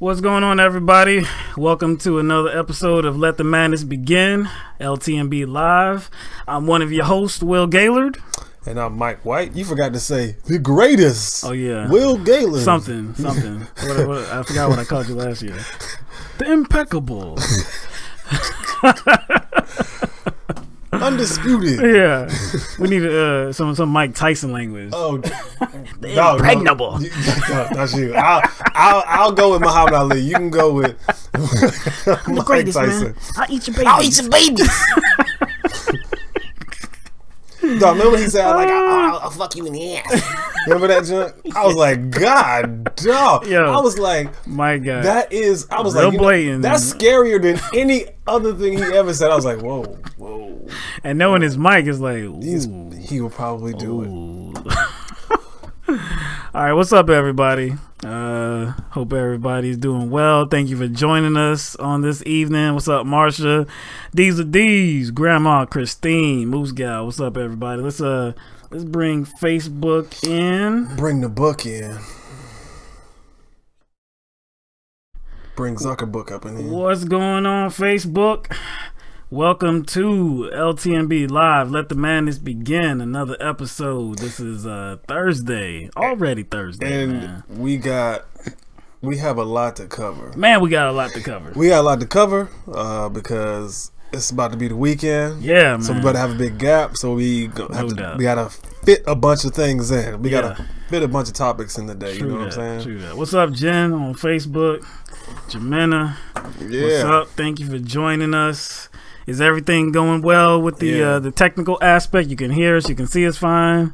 What's going on, everybody? Welcome to another episode of Let the Madness Begin, LTMB Live. I'm one of your hosts, Will Gaillard. And I'm Mike White. You forgot to say the greatest. Oh, yeah. Will Gaillard. Something. What, I forgot what I called you last year. The impeccable. Undisputed. Yeah. We need some Mike Tyson language. Oh, the impregnable. No, that's you. I'll go with Muhammad Ali. You can go with I'm the greatest, Tyson. man. I'll eat your babies. I'll eat some babies. No, remember he said, I'll fuck you in the ass. remember that joint? I was like, God, dog. Yo, I was like, my God. that is, I was real like, you know, blatant. that's scarier than any other thing he ever said. I was like, whoa. And knowing his mic is like, ooh. He will probably do it. All right, what's up, everybody? Hope everybody's doing well. Thank you for joining us on this evening. What's up, Marsha? These are D's, Grandma Christine, Moose Gal. What's up, everybody? Let's bring Facebook in. Bring the book in. Bring Zuckerbook up in here. What's going on, Facebook? Welcome to LTMB Live. Let the Madness Begin. Another episode. This is Thursday. Already Thursday, and man. we have a lot to cover. Man, we got a lot to cover. We got a lot to cover because it's about to be the weekend. Yeah, man. So we better have a big gap. So we gotta fit a bunch of things in. We gotta fit a bunch of topics in the day. You know what I'm saying? True that. What's up, Jen on Facebook? Jemina. Yeah. What's up? Thank you for joining us. Is everything going well with the technical aspect? You can hear us, you can see us fine.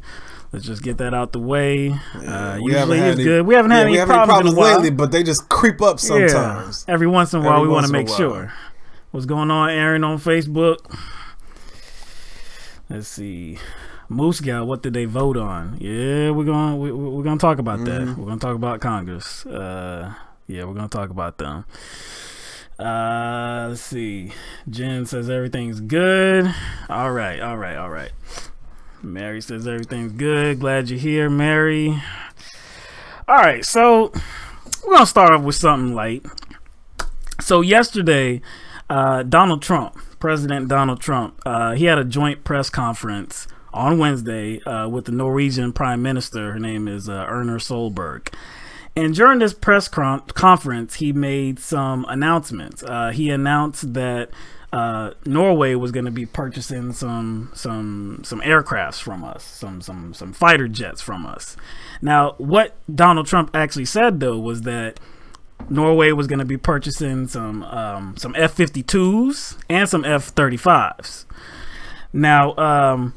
Let's just get that out the way. Usually it's good. We haven't had any problems in a while. lately, but they just creep up sometimes. Every once in a while, we want to make sure. What's going on, Aaron on Facebook? Let's see. Moose Gal, what did they vote on? Yeah, we're gonna talk about that. We're gonna talk about Congress. Yeah, we're gonna talk about them. Let's see. Jen says everything's good. All right. Mary says everything's good. Glad you're here, Mary. All right, so we're gonna start off with something light. So yesterday, President Donald Trump, he had a joint press conference on Wednesday with the Norwegian Prime Minister. Her name is Erna Solberg. And during this press conference, he made some announcements. He announced that Norway was going to be purchasing some aircrafts from us, some fighter jets from us. Now, what Donald Trump actually said, though, was that Norway was going to be purchasing some F-52s and some F-35s. Now,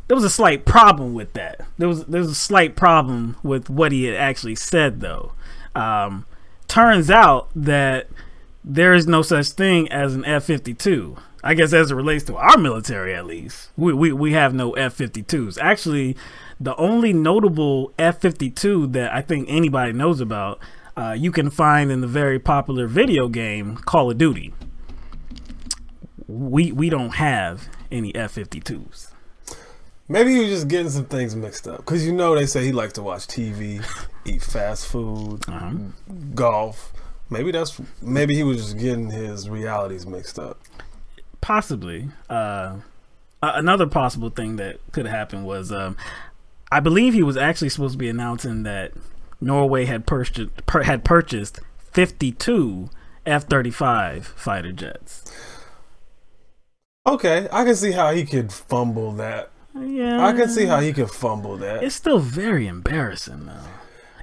there was a slight problem with that. There was a slight problem with what he had actually said, though. Turns out that there is no such thing as an F-52. I guess as it relates to our military, at least. We have no F-52s. Actually, the only notable F-52 that I think anybody knows about, you can find in the very popular video game Call of Duty. We don't have any F-52s. Maybe he was just getting some things mixed up. Because you know they say he likes to watch TV, eat fast food, golf. Maybe he was just getting his realities mixed up. Possibly. Another possible thing that could have happened was I believe he was actually supposed to be announcing that Norway had purchased 52 F-35 fighter jets. Okay, I can see how he could fumble that. Yeah, I can see how he could fumble that. It's still very embarrassing, though.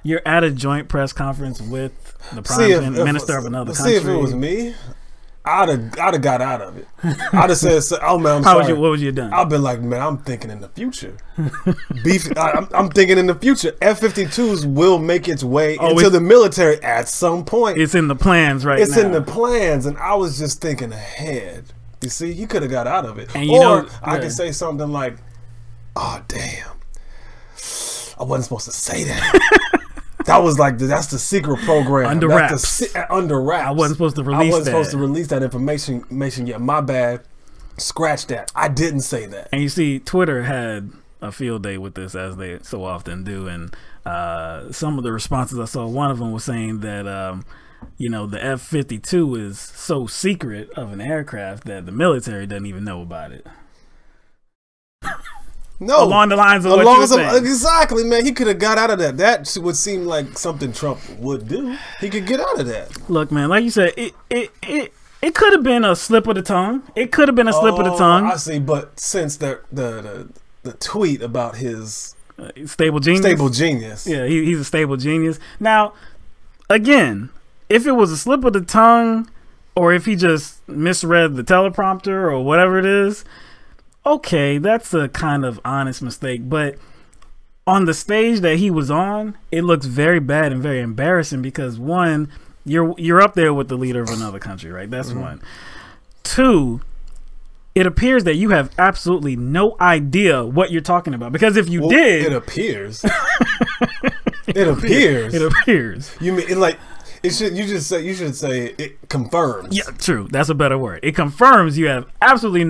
You're at a joint press conference with the prime minister of another country. See, if it was me, I'd have got out of it. I'd have said, "Oh man, I'm sorry." What would you have done? I've been like, man, I'm thinking in the future. I'm thinking in the future. F-52s will make its way into the military at some point. It's in the plans now. It's in the plans, and I was just thinking ahead. You see, he could have got out of it. And I could say something like, "Oh damn, I wasn't supposed to say that." That's the secret program. Under wraps. Under wraps. I wasn't supposed to release that information. Yeah, my bad. Scratch that. I didn't say that. And you see, Twitter had a field day with this, as they so often do, and some of the responses I saw, one of them was saying that you know, the F-52 is so secret of an aircraft that the military doesn't even know about it. No, along the lines of what you were saying. Exactly, man. He could have got out of that. That would seem like something Trump would do. He could get out of that. Look, man, like you said, it could have been a slip of the tongue. It could have been a slip of the tongue. I see, but since the tweet about his stable genius, yeah, he's a stable genius. Now, again, if it was a slip of the tongue, or if he just misread the teleprompter or whatever it is, okay, that's a kind of honest mistake. But on the stage that he was on, it looks very bad and very embarrassing because, one, you're up there with the leader of another country, right? That's one. Two, it appears that you have absolutely no idea what you're talking about, because if you did, it appears. It appears. It appears. You mean like it should? You should say it confirms. Yeah, true. That's a better word. It confirms you have absolutely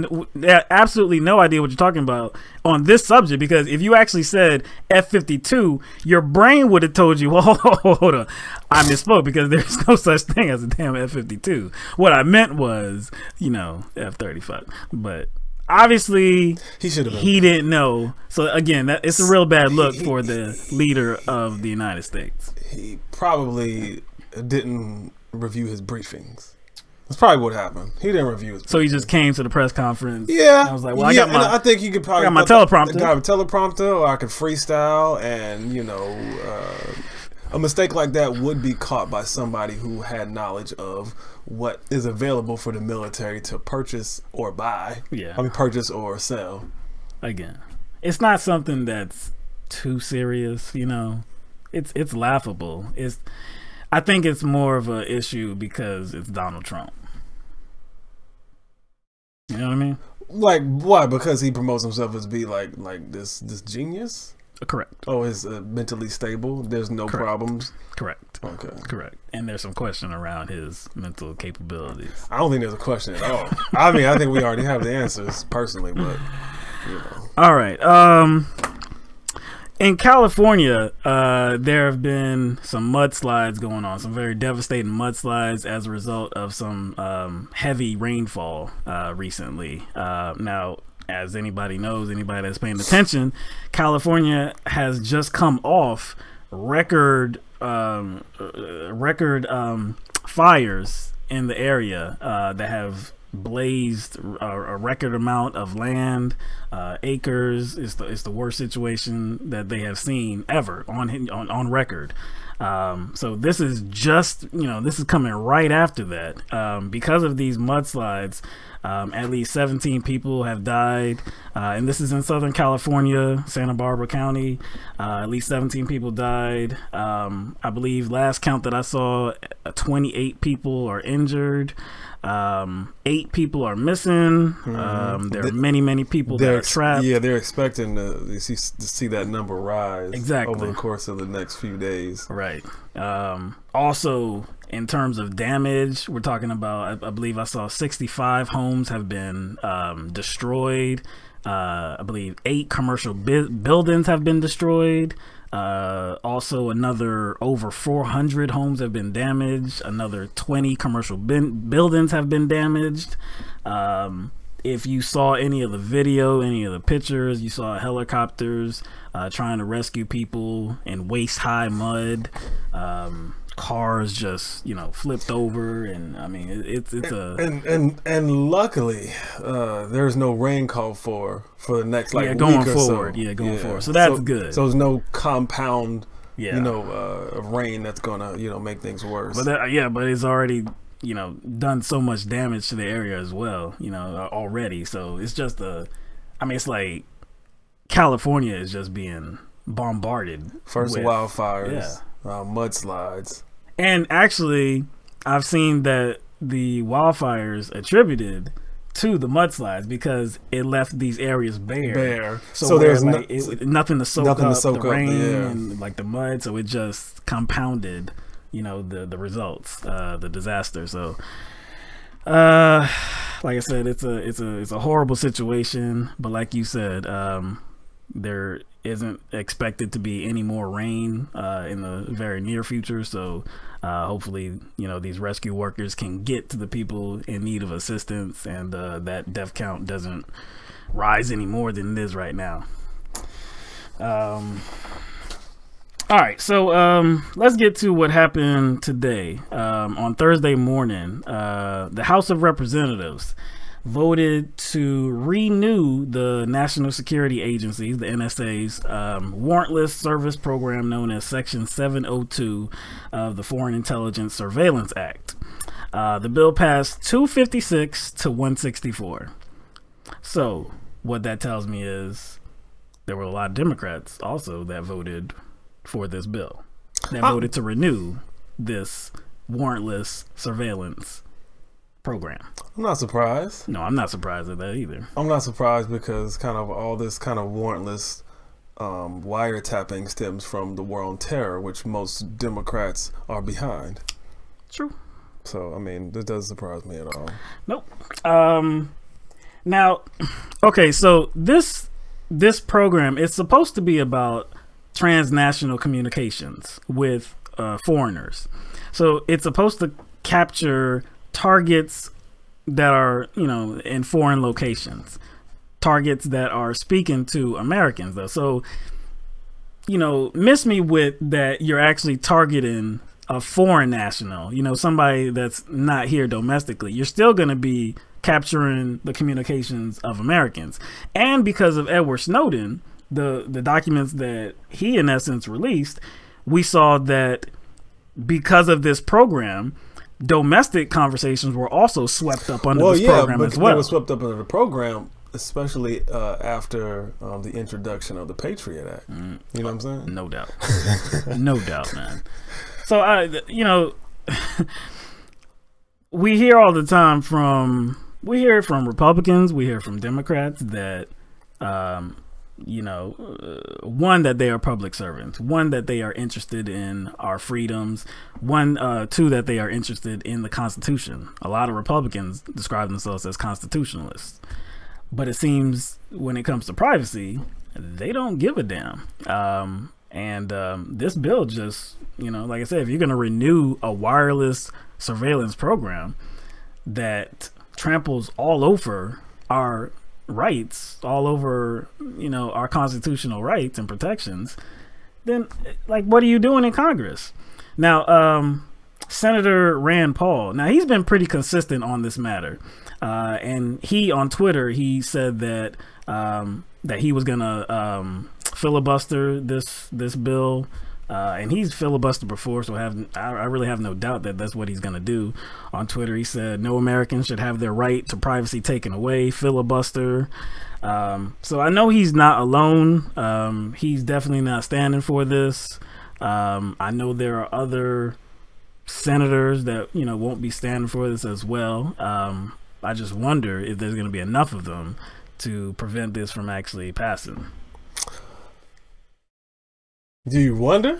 no idea what you're talking about on this subject, because if you actually said F-52, your brain would have told you, hold on, I misspoke, because there's no such thing as a damn F-52. What I meant was, you know, F-35. But obviously he didn't know. So again, it's a real bad look for the leader of the United States. He probably didn't review his briefings. That's probably what happened. He didn't review his briefings. So he just came to the press conference. Yeah. I was like, well, I think he could probably got my teleprompter. I got a teleprompter, or I could freestyle, and you know, a mistake like that would be caught by somebody who had knowledge of what is available for the military to purchase or buy. Yeah. I mean, purchase or sell. Again, it's not something that's too serious, you know. It's laughable. I think it's more of an issue because it's Donald Trump. You know what I mean? Like, why? Because he promotes himself as be like this genius? Correct. Oh, is mentally stable? There's no problems? Correct. Okay. Correct. And there's some question around his mental capabilities. I don't think there's a question at all. I mean, I think we already have the answers personally, but you know. All right. In California, there have been some mudslides going on, some very devastating mudslides as a result of some heavy rainfall recently. Now, as anybody knows, anybody that's paying attention, California has just come off record fires in the area that have blazed a record amount of land, acres. It's the worst situation that they have seen ever on record. So this is just, you know, this is coming right after that. Because of these mudslides, at least 17 people have died, and this is in Southern California, Santa Barbara County. At least 17 people died. I believe last count that I saw, 28 people are injured. 8 people are missing. There are many people that are trapped. Yeah, they're expecting to see that number rise over the course of the next few days. Right. Also, in terms of damage, we're talking about, I believe I saw 65 homes have been destroyed. I believe 8 commercial buildings have been destroyed. Also, another over 400 homes have been damaged. Another 20 commercial buildings have been damaged. If you saw any of the video, any of the pictures, you saw helicopters trying to rescue people in waist-high mud. Cars just, you know, flipped over, and I mean it's and luckily there's no rain called for the next week going or forward. So. Going forward. So that's good. So there's no compound, you know, rain that's gonna, you know, make things worse. But but it's already, you know, done so much damage to the area as well, you know, already. So it's just I mean, it's like California is just being bombarded. First wildfires, mudslides. And actually, I've seen that the wildfires attributed to the mudslides because it left these areas bare. So there's nothing to soak up the rain and like the mud. So it just compounded, you know, the results, the disaster. So, like I said, it's a horrible situation. But like you said, isn't expected to be any more rain in the very near future. So hopefully, these rescue workers can get to the people in need of assistance, and that death count doesn't rise any more than it is right now. All right, so let's get to what happened today. On Thursday morning, the House of Representatives voted to renew the National Security Agency's, the NSA's, warrantless service program known as Section 702 of the Foreign Intelligence Surveillance Act. The bill passed 256 to 164. So what that tells me is there were a lot of Democrats also that voted for this bill, that voted to renew this warrantless surveillance program. I'm not surprised. No, I'm not surprised at that either. I'm not surprised because kind of all this kind of warrantless wiretapping stems from the war on terror, which most Democrats are behind. True. So, I mean, this doesn't surprise me at all. Nope. Now, okay, so this program is supposed to be about transnational communications with foreigners. So it's supposed to capture targets that are, in foreign locations, targets that are speaking to Americans, though. So, miss me with that you're actually targeting a foreign national, somebody that's not here domestically. You're still going to be capturing the communications of Americans. And because of Edward Snowden, the documents that he in essence released, we saw that because of this program, domestic conversations were also swept up under this program as well. They were swept up under the program, especially after the introduction of the Patriot Act. You know what I'm saying? No doubt. No doubt, man. So, we hear all the time from Republicans, we hear from Democrats that, one, that they are public servants, one, that they are interested in our freedoms, two, that they are interested in the Constitution. A lot of Republicans describe themselves as constitutionalists, but it seems when it comes to privacy, they don't give a damn. This bill just, like I said, if you're going to renew a wireless surveillance program that tramples all over our rights, all over, our constitutional rights and protections, then, like, what are you doing in Congress? Now, Senator Rand Paul, now he's been pretty consistent on this matter. And he, on Twitter, he said that he was going to filibuster this bill. And he's filibustered before, so I really have no doubt that that's what he's going to do. On Twitter, he said, no American should have their right to privacy taken away, filibuster. So I know he's not alone. He's definitely not standing for this. I know there are other senators that, won't be standing for this as well. I just wonder if there's going to be enough of them to prevent this from actually passing. Do you wonder?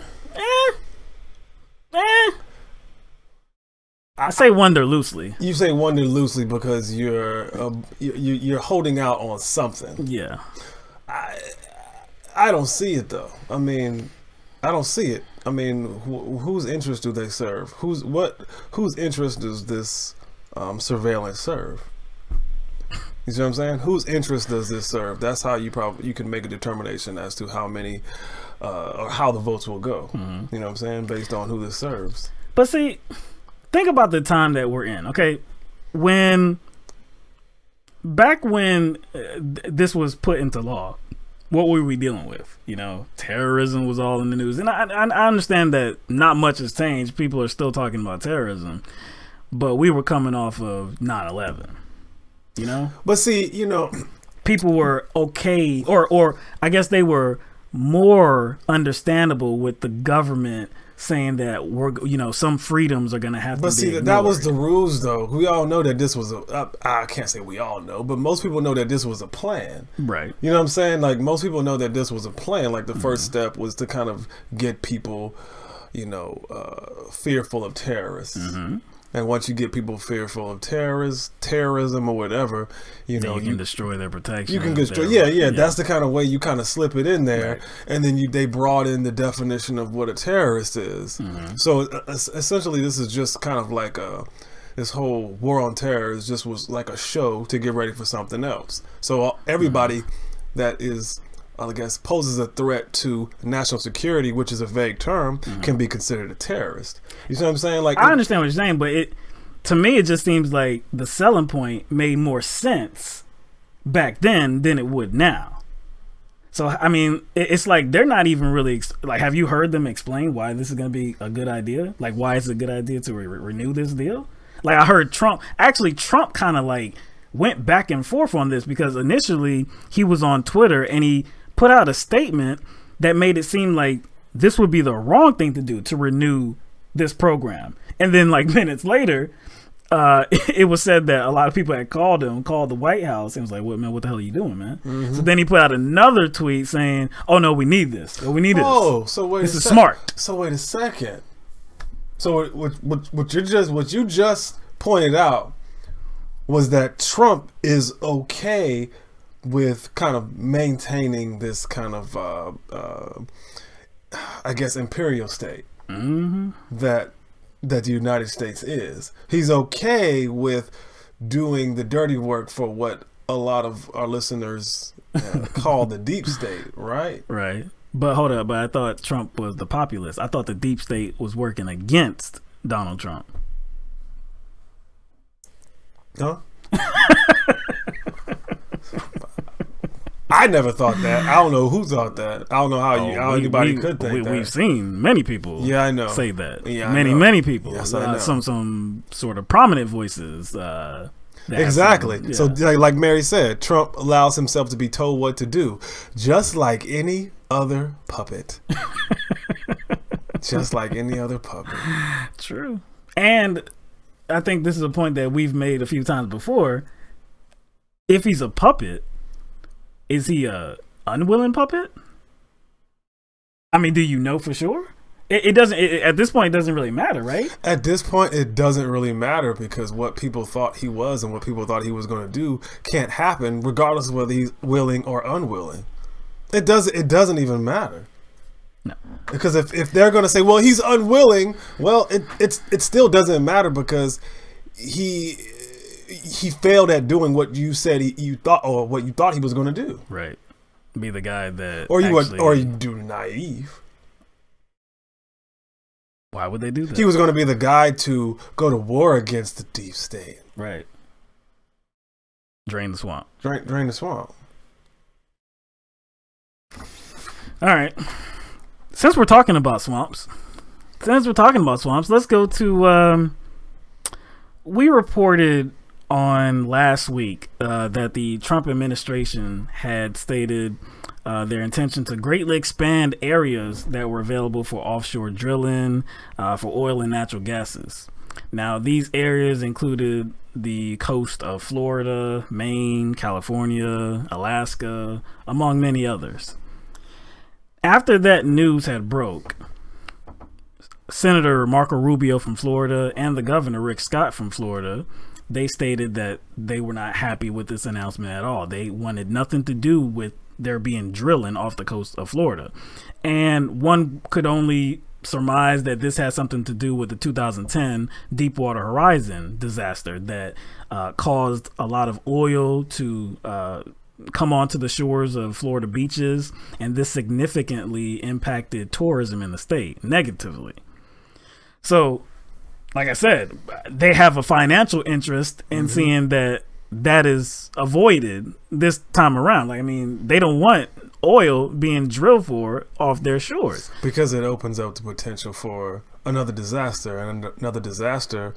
I say wonder loosely. You say wonder loosely because you're holding out on something. Yeah. I don't see it though. I mean, I don't see it. I mean, whose interest do they serve? Whose interest does this surveillance serve? You see what I'm saying? Whose interest does this serve? That's how you can make a determination as to how many or how the votes will go. You know what I'm saying? Based on who this serves. But see, think about the time that we're in. Okay, back when this was put into law, what were we dealing with? Terrorism was all in the news, and I understand that not much has changed. People are still talking about terrorism, but we were coming off of 9/11. But see, people were okay, or I guess they were more understandable with the government saying that some freedoms are going to have to be ignored. That was the rules, though. We all know that this was I can't say we all know, but most people know that this was a plan. Right. You know what I'm saying? Like, most people know that this was a plan. Like, the first step was to kind of get people, fearful of terrorists. And once you get people fearful of terrorism or whatever, you know, you can destroy their protection. You can destroy. Yeah. That's the kind of way you kind of slip it in there, right. And then they brought in the definition of what a terrorist is. So essentially, this is just kind of like this whole war on terror was like a show to get ready for something else. So everybody that is, I guess, poses a threat to national security, which is a vague term, can be considered a terrorist. You see what I'm saying? Like, I understand what you're saying, but to me, it just seems like the selling point made more sense back then than it would now. So, I mean, it's like they're not even really, like, have you heard them explain why this is going to be a good idea? Like, why it's a good idea to renew this deal? Like, I heard Trump kind of like went back and forth on this, because initially he was on Twitter and he put out a statement that made it seem like this would be the wrong thing to do, to renew this program. And then like minutes later, it was said that a lot of people had called the White House, and was like, "What, man? What the hell are you doing, man?" So then he put out another tweet saying, "Oh no, we need this. We need this. Oh, so wait, this is smart." So wait a second. So what you just pointed out was that Trump is okay with kind of maintaining this kind of, I guess, imperial state that the United States is. He's okay with doing the dirty work for what a lot of our listeners call the deep state, right? Right. But hold up, but I thought Trump was the populist. I thought the deep state was working against Donald Trump. Huh? I never thought that. I don't know who thought that. I don't know how anybody could think that. We've seen many people say that. Yeah, many people. Yes, I know. Some sort of prominent voices. Exactly. Yeah. So like Mary said, Trump allows himself to be told what to do, just like any other puppet. Just like any other puppet. True. And I think this is a point that we've made a few times before. If he's a puppet, is he a unwilling puppet? I mean, do you know for sure? It doesn't. At this point, it doesn't really matter, right? At this point, it doesn't really matter, because what people thought he was and what people thought he was going to do can't happen, regardless of whether he's willing or unwilling. It doesn't even matter. No, because if they're going to say, well, he's unwilling, well, it still doesn't matter, because he failed at doing what you said you thought he was going to do. Right. Be the guy that, or you do naive. Why would they do that? He was going to be the guy to go to war against the deep state. Right. Drain the swamp. Drain the swamp. All right. Since we're talking about swamps, let's go to. We reported on last week that the Trump administration had stated their intention to greatly expand areas that were available for offshore drilling for oil and natural gases. Now, these areas included the coast of Florida, Maine, California, Alaska, among many others. After that news had broke, Senator Marco Rubio from Florida and the governor, Rick Scott from Florida, they stated that they were not happy with this announcement at all. They wanted nothing to do with there being drilling off the coast of Florida. And one could only surmise that this has something to do with the 2010 Deepwater Horizon disaster that caused a lot of oil to come onto the shores of Florida beaches, and this significantly impacted tourism in the state negatively. So, like I said, they have a financial interest in seeing that is avoided this time around. Like, I mean, they don't want oil being drilled for off their shores, because it opens up the potential for another disaster, and another disaster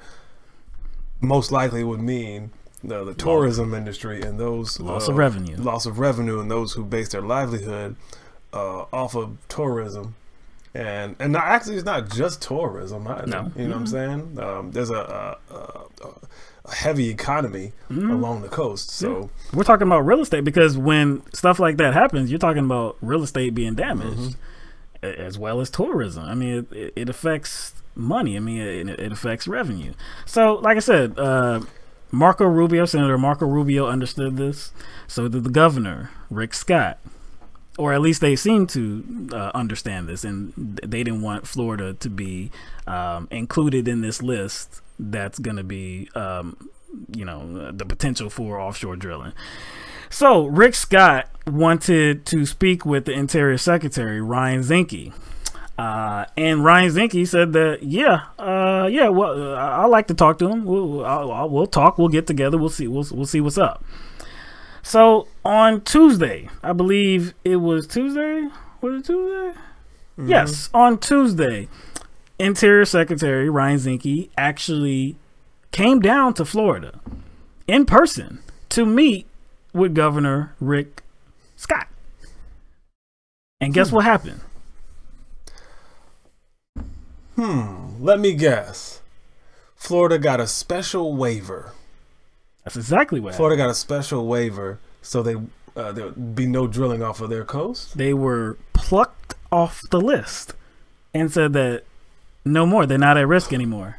most likely would mean the tourism industry and those loss of revenue, and those who base their livelihood off of tourism. And not, actually, it's not just tourism either. No. You know what I'm saying? There's a heavy economy along the coast. So we're talking about real estate, because when stuff like that happens, you're talking about real estate being damaged as well as tourism. I mean, it affects money. I mean, it affects revenue. So, like I said, Senator Marco Rubio understood this. So did the governor, Rick Scott. Or at least they seem to understand this, and they didn't want Florida to be included in this list that's going to be, the potential for offshore drilling. So Rick Scott wanted to speak with the Interior Secretary, Ryan Zinke. And Ryan Zinke said that, well, I like to talk to him. We'll talk. We'll get together. We'll see what's up. So on Tuesday, I believe it was Tuesday. Was it Tuesday? Mm-hmm. Yes, on Tuesday, Interior Secretary Ryan Zinke actually came down to Florida in person to meet with Governor Rick Scott. And guess what happened? Let me guess. Florida got a special waiver. That's exactly what Florida got a special waiver, so there would be no drilling off of their coast. They were plucked off the list and said that no more. They're not at risk anymore.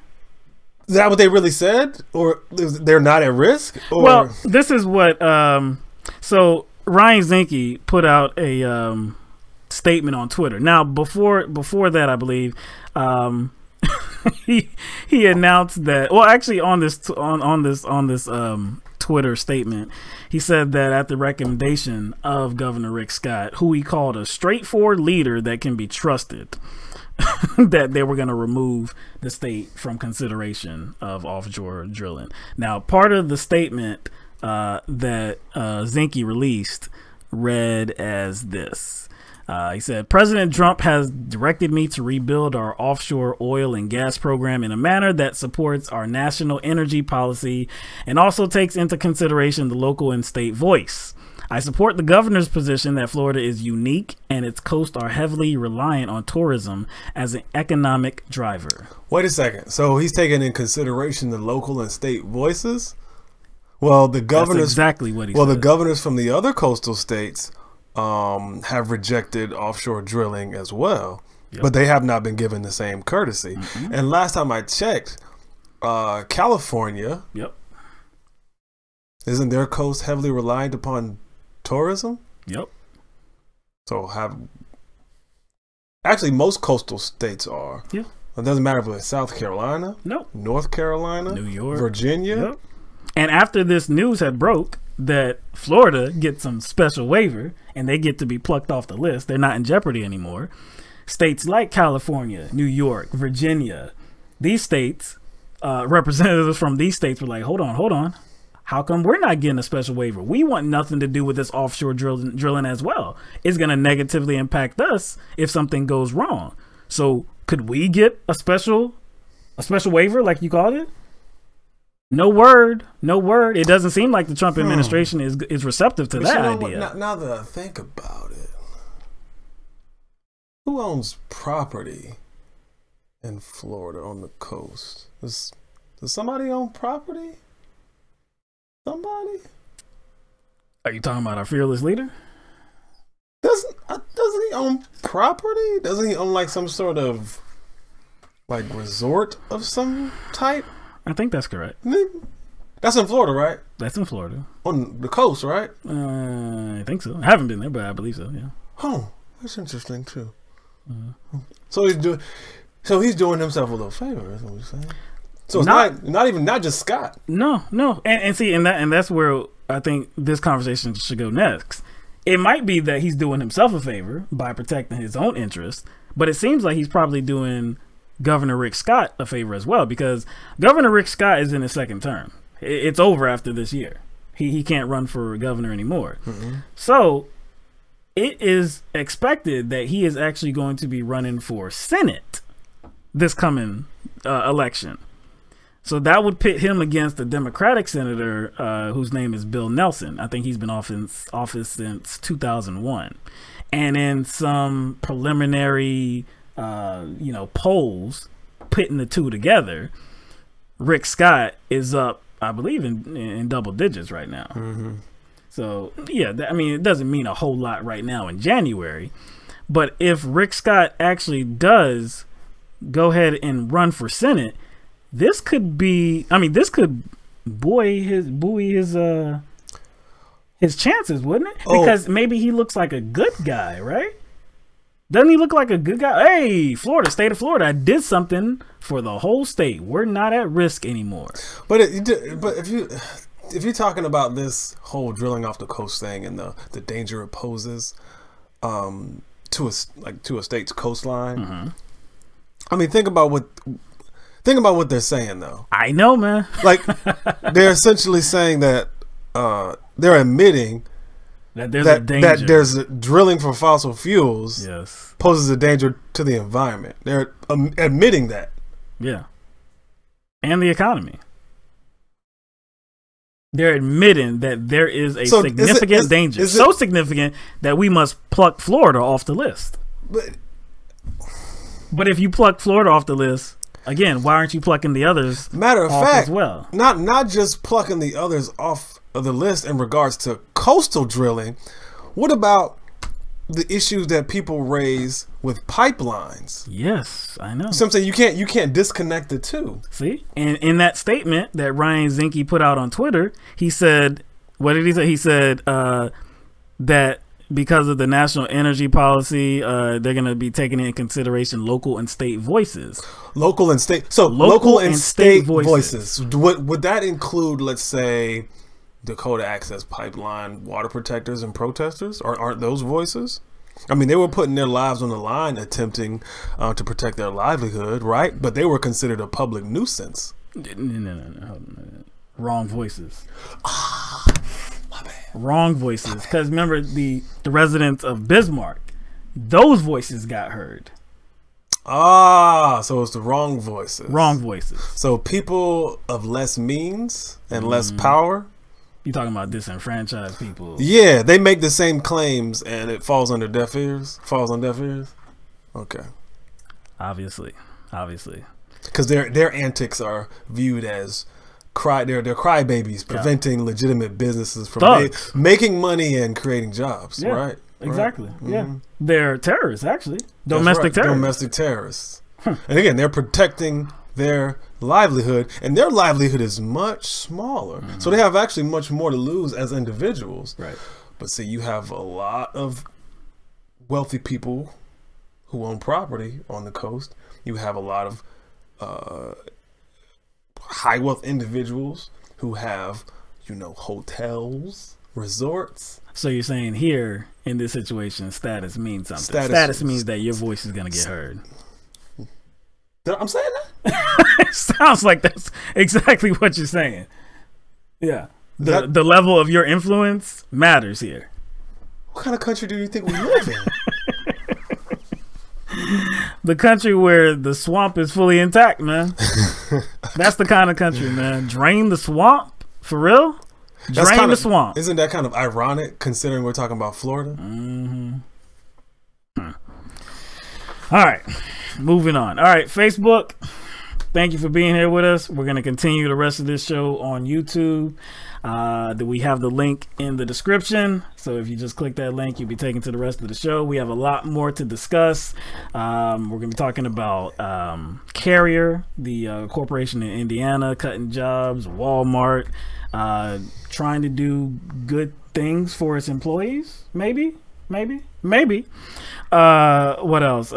Is that what they really said? Or they're not at risk? Or? Well, this is what... so Ryan Zinke put out a statement on Twitter. Now, before that, I believe... he announced that, well, actually on this Twitter statement, he said that at the recommendation of Governor Rick Scott, who he called a straightforward leader that can be trusted, that they were going to remove the state from consideration of offshore drilling. Now, part of the statement that Zinke released read as this. He said, President Trump has directed me to rebuild our offshore oil and gas program in a manner that supports our national energy policy and also takes into consideration the local and state voice. I support the governor's position that Florida is unique and its coasts are heavily reliant on tourism as an economic driver. Wait a second. So he's taking in consideration the local and state voices? Well, the governors... That's exactly what he said. Well, the governors from the other coastal states... have rejected offshore drilling as well, but they have not been given the same courtesy. And last time I checked, California, isn't their coast heavily reliant upon tourism? So actually most coastal states are. It doesn't matter if it's South Carolina, North Carolina, New York, Virginia. And after this news had broke that Florida gets some special waiver and they get to be plucked off the list, they're not in jeopardy anymore. States like California, New York, Virginia, these states, representatives from these states were like, hold on. How come we're not getting a special waiver? We want nothing to do with this offshore drilling as well. It's going to negatively impact us if something goes wrong. So could we get a special waiver like you called it? No word. It doesn't seem like the Trump administration is receptive to that idea. Now that I think about it, who owns property in Florida on the coast? Does somebody own property? Somebody? Are you talking about our fearless leader? Doesn't he own property? Doesn't he own like some sort of like resort of some type? I think that's correct. That's in Florida, right? That's in Florida. On the coast, right? I think so. I haven't been there, but I believe so, yeah. Oh, that's interesting too. So he's doing himself a little favor, is what you're saying. So it's not just Scott. No. And see, and that's where I think this conversation should go next. It might be that he's doing himself a favor by protecting his own interests, but it seems like he's probably doing Governor Rick Scott a favor as well, because Governor Rick Scott is in his second term. It's over after this year. He can't run for governor anymore. So it is expected that he is actually going to be running for Senate this coming election. So that would pit him against a Democratic senator whose name is Bill Nelson. I think he's been in office since 2001. And in some preliminary polls pitting the two together, Rick Scott is up, I believe, in double digits right now. So yeah, it doesn't mean a whole lot right now in January, but if Rick Scott actually does go ahead and run for Senate, this could be, I mean, this could buoy his chances, wouldn't it? Because maybe he looks like a good guy, right? Doesn't he look like a good guy? Hey, Florida, state of Florida, I did something for the whole state. We're not at risk anymore. But if you're talking about this whole drilling off the coast thing and the danger it poses to a state's coastline, I mean, think about what they're saying though. I know, man. Like they're essentially saying that they're admitting that there's a danger. That there's drilling for fossil fuels poses a danger to the environment. They're admitting that. Yeah. And the economy. They're admitting that there is a significant danger. So significant that we must pluck Florida off the list. But if you pluck Florida off the list, again, why aren't you plucking the others Matter of off fact, as well? Not just plucking the others off of the list in regards to coastal drilling. What about the issues that people raise with pipelines? Yes, I know. So I'm saying you can't disconnect the two. See, and in that statement that Ryan Zinke put out on Twitter, he said, what did he say? He said that because of the national energy policy, they're going to be taking into consideration local and state voices. Local and state. So local and state voices. Would that include, let's say, Dakota Access Pipeline water protectors and protesters? Or aren't those voices? I mean, they were putting their lives on the line attempting to protect their livelihood, right? But they were considered a public nuisance. No. Wrong voices. My bad. Wrong voices. Because remember, the residents of Bismarck, those voices got heard. So it's the wrong voices. Wrong voices. So people of less means and less power. You talking about disenfranchised people? Yeah, they make the same claims and it falls under deaf ears. Falls on deaf ears. Okay. Obviously. Because their antics are viewed as they're crybabies, preventing legitimate businesses from making money and creating jobs. Right. Exactly. Right? Yeah. They're terrorists, actually. Domestic terrorists. Domestic terrorists. And again, they're protecting their livelihood, and their livelihood is much smaller. So they have actually much more to lose as individuals. Right. But see, you have a lot of wealthy people who own property on the coast. You have a lot of high wealth individuals who have, hotels, resorts. So you're saying here in this situation, status means something. Status means that your voice is going to get heard. I'm saying that? It sounds like that's exactly what you're saying. Yeah. The level of your influence matters here. What kind of country do you think we live in? The country where the swamp is fully intact, man. That's the kind of country, man. Drain the swamp? For real? Drain the swamp. Isn't that kind of ironic considering we're talking about Florida? All right. Moving on. All right, Facebook. Thank you for being here with us. We're going to continue the rest of this show on YouTube. We have the link in the description. So if you just click that link, you'll be taken to the rest of the show. We have a lot more to discuss. We're going to be talking about Carrier, the corporation in Indiana, cutting jobs, Walmart, trying to do good things for its employees. Maybe. What else?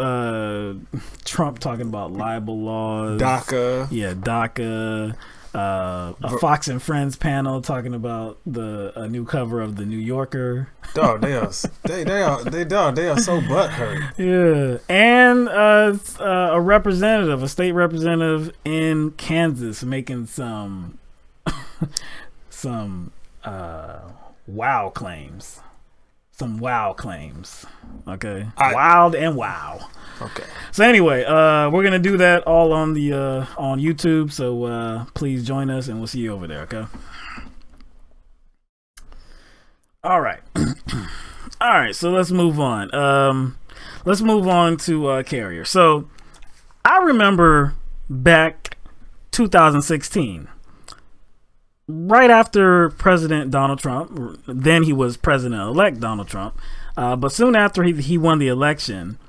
Trump talking about libel laws. DACA. Yeah, DACA. A Fox and Friends panel talking about a new cover of the New Yorker. Dog, they are so butthurt. Yeah, and a state representative in Kansas making some wow claims. Some wow claims. Okay. Wild and wow. Okay. So anyway, we're gonna do that all on the on YouTube. So please join us, and we'll see you over there. Okay. All right. All right. So let's move on. Let's move on to Carrier. So I remember back 2016. Right after President Donald Trump, then he was President-elect Donald Trump, but soon after he won the election,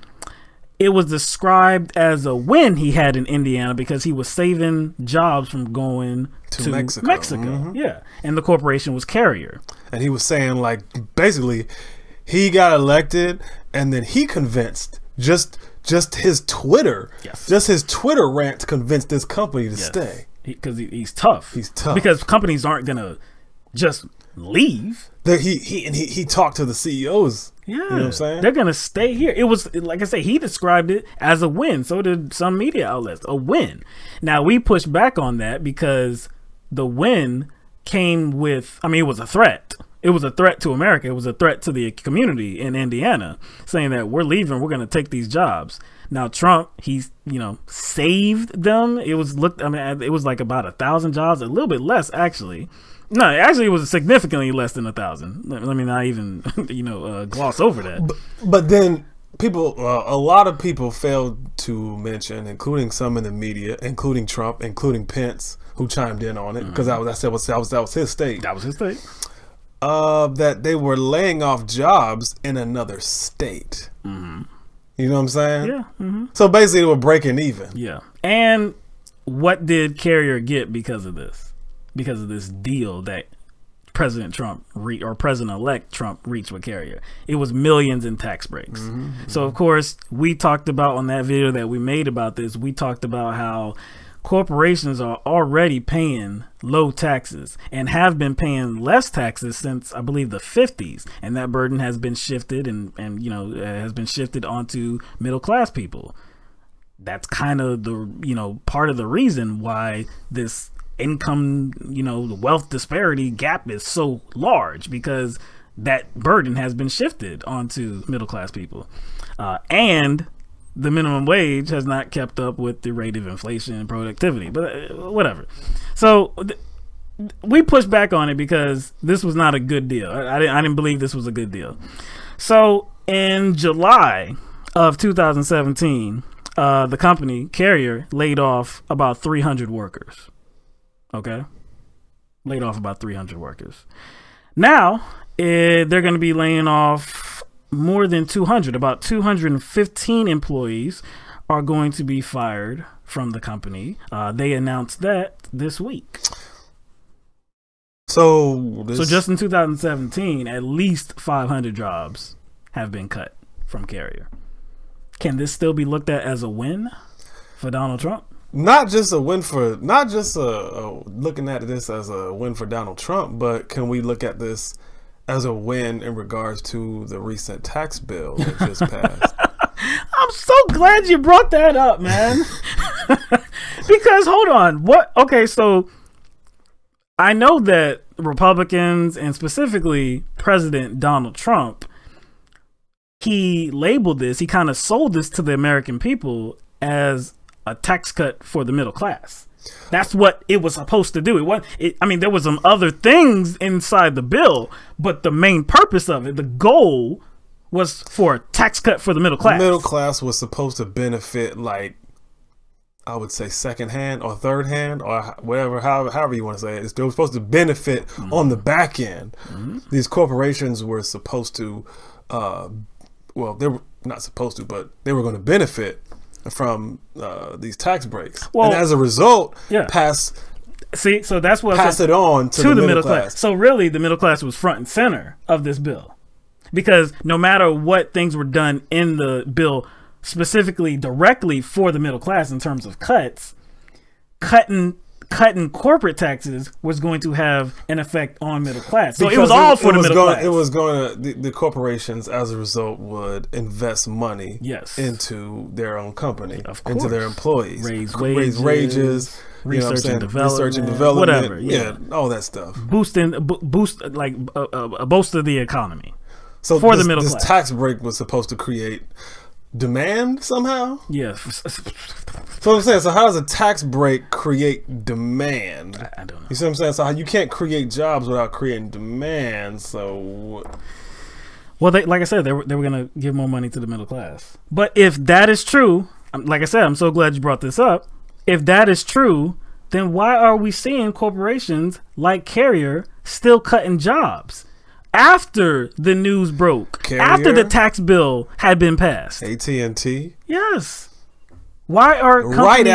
it was described as a win he had in Indiana because he was saving jobs from going to Mexico. Mm-hmm. Yeah. And the corporation was Carrier. And he was saying, like, basically, he got elected, and then he convinced just his Twitter, just his Twitter rant convinced this company to stay. Because he's tough. He's tough. Because companies aren't gonna just leave. He talked to the CEOs. Yeah, you know what I'm saying? They're gonna stay here. It was, like I say, he described it as a win. So did some media outlets. A win. Now we pushed back on that because the win came with, I mean, it was a threat. It was a threat to America. It was a threat to the community in Indiana, saying that we're leaving. We're going to take these jobs. Now Trump, he's, saved them. It was it was like about 1,000 jobs, a little bit less actually. No, actually, it was significantly less than 1,000. Let me not even, gloss over that. But then a lot of people failed to mention, including some in the media, including Trump, including Pence, who chimed in on it because that was his state. That was his state. That they were laying off jobs in another state. Mm-hmm. You know what I'm saying? Yeah. Mm-hmm. So basically, they were breaking even. Yeah. And what did Carrier get because of this? Because of this deal that President Trump or President-elect Trump reached with Carrier. It was millions in tax breaks. Mm-hmm. So, of course, we talked about on that video that we made about this, we talked about how corporations are already paying low taxes and have been paying less taxes since, I believe, the 50s. And that burden has been shifted and has been shifted onto middle class people. That's kind of the, part of the reason why this income, the wealth disparity gap is so large, because that burden has been shifted onto middle class people. And the minimum wage has not kept up with the rate of inflation and productivity, but whatever. So we pushed back on it because this was not a good deal. I didn't believe this was a good deal. So in July of 2017, the company Carrier laid off about 300 workers. Okay, laid off about 300 workers. Now they're going to be laying off more than 200. About 215 employees are going to be fired from the company. They announced that this week. So just in 2017, at least 500 jobs have been cut from Carrier. Can this still be looked at as a win for Donald Trump? Not just looking at this as a win for Donald Trump, but can we look at this as a win in regards to the recent tax bill that just passed? I'm so glad you brought that up, man. Because hold on, so I know that Republicans and specifically President Donald Trump, he labeled this, he kind of sold this to the American people as a tax cut for the middle class. That's what it was supposed to do. There was some other things inside the bill, but the main purpose of it, the goal, was for a tax cut for the middle class. The middle class was supposed to benefit, like, I would say second hand or third hand or whatever, however you want to say it. They were supposed to benefit on the back end. Mm-hmm. These corporations were supposed to, they were not supposed to, but they were going to benefit from these tax breaks, and as a result, pass it on to the middle class. So really, the middle class was front and center of this bill, because no matter what things were done in the bill, specifically directly for the middle class in terms of cutting corporate taxes was going to have an effect on middle class. So because it was all for the middle class. It was going to, the corporations as a result would invest money into their own company, into their employees, raise wages, research and development, whatever, all that stuff. Boost a boost of the economy. So for the middle class. This tax break was supposed to create demand somehow? Yes. So I'm saying, so how does a tax break create demand? I don't know. You see what I'm saying? So you can't create jobs without creating demand. So, well, like I said, they were going to give more money to the middle class. But if that is true, like I said, I'm so glad you brought this up. If that is true, then why are we seeing corporations like Carrier still cutting jobs after the news broke, Carrier? after the tax bill had been passed. AT&T. Yes. Why are companies, Right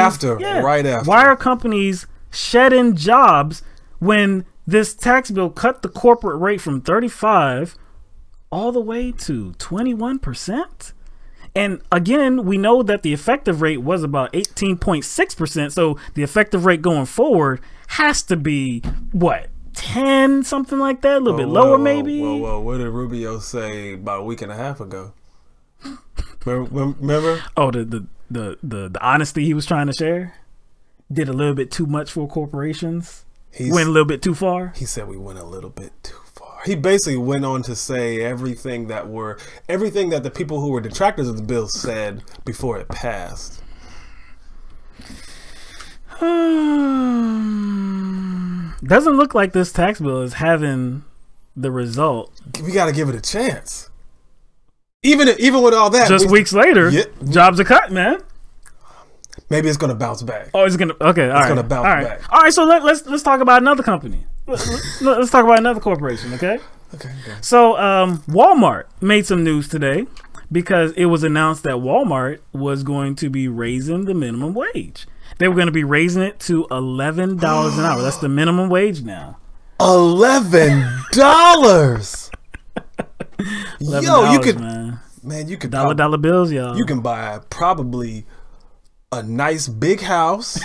after. Why are companies shedding jobs when this tax bill cut the corporate rate from 35 all the way to 21%? And again, we know that the effective rate was about 18.6%. So the effective rate going forward has to be what, 10, something like that, a little bit lower, maybe. Well, what did Rubio say about a week and a half ago? Remember? Oh, the honesty he was trying to share did a little bit too much for corporations. Went a little bit too far. He said we went a little bit too far. He basically went on to say everything that the people who were detractors of the bill said before it passed. Doesn't look like this tax bill is having the result. We got to give it a chance. Even with all that, just weeks later, jobs are cut, man. Maybe it's gonna bounce back. Oh, it's gonna gonna bounce back. All right, so let's talk about another company. Let's talk about another corporation, okay? Okay. So Walmart made some news today because it was announced that Walmart was going to be raising the minimum wage. They were going to be raising it to $11 an hour. That's the minimum wage now. $11. Yo, you could, man. You could dollar bills, y'all. You can buy probably a nice big house.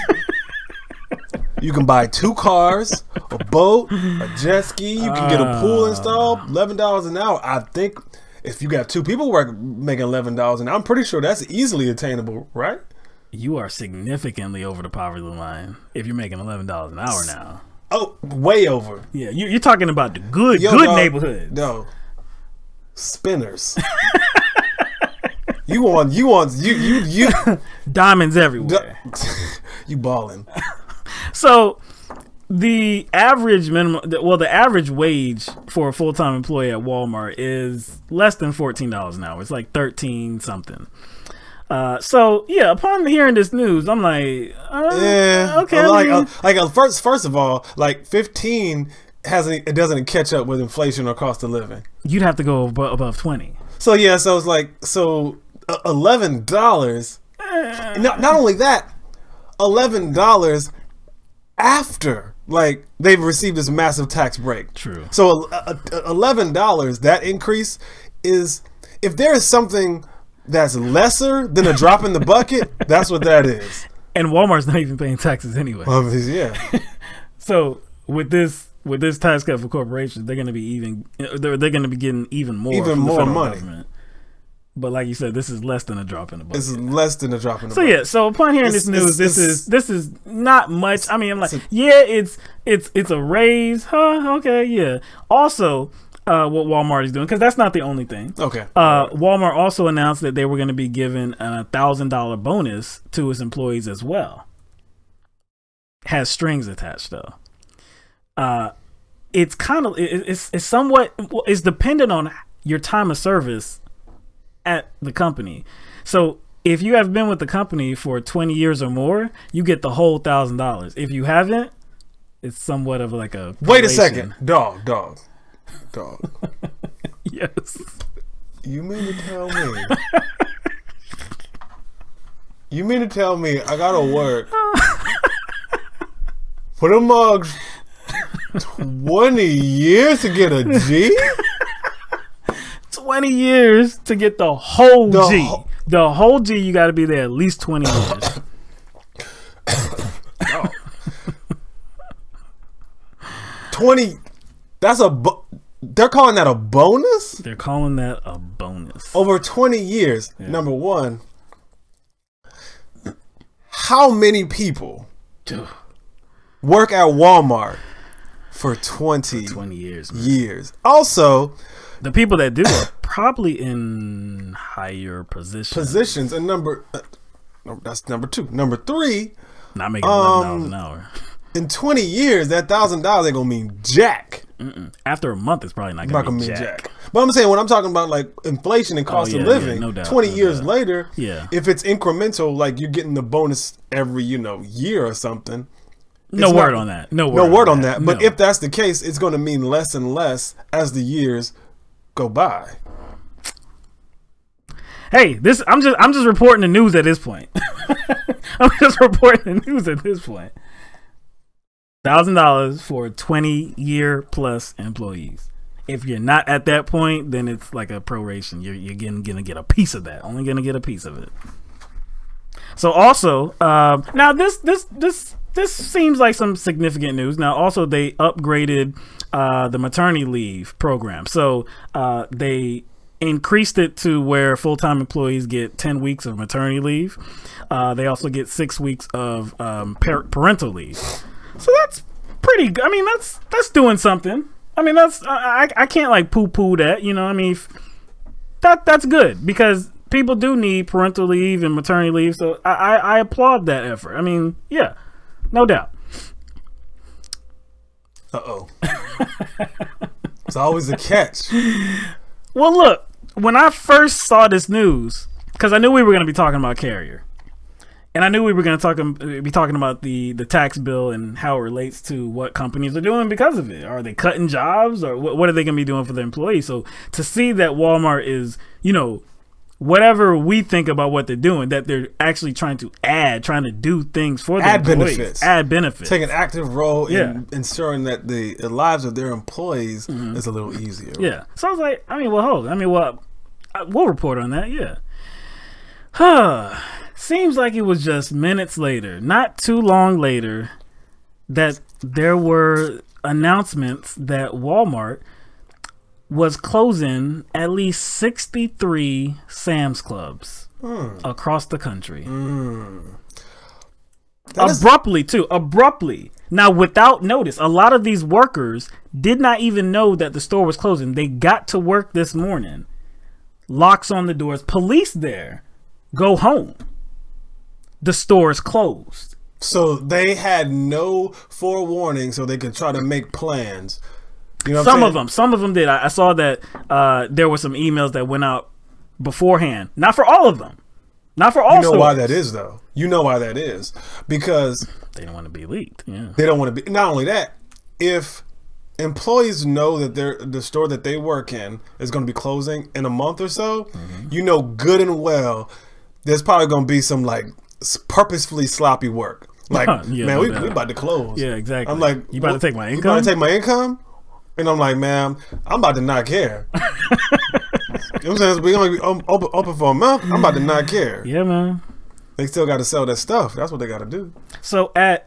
You can buy 2 cars, a boat, a jet ski. You can get a pool installed. $11 an hour. I think if you got 2 people making $11 an hour, I'm pretty sure that's easily attainable, right? You are significantly over the poverty line if you're making $11 an hour now. Oh, way over. Yeah, you're talking about the good neighborhood. No, spinners. you diamonds everywhere. You balling. So the average the average wage for a full-time employee at Walmart is less than $14 an hour. It's like 13 something. So yeah, upon hearing this news, I'm like, okay. First of all, like 15 doesn't catch up with inflation or cost of living. You'd have to go above 20. So yeah, so it's like $11. Not only that, $11 after they've received this massive tax break. True. So $11, that increase is, if there is something that's lesser than a drop in the bucket, that's what that is. And Walmart's not even paying taxes anyway. Yeah. So with this tax cut for corporations, they're going to be getting even more money. Government. But like you said, this is less than a drop in the bucket. This is less than a drop in the bucket. So yeah, so upon hearing this news, this is not much. I mean, I'm like, it's a raise, huh? Okay, yeah. Also, what Walmart is doing, because that's not the only thing. Okay. Walmart also announced that they were going to be giving a $1,000 bonus to its employees as well. Has strings attached though. It's kind of it's dependent on your time of service at the company. So if you have been with the company for 20 years or more, you get the whole $1,000. If you haven't, it's somewhat of like a wait a second, dog. Yes. You mean to tell me I gotta work for the mugs 20 years to get a G? 20 years to get the whole G. The whole G, you got to be there at least 20 years. No. 20. They're calling that a bonus? They're calling that a bonus. Over 20 years. Yeah. Number one, how many people work at Walmart for 20 years? Years. Also, the people that do are probably in higher positions. And that's number 2. Number 3, not making $11 an hour. In 20 years, that $1,000 ain't gonna mean jack. After a month, it's probably not gonna mean jack. But I'm saying, when I'm talking about like inflation and cost of living, no doubt, 20 years later, yeah, if it's incremental, like you're getting the bonus every year or something, No word on that. No word on that. But No. if that's the case, it's going to mean less and less as the years go by. Hey, I'm just reporting the news at this point. I'm just reporting the news at this point. $1,000 for 20-year plus employees. If you're not at that point, then it's like a proration. You're gonna get a piece of that. Only gonna get a piece of it. So also, now this seems like some significant news. Now also they upgraded the maternity leave program. So they increased it to where full-time employees get 10 weeks of maternity leave. They also get 6 weeks of parental leave. So that's pretty good. I mean, that's doing something. I mean, I can't like poo-poo that, you know. I mean, that's good because people do need parental leave and maternity leave. So I applaud that effort. I mean, yeah, no doubt. Uh-oh. It's always a catch. Well, look, when I first saw this news, because I knew we were going to be talking about Carrier, and I knew we were going to be talking about the tax bill and how it relates to what companies are doing because of it. Are they cutting jobs, or what are they going to be doing for the employees? So to see that Walmart is, you know, whatever we think about what they're doing, that they're actually trying to do things for the employees. Add benefits. Take an active role in ensuring that the lives of their employees is a little easier. Yeah. So I was like, we'll report on that. Yeah. Seems like it was just minutes later, not too long later, that there were announcements that Walmart was closing at least 63 Sam's Clubs across the country. Abruptly. Now, without notice, a lot of these workers did not even know that the store was closing. They got to work this morning. Locks on the doors. Police there. Go home. The store is closed. So they had no forewarning, so they could try to make plans. You know some of them did. I saw that there were some emails that went out beforehand. Not for all of them. Not for all. You know why that is, though. You know why that is, because they don't want to be leaked. Yeah. They don't want to be. Not only that, if employees know that the store that they work in is going to be closing in a month or so, you know good and well there's probably going to be some like purposefully sloppy work. Like, man, we about to close. Yeah, exactly. I'm like, you about to take my income? You about to take my income? And I'm like, man, I'm about to not care. You know what I'm saying? We're going to be open for a month. I'm about to not care. Yeah, man. They still got to sell that stuff. That's what they got to do. So the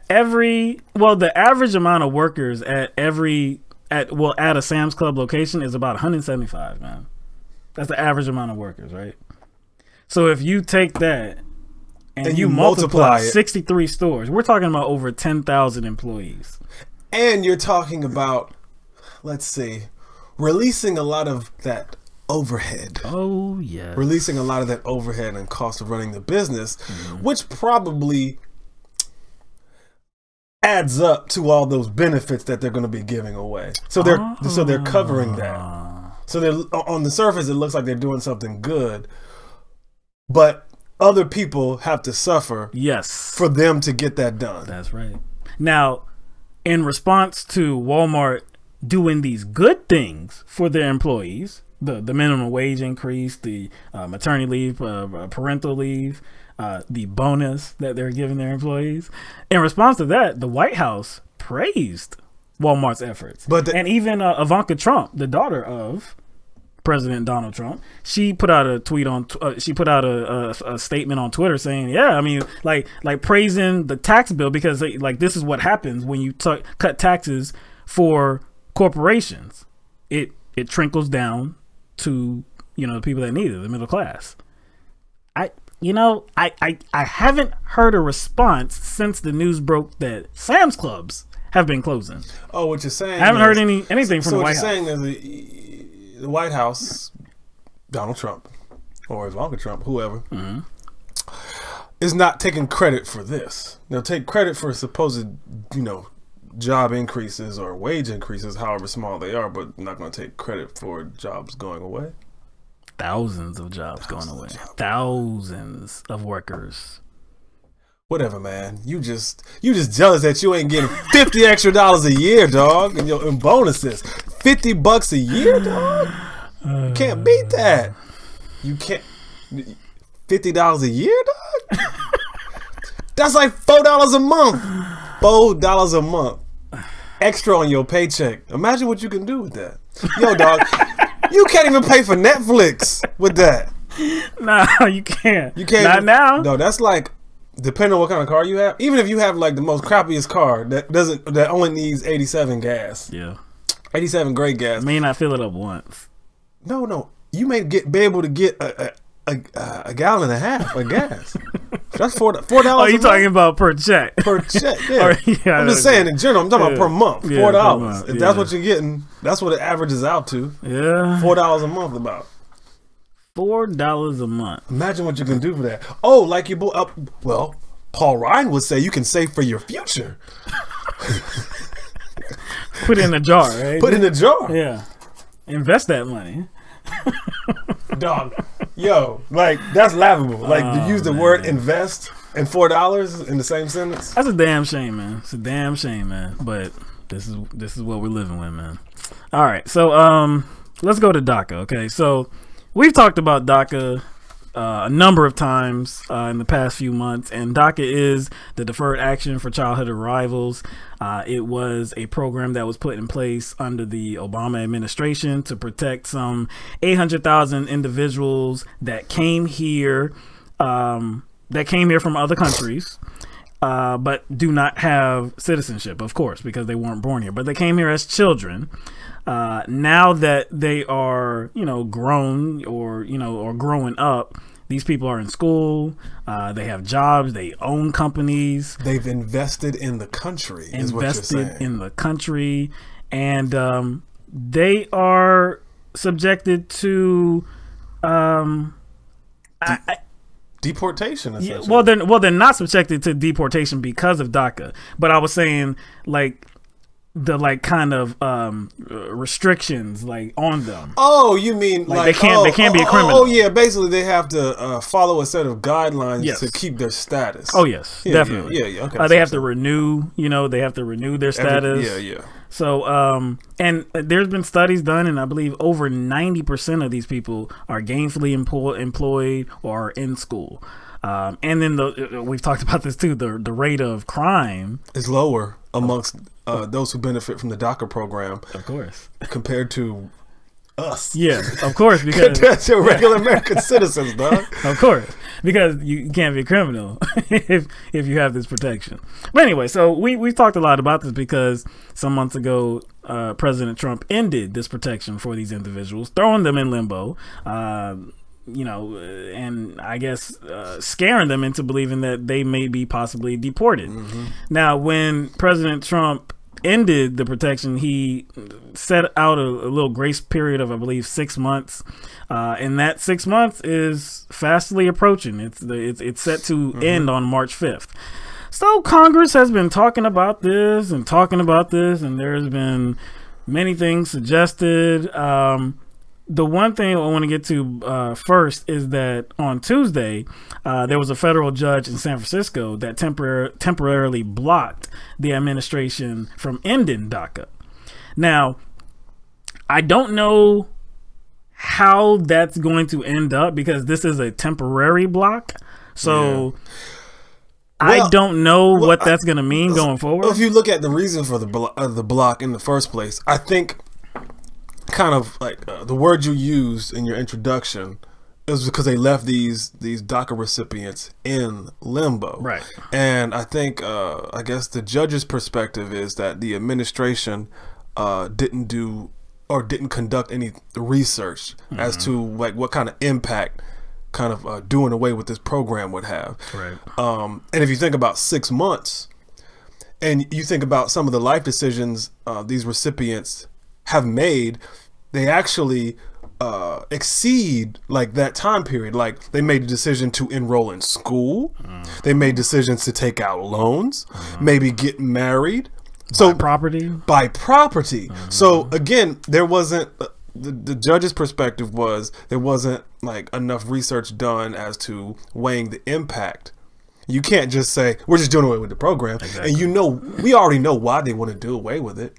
average amount of workers at a Sam's Club location is about 175, man. That's the average amount of workers, right? So if you take that and you multiply 63 stores, we're talking about over 10,000 employees. And you're talking about, let's see, releasing a lot of that overhead. Oh, yeah. Releasing a lot of that overhead and cost of running the business, which probably adds up to all those benefits that they're going to be giving away. So they're covering that. So they're on the surface, it looks like they're doing something good, but other people have to suffer. Yes. For them to get that done. That's right. Now, in response to Walmart doing these good things for their employees, the minimum wage increase, the maternity leave, parental leave, the bonus that they're giving their employees. In response to that, the White House praised Walmart's efforts. And even Ivanka Trump, the daughter of President Donald Trump, she put out a tweet on she put out a statement on Twitter saying, yeah, I mean, like praising the tax bill because like this is what happens when you cut taxes for corporations. It trickles down to, you know, the people that need it, the middle class. I haven't heard a response since the news broke that Sam's Clubs have been closing. Oh, what you're saying? I haven't heard anything from the White House. So what you're saying is the White House, Donald Trump, or Ivanka Trump, whoever, is not taking credit for this. They'll take credit for supposed, you know, job increases or wage increases, however small they are, but not going to take credit for jobs going away. Thousands of jobs going away. Thousands of workers. whatever, man. You just jealous that you ain't getting $50 extra a year, dog, and bonuses. $50 a year, dog. You can't beat that. You can't. $50 a year, dog. That's like $4 a month. $4 a month extra on your paycheck. Imagine what you can do with that. Yo, dog, you can't even pay for Netflix with that. No, you can't. You can't. Not now. No, that's like, depending on what kind of car you have. Even if you have like the most crappiest car that only needs 87 gas. Yeah. 87 great gas. May not fill it up once. No. You may be able to get a gallon and a half of gas. That's $4. Oh, you talking about per check? Per check, yeah. Yeah, I'm just saying in general. I'm talking about per month. $4. Per month, if that's what you're getting, that's what it averages out to. Yeah. $4 a month about. $4 a month. Imagine what you can do for that. Oh, like you well, Paul Ryan would say you can save for your future. Put it in a jar, right? Put it in a jar. Yeah. Invest that money. Dog. Yo, like that's laughable. Like to use the word invest and $4 in the same sentence. That's a damn shame, man. It's a damn shame, man. But this is what we're living with, man. All right. So let's go to DACA, okay? So we've talked about DACA a number of times in the past few months, and DACA is the Deferred Action for Childhood Arrivals. It was a program that was put in place under the Obama administration to protect some 800,000 individuals that came here from other countries, but do not have citizenship, of course, because they weren't born here, but they came here as children. Now that they are, grown or growing up, these people are in school, they have jobs, they own companies. They've invested in the country, is what you're saying. Invested in the country, and they are subjected to deportation, essentially. Yeah, well, they're not subjected to deportation because of DACA. But I was saying, like, the kind of restrictions on them. Oh, you mean like they can't be a criminal. Oh yeah, basically they have to follow a set of guidelines to keep their status. Oh yes, definitely. Yeah. Okay. They have to renew. They have to renew their status. Yeah. So and there's been studies done, and I believe over 90% of these people are gainfully employed or are in school. And then we've talked about this too. The rate of crime is lower amongst those who benefit from the DACA program, of course, compared to us. Yeah, of course, because compared to regular American citizens, dog. Of course, because you can't be a criminal if you have this protection. But anyway, so we've talked a lot about this because some months ago, President Trump ended this protection for these individuals, throwing them in limbo. And I guess scaring them into believing that they may be possibly deported. Mm-hmm. Now, when President Trump ended the protection, he set out a little grace period of, I believe, 6 months, and that 6 months is fastly approaching. It's set to end on March 5th. So Congress has been talking about this, and there's been many things suggested. The one thing I want to get to first is that on Tuesday, there was a federal judge in San Francisco that temporarily blocked the administration from ending DACA. Now, I don't know how that's going to end up because this is a temporary block. So I don't know what that's going to mean going forward. If you look at the reason for the block in the first place, I think kind of like the word you used in your introduction is because they left these DACA recipients in limbo, right? And I think I guess the judge's perspective is that the administration didn't conduct any research as to like what kind of impact kind of doing away with this program would have, right? And if you think about 6 months, and you think about some of the life decisions these recipients have made, they actually exceed like that time period. Like they made a decision to enroll in school, they made decisions to take out loans, maybe get married, buy property. So again, there wasn't the judge's perspective was there wasn't like enough research done as to weighing the impact You can't just say we're just doing away with the program, and we already know why they want to do away with it.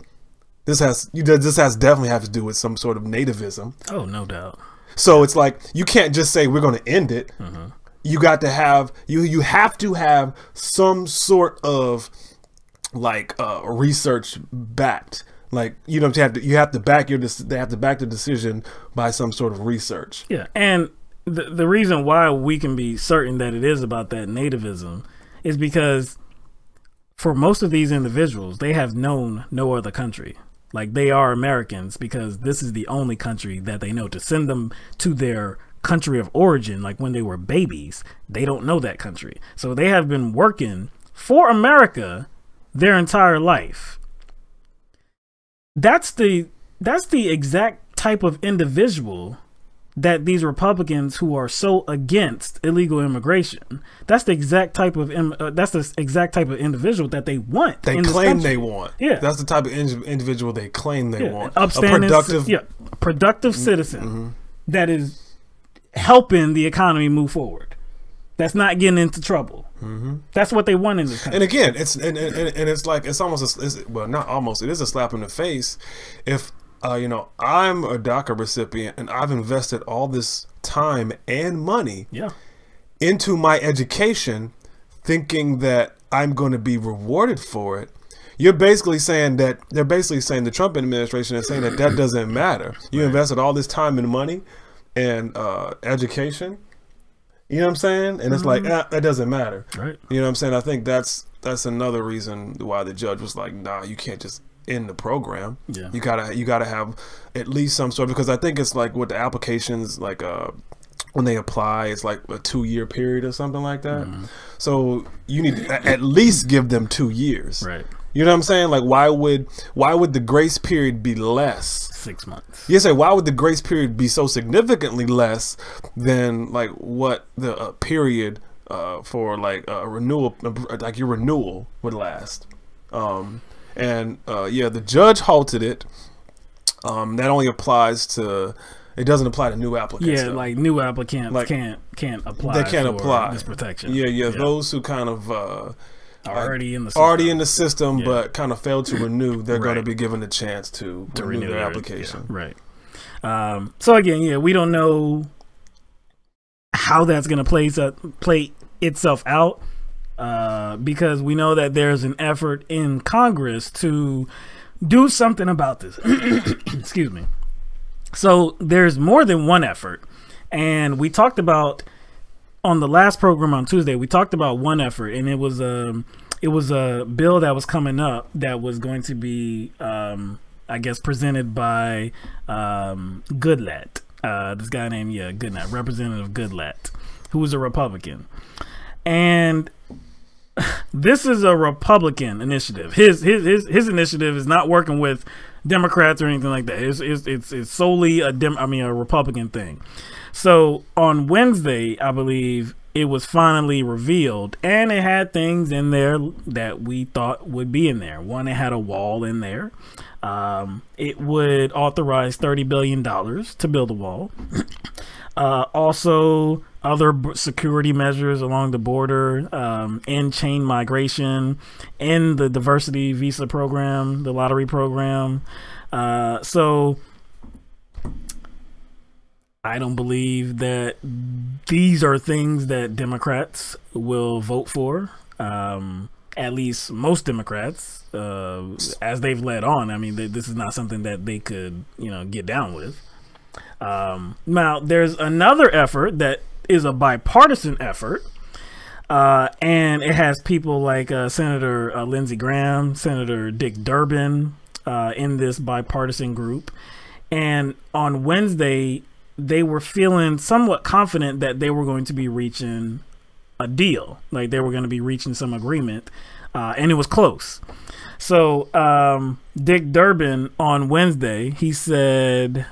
This has definitely have to do with some sort of nativism. Oh, no doubt. So it's like you can't just say we're going to end it. You got to have you have to have some sort of like research backed. Like you have to back the decision by some sort of research. Yeah, and the reason why we can be certain that it is about that nativism is because for most of these individuals, they have known no other country. Like they are Americans because this is the only country that they know. To send them to their country of origin, like when they were babies, they don't know that country. So they have been working for America their entire life. That's the exact type of individual that these Republicans who are so against illegal immigration, that's the exact type of individual that they want. They claim they want. Yeah, that's the type of individual they claim they want. Upstanding, a productive citizen that is helping the economy move forward. That's not getting into trouble. That's what they want in this country. And again, it is a slap in the face if. I'm a DACA recipient and I've invested all this time and money into my education thinking that I'm going to be rewarded for it. They're basically saying the Trump administration is saying that doesn't matter. You invested all this time and money and education. You know what I'm saying? And it's like, that doesn't matter. Right. You know what I'm saying? I think that's another reason why the judge was like, nah, you can't just in the program. Yeah. You gotta have at least some sort, because I think it's like with the applications, like when they apply, it's like a 2-year period or something like that. So you need to at least give them 2 years. Right. You know what I'm saying? Like why would the grace period be less? 6 months. You say why would the grace period be so significantly less than like what the period for like a renewal, like your renewal would last? The judge halted it. That only applies to. It doesn't apply to new applicants. Yeah, like new applicants can't apply. They can't apply this protection. Yeah. Those who kind of are already in the system, but kind of failed to renew, they're going to be given a chance to renew their application. Right. So again, we don't know how that's going to play itself out. Because we know that there's an effort in Congress to do something about this. Excuse me. So there's more than one effort. And we talked about on the last program on Tuesday, we talked about one effort, and it was a bill that was coming up that was going to be, I guess, presented by Goodlatte. This guy named Goodlatte, Representative Goodlatte, who was a Republican. And this is a Republican initiative. His initiative is not working with Democrats or anything like that. It's solely a Republican thing. So on Wednesday, I believe it was finally revealed, and it had things in there that we thought would be in there. One, it had a wall in there. It would authorize $30 billion to build a wall. Also, other security measures along the border, end chain migration, in the diversity visa program, the lottery program. So I don't believe that these are things that Democrats will vote for. At least most Democrats, as they've led on. I mean, this is not something that they could, get down with. Now, there's another effort that is a bipartisan effort, and it has people like Senator Lindsey Graham, Senator Dick Durbin in this bipartisan group. And on Wednesday, they were feeling somewhat confident that they were going to be reaching a deal, like they were going to be reaching some agreement, and it was close. So Dick Durbin on Wednesday, he said,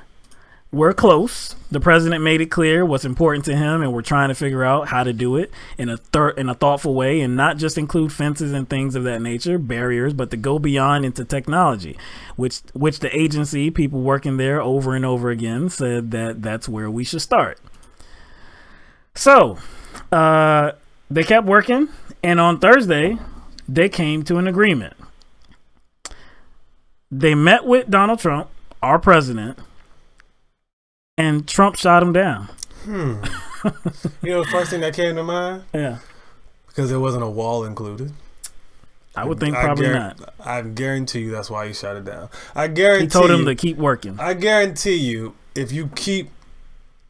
we're close. The president made it clear what's important to him, and we're trying to figure out how to do it in a thoughtful way, and not just include fences and things of that nature, barriers, but to go beyond into technology, which the agency, people working there over and over again, said that that's where we should start. So they kept working, and on Thursday, they came to an agreement. They met with Donald Trump, our president, and Trump shot him down. You know the first thing that came to mind? Yeah. Because there wasn't a wall included. I would think probably not. I guarantee you that's why he shot it down. I guarantee he told him to keep working. I guarantee you, if you keep,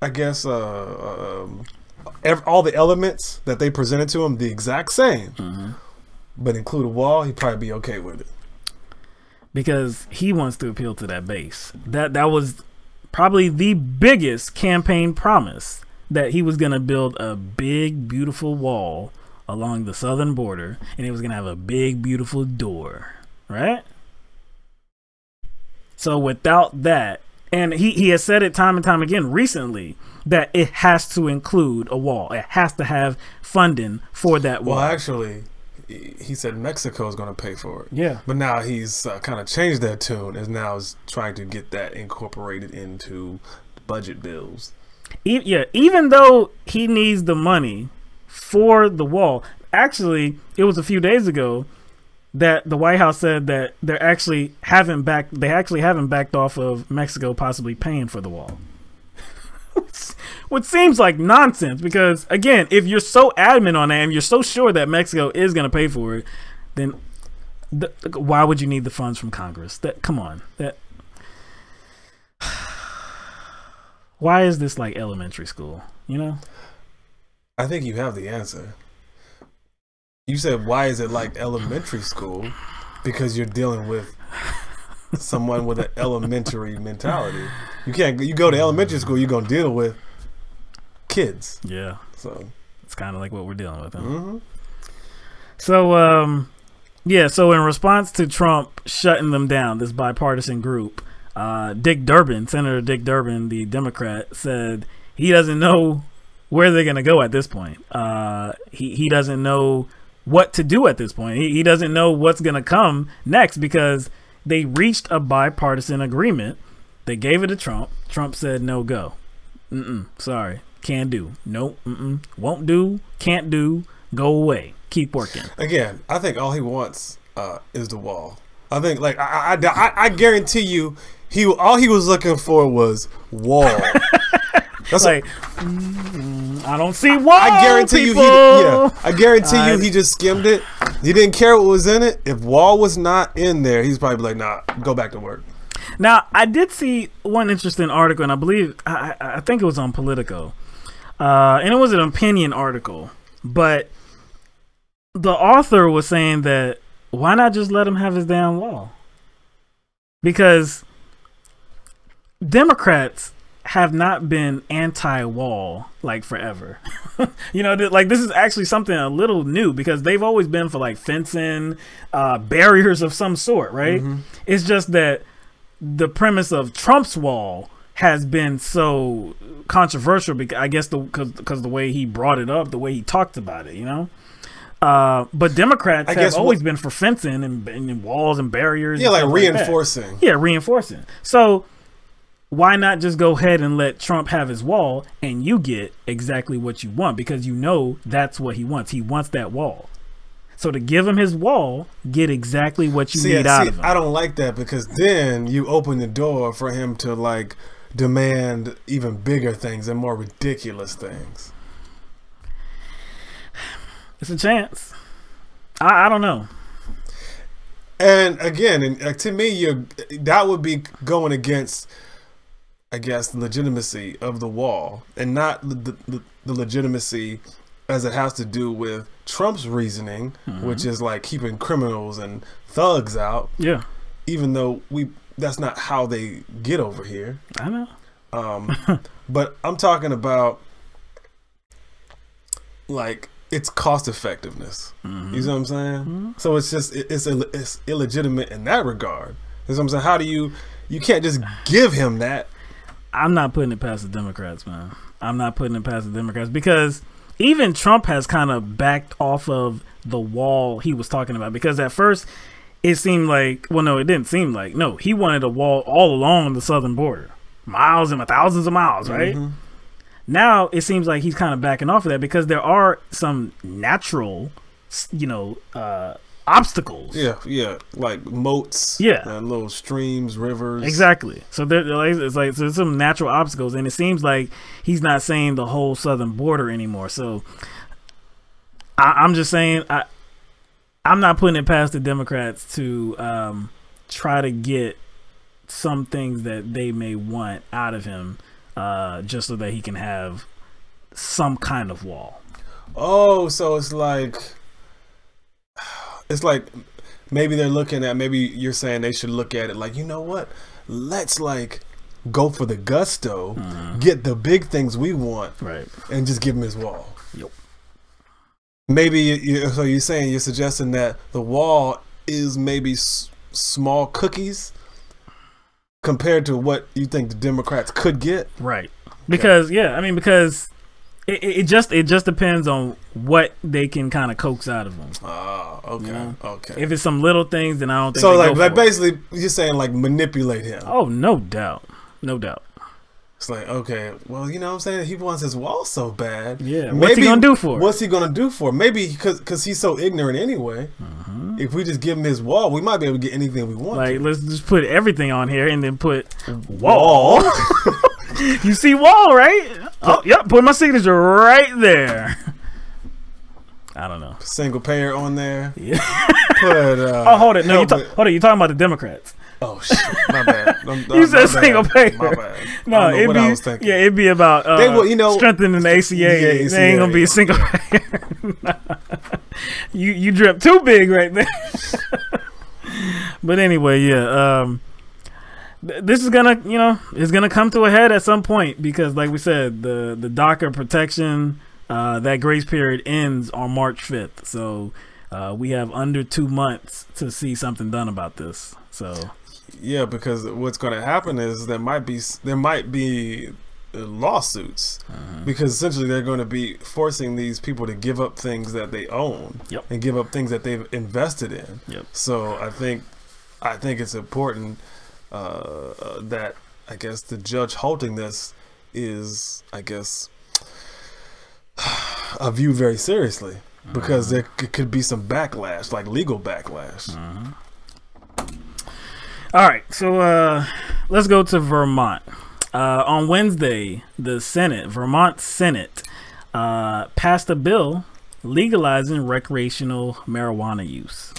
I guess, all the elements that they presented to him the exact same, but include a wall, he'd probably be okay with it. Because he wants to appeal to that base. That was probably the biggest campaign promise, that he was going to build a big, beautiful wall along the southern border, and he was going to have a big, beautiful door, right? So without that, and he has said it time and time again recently, that it has to include a wall. It has to have funding for that wall. Well, actually, he said Mexico is going to pay for it. Yeah. But now he's kind of changed that tune, and now is trying to get that incorporated into budget bills. Yeah, even though he needs the money for the wall. Actually, it was a few days ago that the White House said that they actually haven't backed off of Mexico possibly paying for the wall. Which seems like nonsense, because again, if you're so adamant on that and you're so sure that Mexico is going to pay for it, then why would you need the funds from Congress? Come on. Why is this like elementary school, you know? I think you have the answer. You said, why is it like elementary school? Because you're dealing with someone with an elementary mentality. You go to elementary school, you're going to deal with kids. Yeah. So it's kind of like what we're dealing with. Huh? So, yeah. So in response to Trump shutting them down, this bipartisan group, Senator Dick Durbin, the Democrat, said he doesn't know where they're going to go at this point. He doesn't know what to do at this point. He doesn't know what's going to come next, because they reached a bipartisan agreement. They gave it to Trump. Trump said, no, go. Sorry. Can't do. Nope. Won't do. Can't do. Go away. Keep working. Again, I think all he wants is the wall. I think, like, I guarantee you, all he was looking for was wall. That's like, I don't see wall. I guarantee people. I guarantee you, he just skimmed it. He didn't care what was in it. If wall was not in there, he's probably like, nah, go back to work. Now, I did see one interesting article, and I believe I think it was on Politico, and it was an opinion article, but the author was saying that why not just let him have his damn wall? Because Democrats have not been anti-wall like forever. You know, like this is actually something a little new, because they've always been for like fencing, barriers of some sort, right? It's just that the premise of Trump's wall has been so controversial, because I guess because the way he brought it up, the way he talked about it, you know. But Democrats have always been for fencing and walls and barriers. Yeah, like reinforcing. Yeah, reinforcing. So why not just go ahead and let Trump have his wall, and you get exactly what you want, because you know that's what he wants. He wants that wall. So to give him his wall, get exactly what you need out of him. I don't like that, because then you open the door for him to like demand even bigger things and more ridiculous things. It's a chance. I don't know. And again, to me, that would be going against, I guess, the legitimacy of the wall, and not the legitimacy as it has to do with Trump's reasoning, which is like keeping criminals and thugs out. Yeah. Even though that's not how they get over here. I know. But I'm talking about like its cost effectiveness. You know what I'm saying? So it's just it's illegitimate in that regard. You know what I'm saying? How do you can't just give him that. I'm not putting it past the Democrats, man. I'm not putting it past the Democrats, because even Trump has kind of backed off of the wall he was talking about, because at first it seemed like, well, no, it didn't seem like, no, he wanted a wall all along the southern border, miles and thousands of miles, right? now it seems like he's kind of backing off of that because there are some natural, obstacles. Yeah, like moats. Yeah, and little streams, rivers. Exactly. So there's some natural obstacles, and it seems like he's not saying the whole southern border anymore. So I'm just saying I'm not putting it past the Democrats to try to get some things that they may want out of him, just so that he can have some kind of wall. Oh, so it's like maybe they're looking at, maybe you're saying they should look at it like, you know what? Let's like go for the gusto, get the big things we want, right, and just give him his wall. Yep. Maybe so you're suggesting that the wall is maybe small cookies compared to what you think the Democrats could get, right? Because because it just depends on what they can kind of coax out of them. Oh, okay, you know? Okay. If it's some little things, then I don't think so. They Like basically, you're saying like manipulate him. Oh, no doubt, no doubt. It's like, okay, well, you know what I'm saying? He wants his wall so bad. Yeah, what's he gonna do for it? What's he gonna do for it? Maybe because he's so ignorant anyway. If we just give him his wall, we might be able to get anything we want. Like, let's just put everything on here and then put wall. You see wall, right? Oh, yep, put my signature right there. I don't know. Single payer on there. Yeah. Put, hold it. No, you're talking about the Democrats. Oh shit! My bad. You said single payer. My bad. No, it'd be about strengthening the ACA. They ain't gonna be a single payer. You drip too big right there. But anyway, yeah. This is gonna, it's gonna come to a head at some point because, like we said, the DACA protection, that grace period ends on March 5th. So we have under 2 months to see something done about this. So. Yeah, because what's going to happen is there might be lawsuits because essentially they're going to be forcing these people to give up things that they own and give up things that they've invested in. Yep. So I think it's important that I guess the judge halting this is viewed very seriously because there could be some backlash, like legal backlash. All right, so let's go to Vermont. On Wednesday, the Vermont Senate, passed a bill legalizing recreational marijuana use.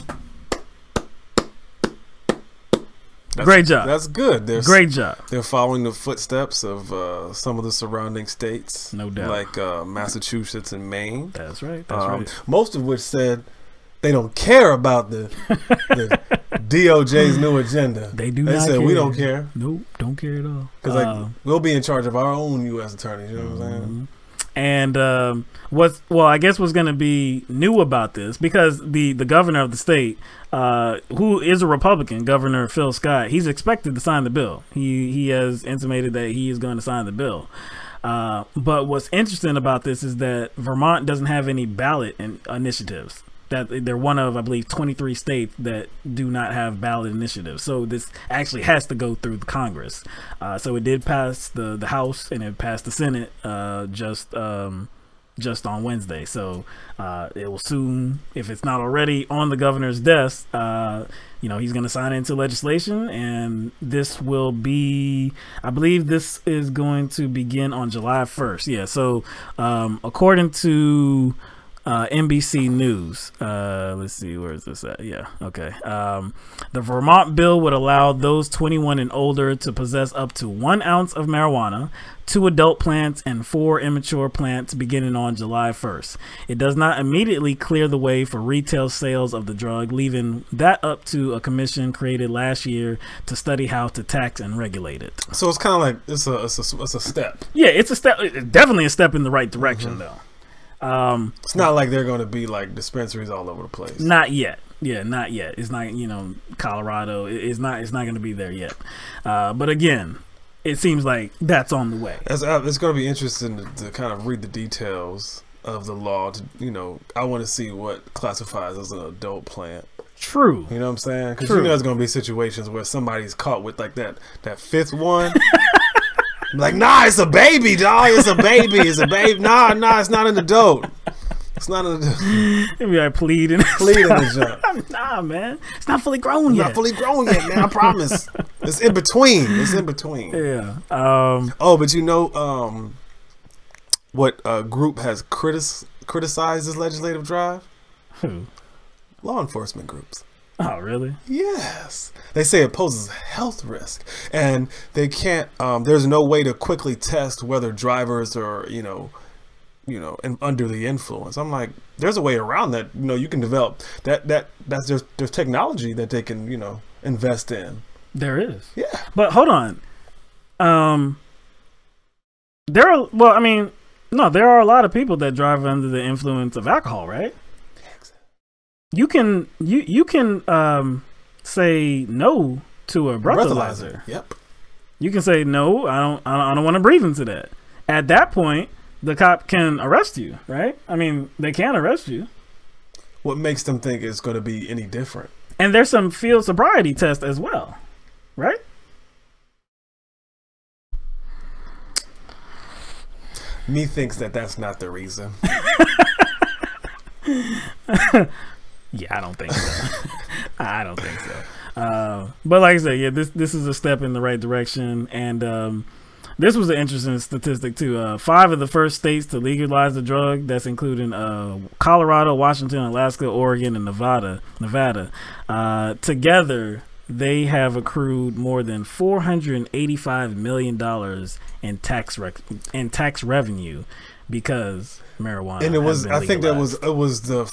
Great job. That's good. Great job. They're following the footsteps of some of the surrounding states, no doubt, like Massachusetts and Maine. That's right. That's right. Most of which said they don't care about the DOJ's new agenda. They do. They not said care. We don't care. Nope, don't care at all. Because we'll be in charge of our own U.S. attorneys. You know what I'm saying? And I guess what's going to be new about this, because the governor of the state, who is a Republican, Governor Phil Scott, he's expected to sign the bill. He has intimated that he is going to sign the bill. But what's interesting about this is that Vermont doesn't have any ballot initiatives. That they're one of, I believe, 23 states that do not have ballot initiatives. So this actually has to go through the Congress. So it did pass the House and it passed the Senate just on Wednesday. So it will soon, if it's not already on the governor's desk, he's going to sign it into legislation, and this will be, I believe this is going to begin on July 1st. Yeah. So according to NBC News. Let's see, where is this at? Yeah, okay. The Vermont bill would allow those 21 and older to possess up to 1 ounce of marijuana, 2 adult plants, and 4 immature plants beginning on July 1st. It does not immediately clear the way for retail sales of the drug, leaving that up to a commission created last year to study how to tax and regulate it. So it's kind of like it's a step. Yeah, it's a step. It's definitely a step in the right direction, though. It's not like they're going to be like dispensaries all over the place. Not yet. Yeah, not yet. It's not, Colorado. It's not going to be there yet. But again, it seems like that's on the way. It's going to be interesting to kind of read the details of the law. I want to see what classifies as an adult plant. True. You know what I'm saying? Because there's going to be situations where somebody's caught with like that fifth one. I'm like, nah, it's a baby, dog. It's a baby. It's a baby. Nah, it's not an adult. It's not an adult. Maybe I plead in the jump. Nah, man. It's not fully grown yet. Not fully grown yet, man. I promise. It's in between. It's in between. Yeah. Oh, but you know what group has criticized this legislative drive? Who? Law enforcement groups. Oh, really? Yes. They say it poses a health risk, and they can't. There's no way to quickly test whether drivers are, and under the influence. I'm like, there's a way around that. You can develop that's there's technology that they can, invest in. There is. Yeah. But hold on. There are. Well, I mean, no, there are a lot of people that drive under the influence of alcohol, right? You can say no to a breathalyzer. Yep. You can say no. I don't want to breathe into that. At that point, the cop can arrest you, right? I mean, they can arrest you. What makes them think it's going to be any different? And there's some field sobriety tests as well, right? Me thinks that's not the reason. Yeah, I don't think so. I don't think so. But like I said, yeah, this is a step in the right direction. And this was an interesting statistic too. 5 of the first states to legalize the drug, that's including Colorado, Washington, Alaska, Oregon, and Nevada. Together, they have accrued more than $485 million in tax revenue because marijuana. And it was, I think that legalized. it was the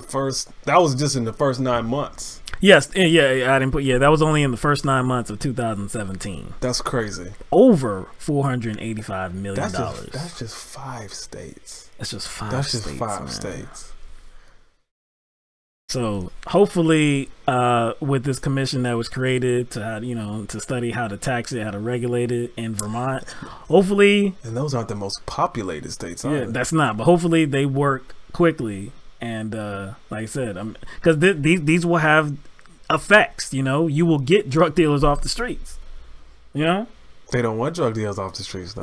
first. That was just in the first 9 months. Yes, yeah, I didn't put. Yeah, that was only in the first 9 months of 2017. That's crazy. Over $485 million. That's just 5 states. That's just 5. That's just states, 5 man. states. So hopefully, with this commission that was created to study how to tax it, how to regulate it in Vermont, hopefully. And those aren't the most populated states, are they? That's not. But hopefully they work quickly. And like I said, because these will have effects. You will get drug dealers off the streets. They don't want drug dealers off the streets, though.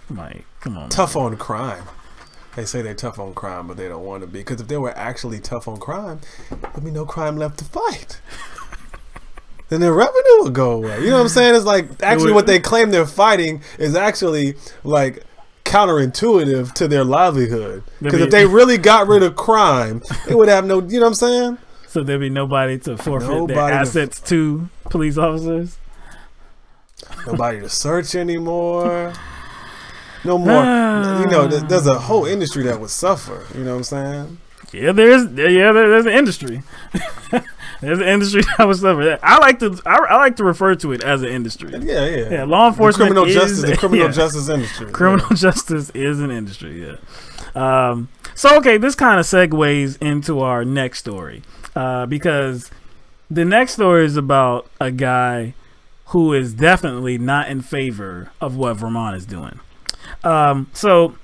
Mike, come on. Tough on crime. They say they're tough on crime, but they don't want to be. Because if they were actually tough on crime, there'd be no crime left to fight. Then their revenue would go away. You know what I'm saying? It's like actually what they claim they're fighting is actually like counterintuitive to their livelihood. Because if they really got rid of crime, they would have no. You know what I'm saying? So there'd be nobody to forfeit their assets to police officers. Nobody to search anymore. No more. There's a whole industry that would suffer. You know what I'm saying? Yeah, there's an industry. There's an industry that would suffer. I like to refer to it as an industry. Yeah. Law enforcement, the criminal justice industry. Criminal justice is an industry. Yeah. So okay, this kind of segues into our next story, because the next story is about a guy who is definitely not in favor of what Vermont is doing. So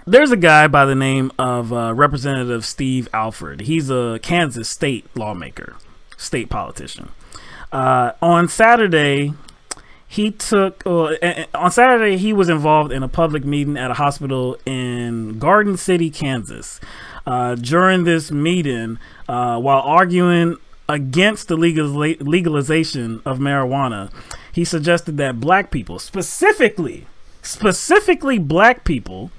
there's a guy by the name of Representative Steve Alford. He's a Kansas state lawmaker, state politician. On Saturday, he was involved in a public meeting at a hospital in Garden City, Kansas. During this meeting, while arguing against the legalization of marijuana, he suggested that black people, specifically black people,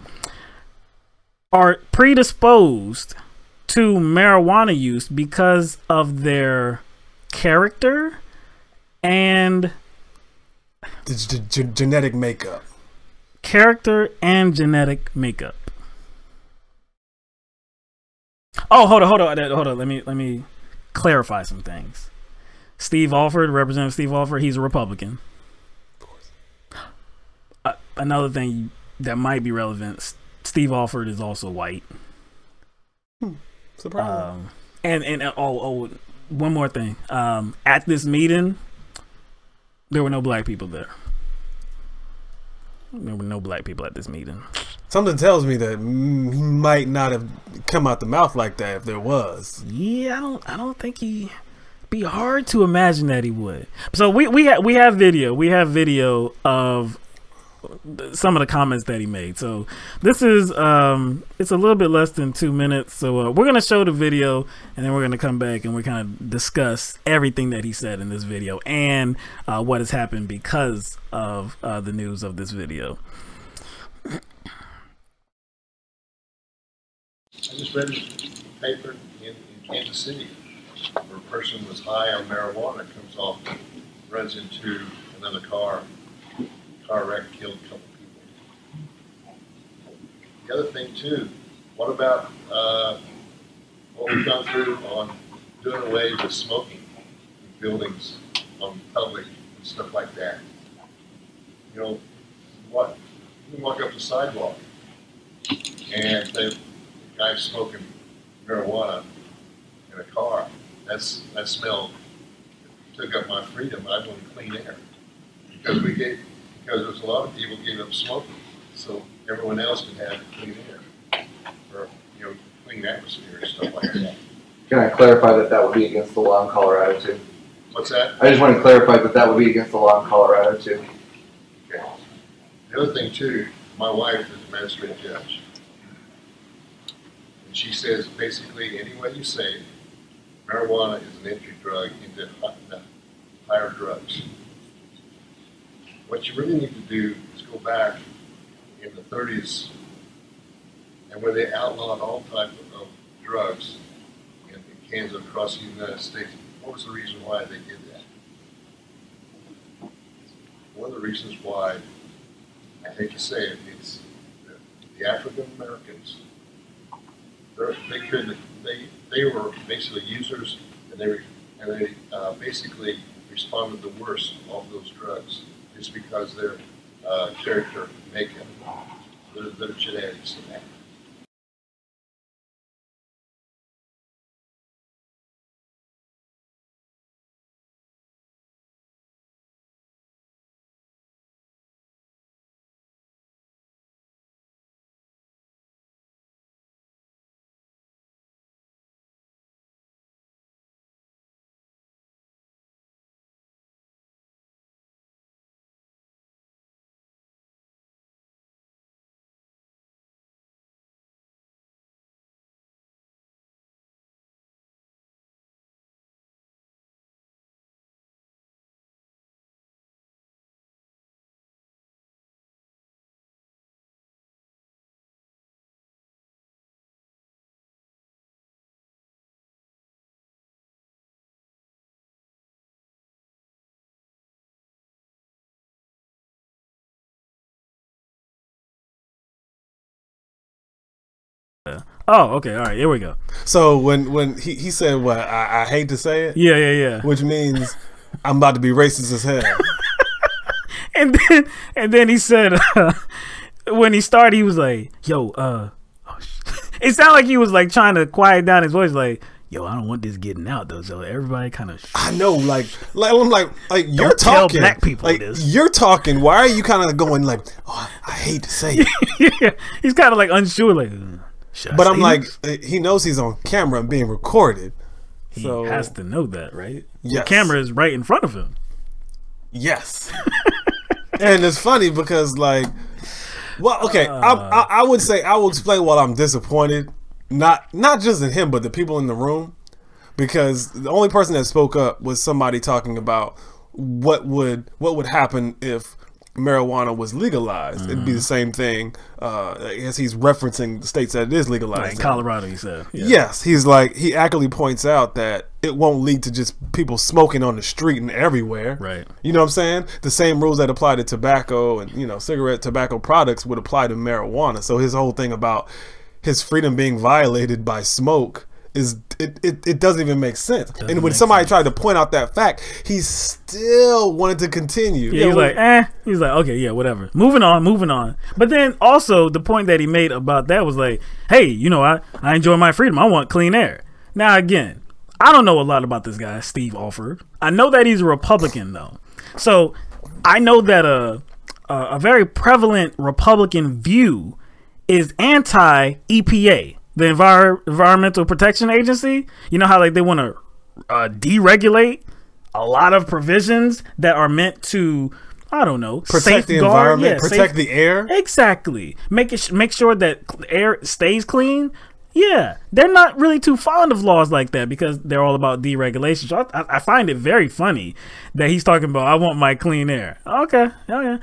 are predisposed to marijuana use because of their character and the genetic makeup. Character and genetic makeup. Oh, hold on. Let me clarify some things. Steve Alford, Representative Steve Alford, he's a Republican. Of course. Another thing that might be relevant, Steve Alford is also white. Surprising. And one more thing. At this meeting, there were no black people there. There were no black people at this meeting. Something tells me that he might not have come out the mouth like that if there was. Yeah, I don't think he Be hard to imagine that he would. So we have video of some of the comments that he made. So this is it's a little bit less than 2 minutes. So we're gonna show the video, and then we're gonna come back and we're gonna discuss everything that he said in this video and what has happened because of the news of this video. I just read a paper in Kansas City where a person was high on marijuana, comes off, runs into another car wreck, killed a couple people. The other thing too, what about what we've gone through on doing away with smoking in buildings, on public and stuff like that? You know, what? You can walk up the sidewalk and the guy's smoking marijuana in a car. That smell took up my freedom. I wanted clean air because there's a lot of people gave up smoking, so everyone else could have clean air or clean atmosphere and stuff like that. Can I clarify that would be against the law in Colorado too? What's that? I just want to clarify that would be against the law in Colorado too. Okay. The other thing too, my wife is a magistrate judge, and she says basically any way you say it, marijuana is an entry drug into higher drugs. What you really need to do is go back in the 30s and where they outlawed all type of drugs in Kansas across the United States. What was the reason why they did that? One of the reasons why, I hate to say it, it's the African Americans. They were basically users, and they basically responded the worst of those drugs. It's because their character makeup, their genetics and that. Oh, okay, all right, here we go. So when he said what, I hate to say it, Yeah. which means I'm about to be racist as hell. and then he said when he started, he was like, "Yo, oh, it sounded like he was like trying to quiet down his voice, like, yo, I don't want this getting out though." So everybody kind of, I know, like I'm like you're don't tell talking, black people like this. you're talking. Why are you kind of going like, oh, I hate to say it, yeah, he's kind of like unsure, like. But I'm like, he knows he's on camera and being recorded. He so has to know that, right? Yes. The camera is right in front of him. Yes. And it's funny because like, well, okay, I would say I will explain why I'm disappointed. Not just in him, but the people in the room, because the only person that spoke up was somebody talking about what would happen if marijuana was legalized. It'd be the same thing. I guess he's referencing the states that it is legalized. Like in Colorado, he said. Yeah. Yes, he's like, he accurately points out that it won't lead to just people smoking on the street and everywhere. Right. You know what I'm saying? The same rules that apply to tobacco and cigarette tobacco products would apply to marijuana. So his whole thing about his freedom being violated by smoke is it doesn't even make sense. And when somebody tried to point out that fact, he still wanted to continue. Yeah, he's like, okay, yeah, whatever. Moving on. But then also the point that he made about that was like, hey, I enjoy my freedom. I want clean air. Now again, I don't know a lot about this guy, Steve Alford. I know that he's a Republican though. So I know that a very prevalent Republican view is anti-EPA. The Environmental Protection Agency, you know how like they want to deregulate a lot of provisions that are meant to, I don't know, protect the environment, protect the air. Exactly. Make sure that air stays clean. Yeah, they're not really too fond of laws like that because they're all about deregulation. So I find it very funny that he's talking about, I want my clean air. Okay.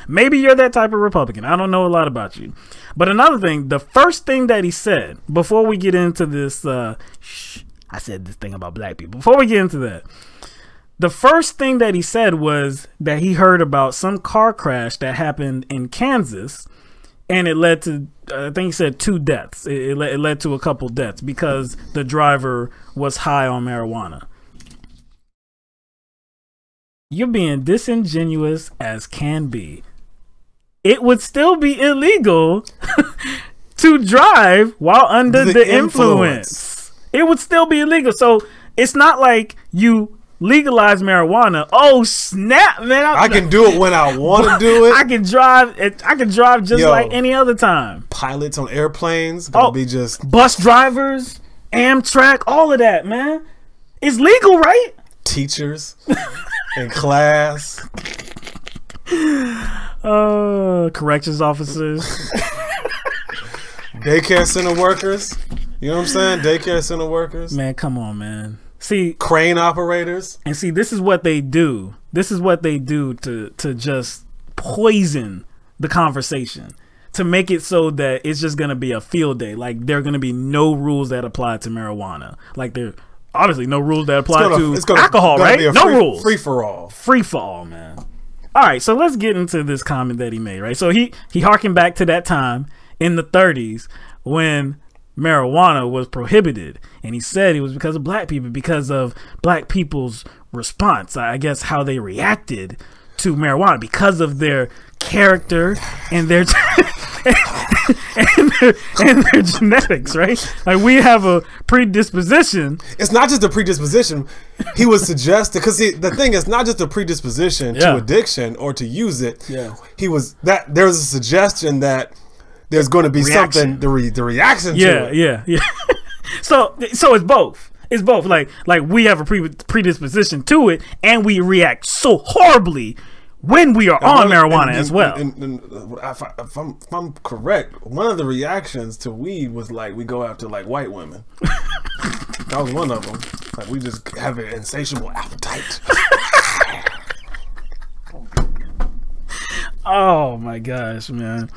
Maybe you're that type of Republican. I don't know a lot about you. But another thing, the first thing that he said, before we get into this, I said this thing about black people. Before we get into that, the first thing that he said was that he heard about some car crash that happened in Kansas, and it led to, I think he said 2 deaths. It led to a couple deaths because the driver was high on marijuana. You're being disingenuous as can be. It would still be illegal to drive while under the influence. It would still be illegal. So it's not like you legalize marijuana. Oh snap, man! I can do it when I want to do it. I can drive just like any other time. Pilots on airplanes gonna be just bus drivers, Amtrak, all of that, man. It's legal, right? Teachers in class, corrections officers, daycare center workers. You know what I'm saying? Daycare center workers. Man, come on, man. See, crane operators. And see, this is what they do. This is what they do to just poison the conversation, to make it so that it's just going to be a field day. Like, there are going to be no rules that apply to marijuana. Like, there obviously no rules that apply to alcohol, right? No rules. Free for all. Free for all, man. All right, so let's get into this comment that he made, right? So he harkened back to that time in the 30s when marijuana was prohibited, and he said it was because of black people, because of black people's response, I guess, how they reacted to marijuana, because of their character and their and their genetics, right? Like, we have a predisposition. It's not just a predisposition. He was suggesting, because the thing is not just a predisposition to addiction or to use it. Yeah, he was that there was a suggestion that there's going to be something, the reaction to it. Yeah. So it's both. It's both. Like we have a predisposition to it, and we react so horribly when we are on marijuana as well. If I'm correct, one of the reactions to weed was like we go after like white women. That was one of them. Like, we just have an insatiable appetite. Oh my gosh, man.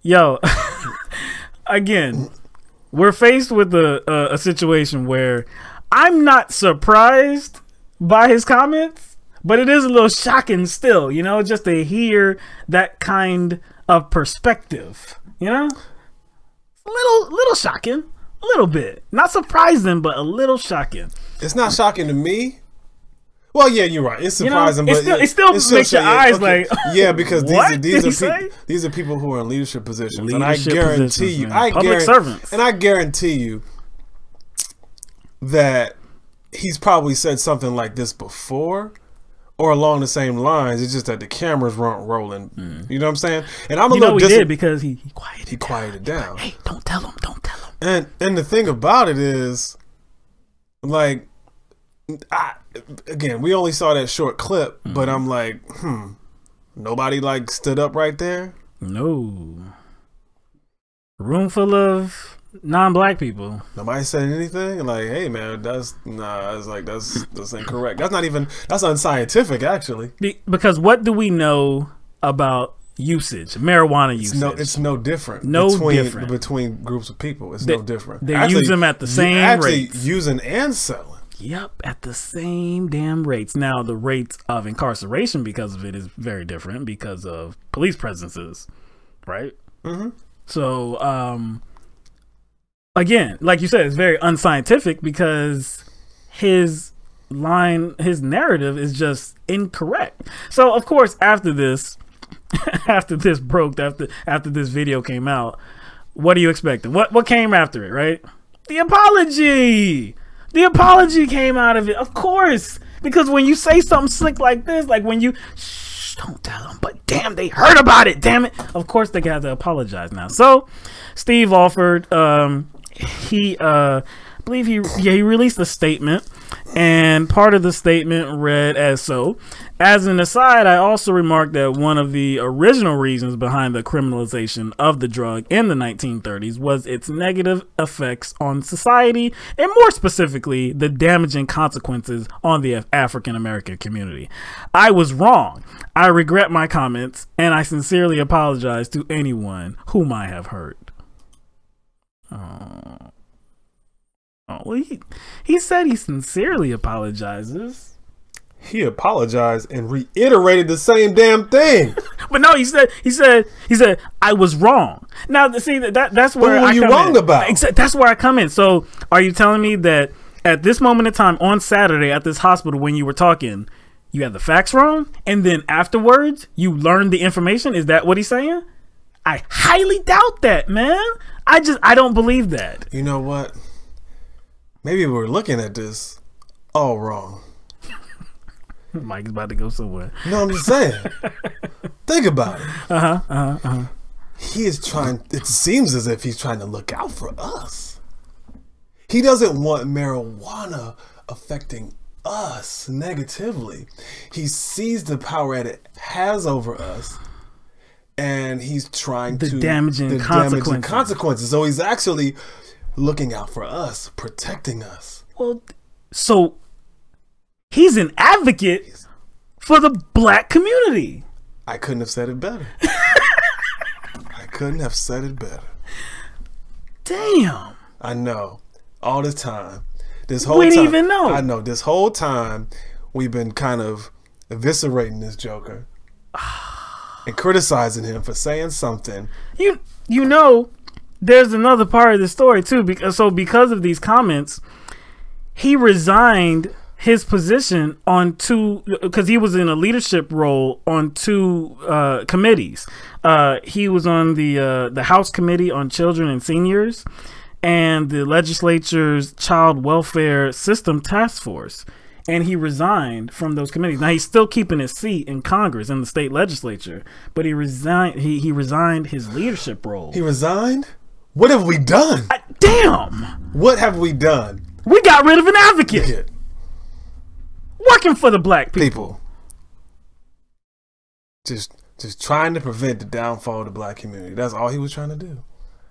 Yo, again, we're faced with a situation where I'm not surprised by his comments, but it is a little shocking still, you know, just to hear that kind of perspective, you know? A little shocking, a little bit. Not surprising, but a little shocking. It's not shocking to me. Well, yeah, you're right. It's surprising, but it still makes your eyes like, yeah, because these are people who are in leadership positions, and I guarantee you, servants, and I guarantee you that he's probably said something like this before, or along the same lines. It's just that the cameras weren't rolling. You know what I'm saying? And I'm a little did because he quieted down. Hey, don't tell him. Don't tell him. And the thing about it is, like, again, we only saw that short clip, but I'm like, nobody like stood up right there. No. Room full of non-black people. Nobody said anything. Like, hey man, that's incorrect. That's unscientific, actually. Because what do we know about usage, marijuana usage? It's no different. Between groups of people. It's no different. They use them at the same rates. Using and selling. Yep, at the same damn rates. Now, the rates of incarceration because of it is very different because of police presences, right? So, again, like you said, it's very unscientific because his narrative is just incorrect. So, of course, after this video came out, what are you expecting? What came after it, right? The apology. The apology came out of it, of course, because when you say something slick like this, like when you, don't tell them, but damn, they heard about it, damn it. Of course, they got to apologize now. So, Steve Alford, black believe he released a statement, and part of the statement read as so. As an aside, I also remarked that one of the original reasons behind the criminalization of the drug in the 1930s was its negative effects on society, and more specifically, the damaging consequences on the African American community. I was wrong. I regret my comments, and I sincerely apologize to anyone whom I have hurt. Oh, well, he said he sincerely apologizes. He apologized and reiterated the same damn thing. But no, he said I was wrong. Now, see, that's where what were you wrong about? That's where I come in. So, are you telling me that at this moment in time on Saturday at this hospital when you were talking, you had the facts wrong, and then afterwards you learned the information? Is that what he's saying? I highly doubt that, man. I don't believe that. You know what? Maybe we're looking at this all wrong. Mike's about to go somewhere. No, I'm just saying. Think about it. He is trying, it seems as if he's trying to look out for us. He doesn't want marijuana affecting us negatively. He sees the power that it has over us, and he's trying to damaging consequences. So he's actually looking out for us, protecting us. Well, so he's an advocate for the black community. I couldn't have said it better. I couldn't have said it better. Damn. I know. All this time. This whole we didn't time. even know. I know. This whole time we've been kind of eviscerating this Joker and criticizing him for saying something. You know, there's another part of the story too. Because of these comments, he resigned his position on two, because he was in a leadership role on two committees. He was on the House Committee on Children and Seniors and the legislature's Child Welfare System Task Force. And he resigned from those committees. Now he's still keeping his seat in Congress in the state legislature, but he resigned. He resigned his leadership role. He resigned? What have we done? Damn! What have we done? We got rid of an advocate. Working for the black people. Just trying to prevent the downfall of the black community. That's all he was trying to do.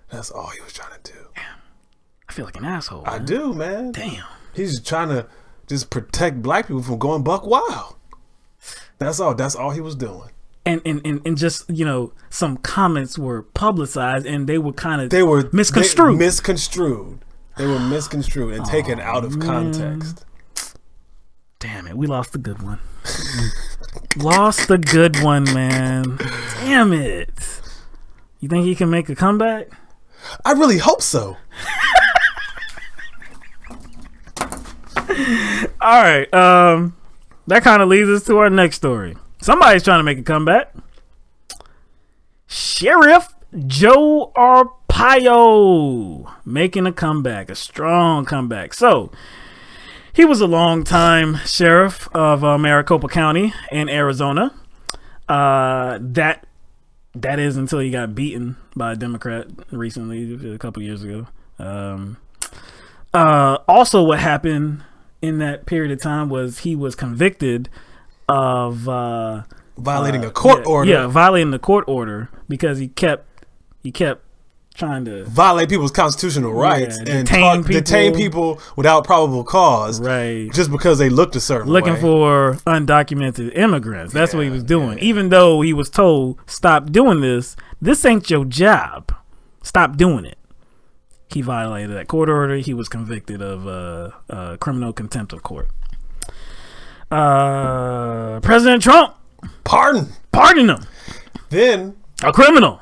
That's all he was trying to do. Damn. I feel like an asshole, man. I do, man. Damn. He's just trying to just protect black people from going buck wild. That's all he was doing. And just, you know, some comments were publicized and they were misconstrued. They were misconstrued and taken out of context. Damn it, we lost the good one. Lost the good one, man. Damn it. You think he can make a comeback? I really hope so. All right. That kind of leads us to our next story. Somebody's trying to make a comeback. Sheriff Joe Arpaio making a comeback, a strong comeback. So, he was a longtime sheriff of Maricopa County in Arizona. That is until he got beaten by a Democrat recently, a couple years ago. Also, what happened in that period of time was he was convicted of violating a court order. Yeah, violating the court order because he kept trying to violate people's constitutional rights and detain people without probable cause, right? Just because they looked a certain looking way. For undocumented immigrants. That's what he was doing. Even though he was told, stop doing this. This ain't your job. Stop doing it. He violated that court order. He was convicted of criminal contempt of court. President Trump pardoned him. Then a criminal.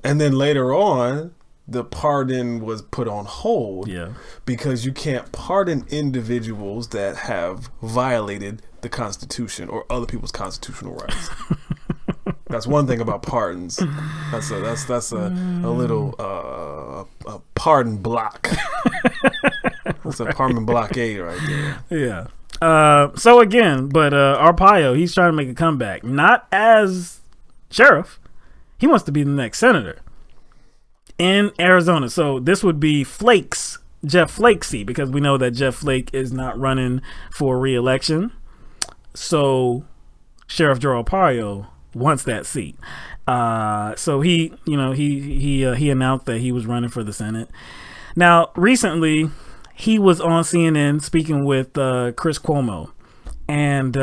And then later on, the pardon was put on hold. Yeah. Because you can't pardon individuals that have violated the Constitution or other people's constitutional rights. That's one thing about pardons. That's a little a pardon block. That's a pardon blockade right there. Yeah. So again, but Arpaio, he's trying to make a comeback. Not as sheriff. He wants to be the next senator in Arizona. So this would be Flake's Jeff Flake's seat, because we know that Jeff Flake is not running for re-election. So Sheriff Joe Arpaio wants that seat. So he announced that he was running for the Senate. Now, recently, he was on CNN speaking with Chris Cuomo, and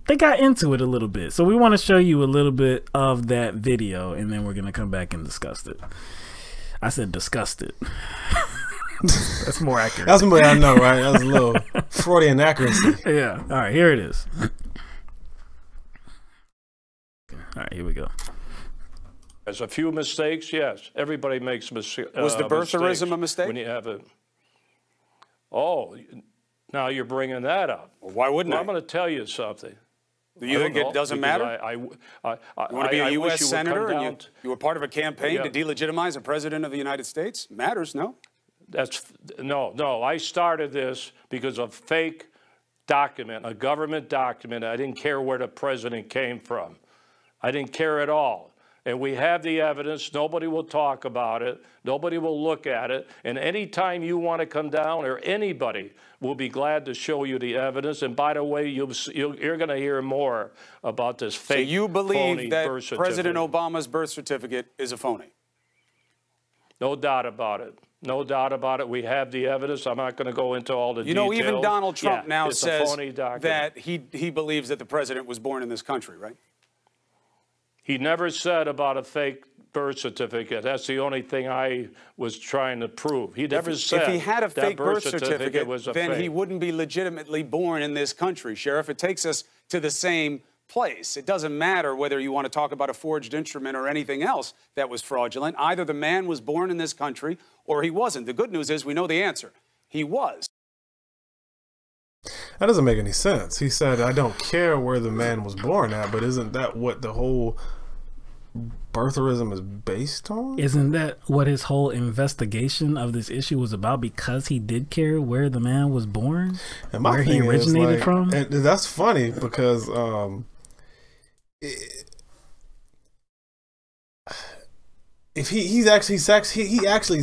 they got into it a little bit. So we want to show you a little bit of that video, and then we're going to come back and discuss it. I said discussed it. That's more accurate. That's what I know, right? That's a little Freudian accuracy. Yeah. All right, here it is. All right, here we go. There's a few mistakes, yes. Everybody makes mistakes. Was the birtherism a mistake? When you have a... Oh, now you're bringing that up. Well, why wouldn't I? I'm going to tell you something. Do you think it doesn't matter? You want to be a U.S. senator and you were part of a campaign to delegitimize a president of the United States? Matters, no? No. I started this because of fake document, a government document. I didn't care where the president came from. I didn't care at all. And we have the evidence. Nobody will talk about it. Nobody will look at it. And anytime you want to come down, or anybody will be glad to show you the evidence. And by the way, you're going to hear more about this fake. So you believe that birth certificate. President Obama's birth certificate is a phony? No doubt about it. No doubt about it. We have the evidence. I'm not going to go into all the details. You know, even Donald Trump now says that he believes that the president was born in this country, right? He never said about a fake birth certificate. That's the only thing I was trying to prove. He never said if he had a fake birth certificate, was then he wouldn't be legitimately born in this country, Sheriff. It takes us to the same place. It doesn't matter whether you want to talk about a forged instrument or anything else that was fraudulent. Either the man was born in this country or he wasn't. The good news is we know the answer. He was. That doesn't make any sense. He said, I don't care where the man was born at, but isn't that what the whole birtherism is based on? Isn't that what his whole investigation of this issue was about? Because he did care where the man was born, and where he originated from? And that's funny because if he actually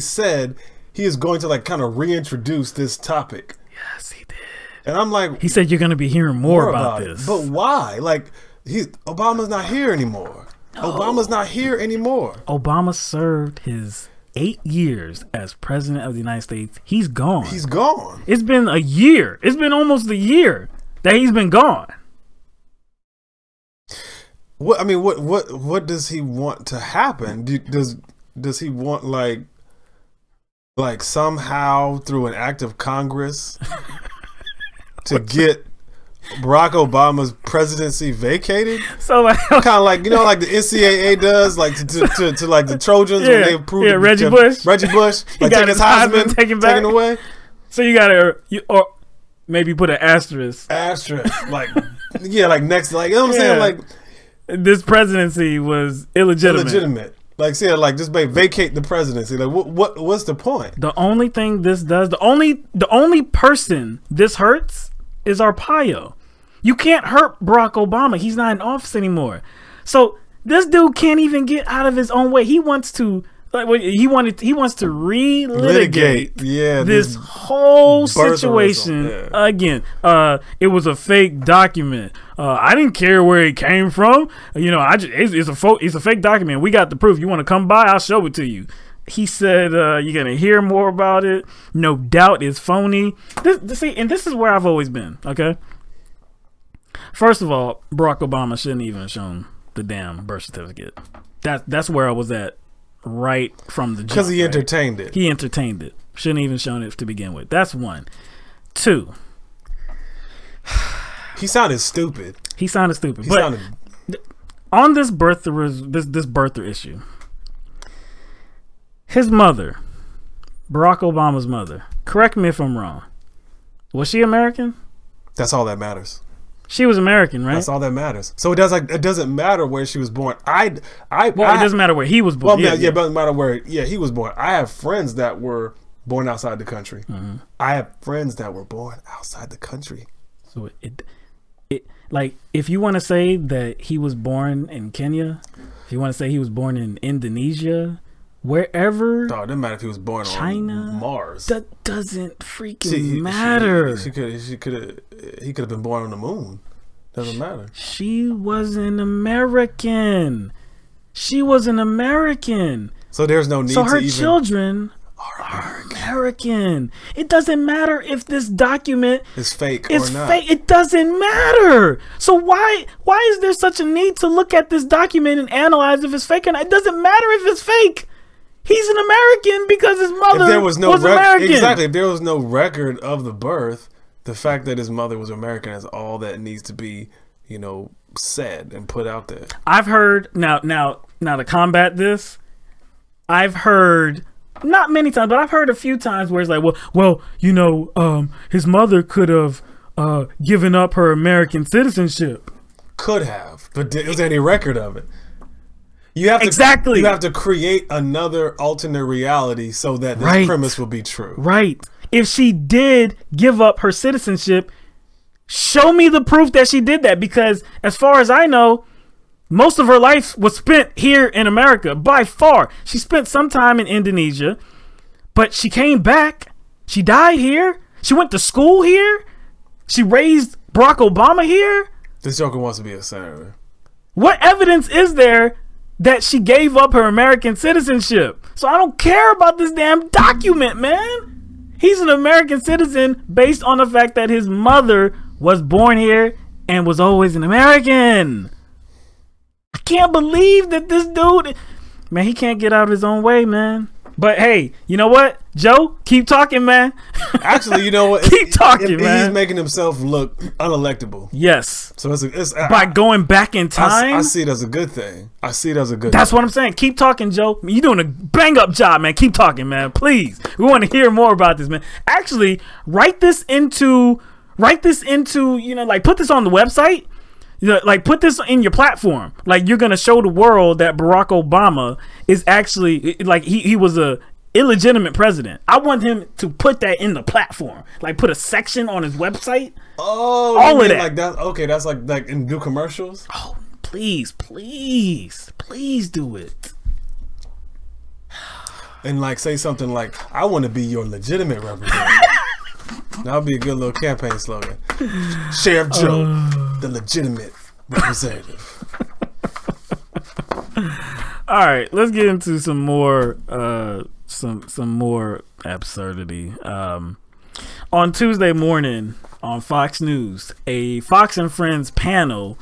said he is going to like kind of reintroduce this topic. Yes, he did. And I'm like, he said you're going to be hearing more about this. But why? Like, Obama's not here anymore. No. Obama's not here anymore. Obama served his 8 years as president of the United States. He's gone. He's gone. It's been a year. It's been almost a year that he's been gone. What I mean, what does he want to happen? Does he want like somehow through an act of Congress to get Barack Obama's presidency vacated? So like, kind of like, you know, like the NCAA does, like to like the Trojans when they approved Reggie Bush, like take his Heisman, taken away. So you gotta or maybe put an asterisk, like like next, like you know what I'm saying, like this presidency was illegitimate. Like, see, like just vacate the presidency. Like, what's the point? The only thing this does, the only person this hurts is Arpaio. You can't hurt Barack Obama. He's not in office anymore. So this dude can't even get out of his own way. He wants to he wants to relitigate this whole situation again. It was a fake document. I didn't care where it came from. You know, it's a fake document. We got the proof. You want to come by? I'll show it to you. He said, you're going to hear more about it. No doubt it's phony. See, and this is where I've always been, okay? First of all, Barack Obama shouldn't even have shown the damn birth certificate. That's where I was at right from the jump. Because he entertained it. He entertained it. Shouldn't even shown it to begin with. That's one. Two. He sounded stupid. On this birther issue, his mother, Barack Obama's mother, correct me if I'm wrong, was she American? That's all that matters. She was American, right? That's all that matters. So it doesn't matter where she was born. It doesn't matter where he was born. Well, it doesn't matter where he was born. I have friends that were born outside the country. Mm-hmm. I have friends that were born outside the country. So it like, if you want to say that he was born in Kenya, if you want to say he was born in Indonesia, wherever. Oh, it doesn't matter if he was born China, on Mars. That doesn't freaking matter. He could have been born on the moon. Doesn't matter. She was an American. She was an American. So there's no need. So her to even children are American. It doesn't matter if this document is fake or not. Fake. It doesn't matter. So why is there such a need to look at this document and analyze if it's fake or not? It doesn't matter if it's fake. He's an American because his mother was American. Exactly. If there was no record of the birth, the fact that his mother was American is all that needs to be, said and put out there. I've heard now to combat this, I've heard not many times, but I've heard a few times where it's like, his mother could have given up her American citizenship. Could have, but is there any record of it? You have to create another alternate reality so that this premise will be true. Right. If she did give up her citizenship, show me the proof that she did that, because as far as I know, most of her life was spent here in America by far. She spent some time in Indonesia, but she came back. She died here. She went to school here. She raised Barack Obama here. This joker wants to be a senator. What evidence is there that she gave up her American citizenship? So I don't care about this damn document, man. He's an American citizen based on the fact that his mother was born here and was always an American. I can't believe that this dude, man, he can't get out of his own way, man. But hey, you know what, Joe? Keep talking, man. Actually, you know what? Keep talking, man. He's making himself look unelectable. Yes. So it's by going back in time. I see it as a good thing. That's what I'm saying. Keep talking, Joe. You're doing a bang up job, man. Keep talking, man. Please. We want to hear more about this, man. Actually, write this into, put this on the website. Put this in your platform. Like, you're gonna show the world that Barack Obama is actually he was a illegitimate president. I want him to put that in the platform. Like, put a section on his website. Oh, all of that. Like that. Okay, that's like and do commercials. Oh, please do it. And say something like, "I want to be your legitimate representative." That would be a good little campaign slogan. Sheriff Joe, the legitimate representative. All right, let's get into some more absurdity. On Tuesday morning on Fox News, a Fox and Friends panel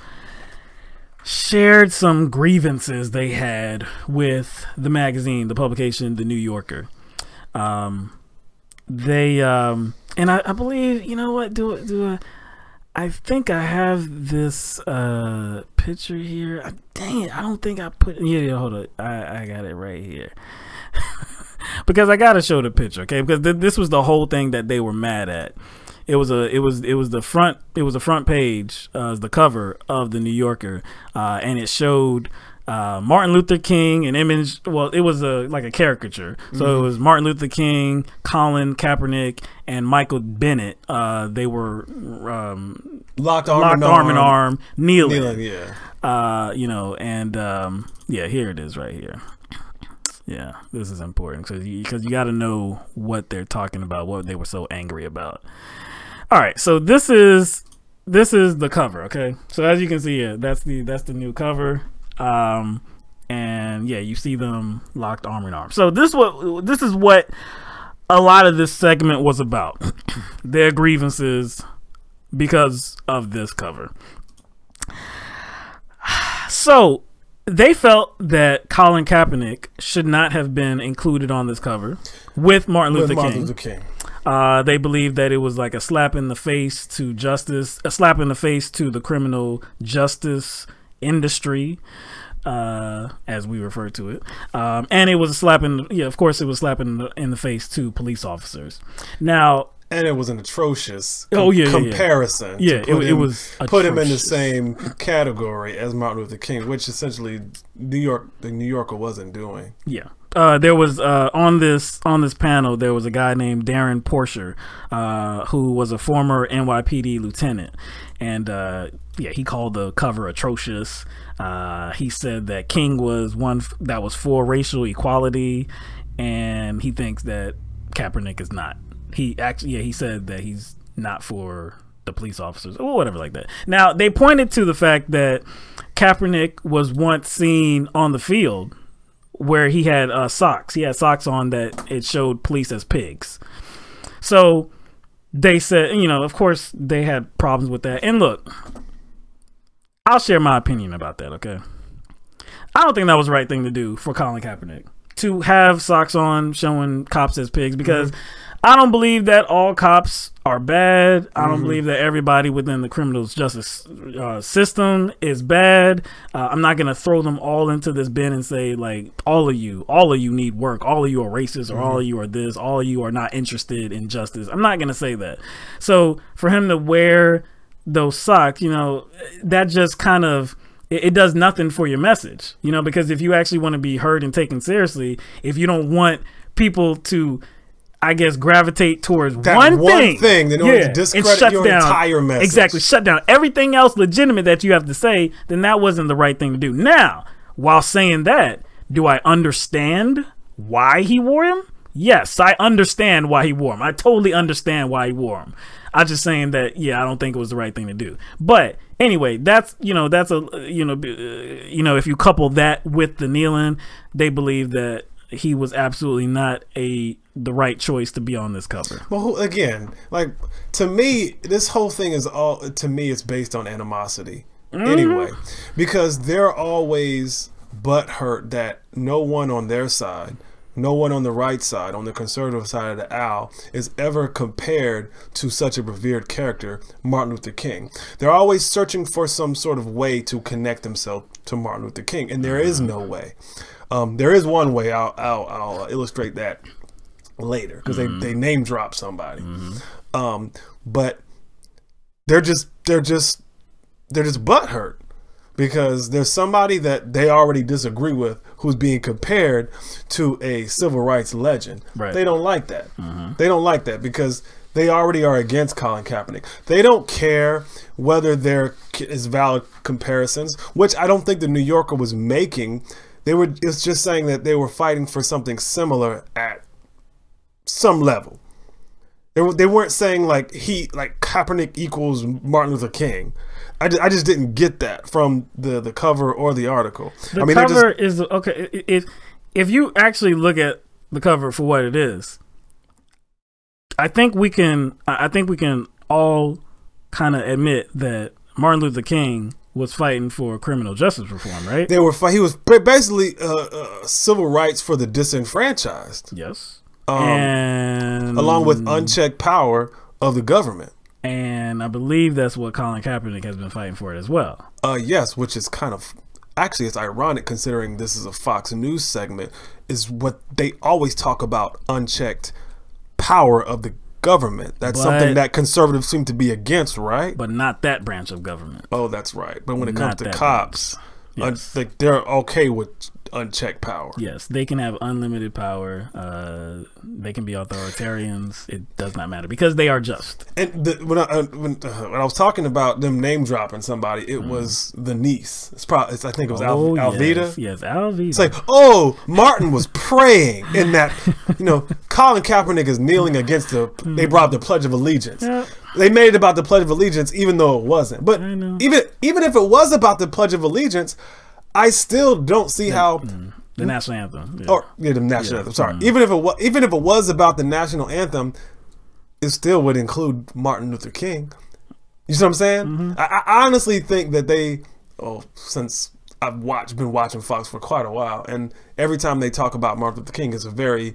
shared some grievances they had with the magazine, the publication, The New Yorker. And I believe, you know what, I think I have this picture here. Dang it, I don't think I put, hold on, I got it right here. Because I gotta show the picture, okay? Because this was the whole thing that they were mad at. It was the front page, the cover of The New Yorker, and it showed Martin Luther King, an image. Well, it was like a caricature. So it was Martin Luther King, Colin Kaepernick, and Michael Bennett. They were locked arm in arm, kneeling. Yeah. Here it is right here. Yeah, this is important because you got to know what they're talking about, what they were so angry about. All right, so this is the cover. Okay, so as you can see, that's the new cover. And yeah, you see them locked arm in arm. So this is what a lot of this segment was about. Their grievances because of this cover. So they felt that Colin Kaepernick should not have been included on this cover with Martin Luther King. They believed that it was like a slap in the face to justice, a slap in the face to the criminal justice industry, as we refer to it, and it was a slap in, of course, it was slapping in the face to police officers. Now, and it was an atrocious comparison. It was put him in the same category as Martin Luther King, which essentially the New Yorker wasn't doing. Yeah, there was on this panel there was a guy named Darren Porcher, who was a former NYPD lieutenant, and yeah, he called the cover atrocious. He said that King was one that was for racial equality, and he thinks that Kaepernick is not. He actually, yeah, he said that he's not for the police officers or whatever like that. Now, they pointed to the fact that Kaepernick was once seen on the field where he had socks. He had socks on that it showed police as pigs. So they said, you know, of course they had problems with that. And look, I'll share my opinion about that, okay? I don't think that was the right thing to do for Colin Kaepernick, to have socks on showing cops as pigs, because I don't believe that all cops are bad. I don't believe that everybody within the criminal justice system is bad. I'm not going to throw them all into this bin and say, like, all of you need work. All of you are racist, or all of you are this. All of you are not interested in justice. I'm not going to say that. So for him to wear those socks, you know, that just kind of, it does nothing for your message, you know, because if you actually want to be heard and taken seriously, if you don't want people to, I guess, gravitate towards that one thing in order to discredit your entire message. Exactly. Shut down everything else legitimate that you have to say, then that wasn't the right thing to do. Now, while saying that, do I understand why he wore him? Yes, I understand why he wore him. I totally understand why he wore him. I'm just saying that, yeah, I don't think it was the right thing to do. But anyway, that's, you know, that's a, you know, if you couple that with the kneeling, they believe that he was absolutely not the right choice to be on this cover. Well, again, like, to me, this whole thing is all, to me, it's based on animosity anyway, because they're always butthurt that no one on their side, no one on the right side, on the conservative side of the aisle, is ever compared to such a revered character, Martin Luther King. They're always searching for some sort of way to connect themselves to Martin Luther King, and there is no way. There is one way. I'll illustrate that later, because they name drop somebody. But they're just butthurt because there's somebody that they already disagree with who's being compared to a civil rights legend. Right. They don't like that. They don't like that because they already are against Colin Kaepernick. They don't care whether there is valid comparisons, which I don't think the New Yorker was making. It's just saying that they were fighting for something similar at some level. They weren't saying like Kaepernick equals Martin Luther King. I just didn't get that from the cover or the article. The cover is okay. If you actually look at the cover for what it is, I think we can all kind of admit that Martin Luther King was fighting for criminal justice reform, right? He was basically civil rights for the disenfranchised. Yes. And along with unchecked power of the government. And I believe that's what Colin Kaepernick has been fighting for it as well. Yes, which is kind of, actually it's ironic considering this is a Fox News segment, is what they always talk about, unchecked power of the government. That's something that conservatives seem to be against, right? But not that branch of government. Oh, that's right. But when it comes to cops, yes, they're okay with unchecked power. Yes, they can have unlimited power. They can be authoritarians. It does not matter because they are just. And when I was talking about them name dropping somebody, it was the niece. I think it was Alveda. Yes, Alveda. It's like, oh, Martin was praying in that. You know, Colin Kaepernick is kneeling against they brought the Pledge of Allegiance. Yeah. They made it about the Pledge of Allegiance, even though it wasn't. But even if it was about the Pledge of Allegiance, I still don't see how the national anthem. Yeah. The national anthem. Sorry, even if it was about the national anthem, it still would include Martin Luther King. You see what I'm saying? I honestly think that since I've been watching Fox for quite a while, and every time they talk about Martin Luther King, it's a very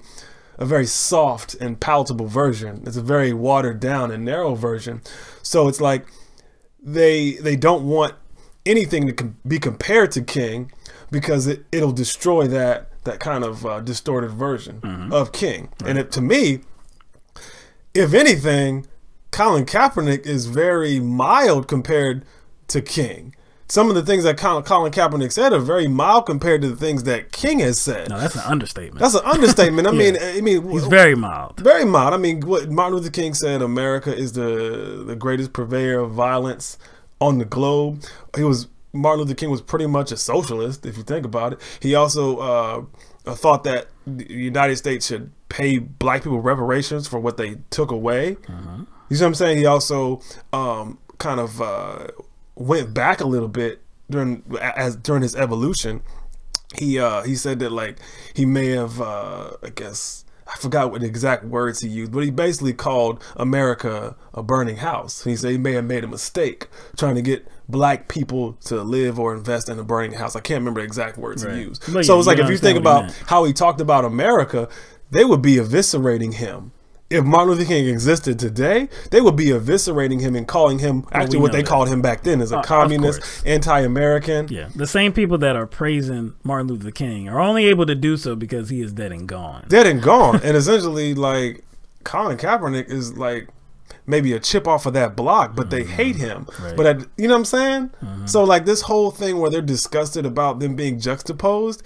soft and palatable version. It's a very watered down and narrow version. So it's like they don't want anything to be compared to King because it'll destroy that kind of distorted version of King. Right. And to me, if anything, Colin Kaepernick is very mild compared to King. some of the things that Colin Kaepernick said are very mild compared to the things that King has said. No, that's an understatement. That's an understatement. I mean, he's very mild. Very mild. I mean, what Martin Luther King said, America is the greatest purveyor of violence on the globe. Martin Luther King was pretty much a socialist, if you think about it. He also thought that the United States should pay black people reparations for what they took away. You see what I'm saying? He also kind of went back a little bit during his evolution. He said that, like, he may have I guess I forgot what the exact words he used, but he basically called America a burning house. He said he may have made a mistake trying to get black people to live or invest in a burning house. I can't remember the exact words he used. But so it's like, if you think about how he talked about America, they would be eviscerating him. If Martin Luther King existed today, they would be eviscerating him and calling him actually what they called him back then as a communist, anti-American. Yeah, the same people that are praising Martin Luther King are only able to do so because he is dead and gone. Dead and gone. And essentially, like, Colin Kaepernick is like maybe a chip off of that block, but they hate him. Right. But you know what I'm saying? So like this whole thing where they're disgusted about them being juxtaposed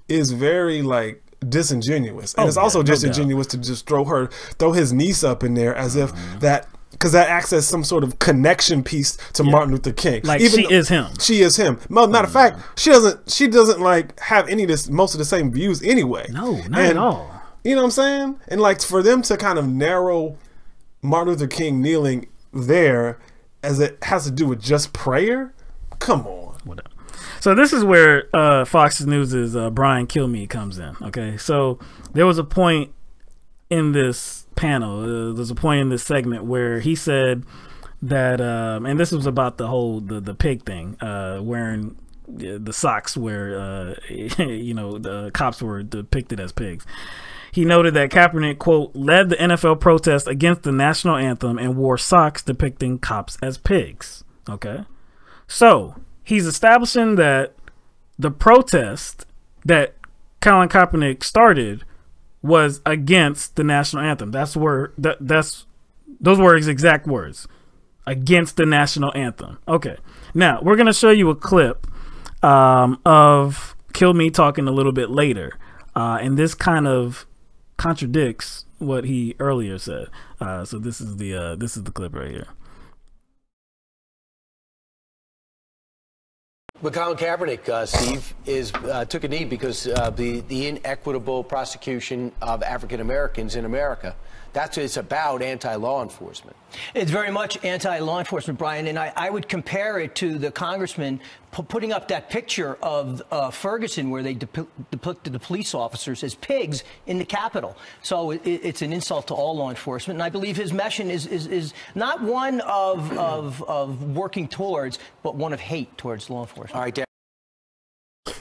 is very like disingenuous, and it's also disingenuous to just throw his niece up in there as if that, because that acts as some sort of connection piece to Martin Luther King. Like, even she is him. She is him. Matter of fact, she doesn't like have most of the same views anyway. No, not at all. You know what I'm saying? And like for them to kind of narrow Martin Luther King kneeling there as it has to do with just prayer, come on. Whatever. So this is where Fox News' Brian Kilmeade comes in. Okay, so there was a point in this panel, there's a point in this segment where he said that, and this was about the whole the pig thing, wearing the socks where you know, the cops were depicted as pigs. He noted that Kaepernick, quote, led the NFL protest against the national anthem and wore socks depicting cops as pigs. Okay, so he's establishing that the protest that Colin Kaepernick started was against the national anthem. Those were his exact words. Against the national anthem. Okay. Now, we're going to show you a clip of Kilmeade talking a little bit later. And this kind of contradicts what he earlier said. So this is the clip right here. But Colin Kaepernick, Steve, took a knee because the inequitable prosecution of African Americans in America. That's what it's about, anti-law enforcement. It's very much anti-law enforcement, Brian, and I would compare it to the congressman putting up that picture of Ferguson where they depicted the police officers as pigs in the Capitol. So it's an insult to all law enforcement, and I believe his mission is not one of working towards, but one of hate towards law enforcement. All right, Dan.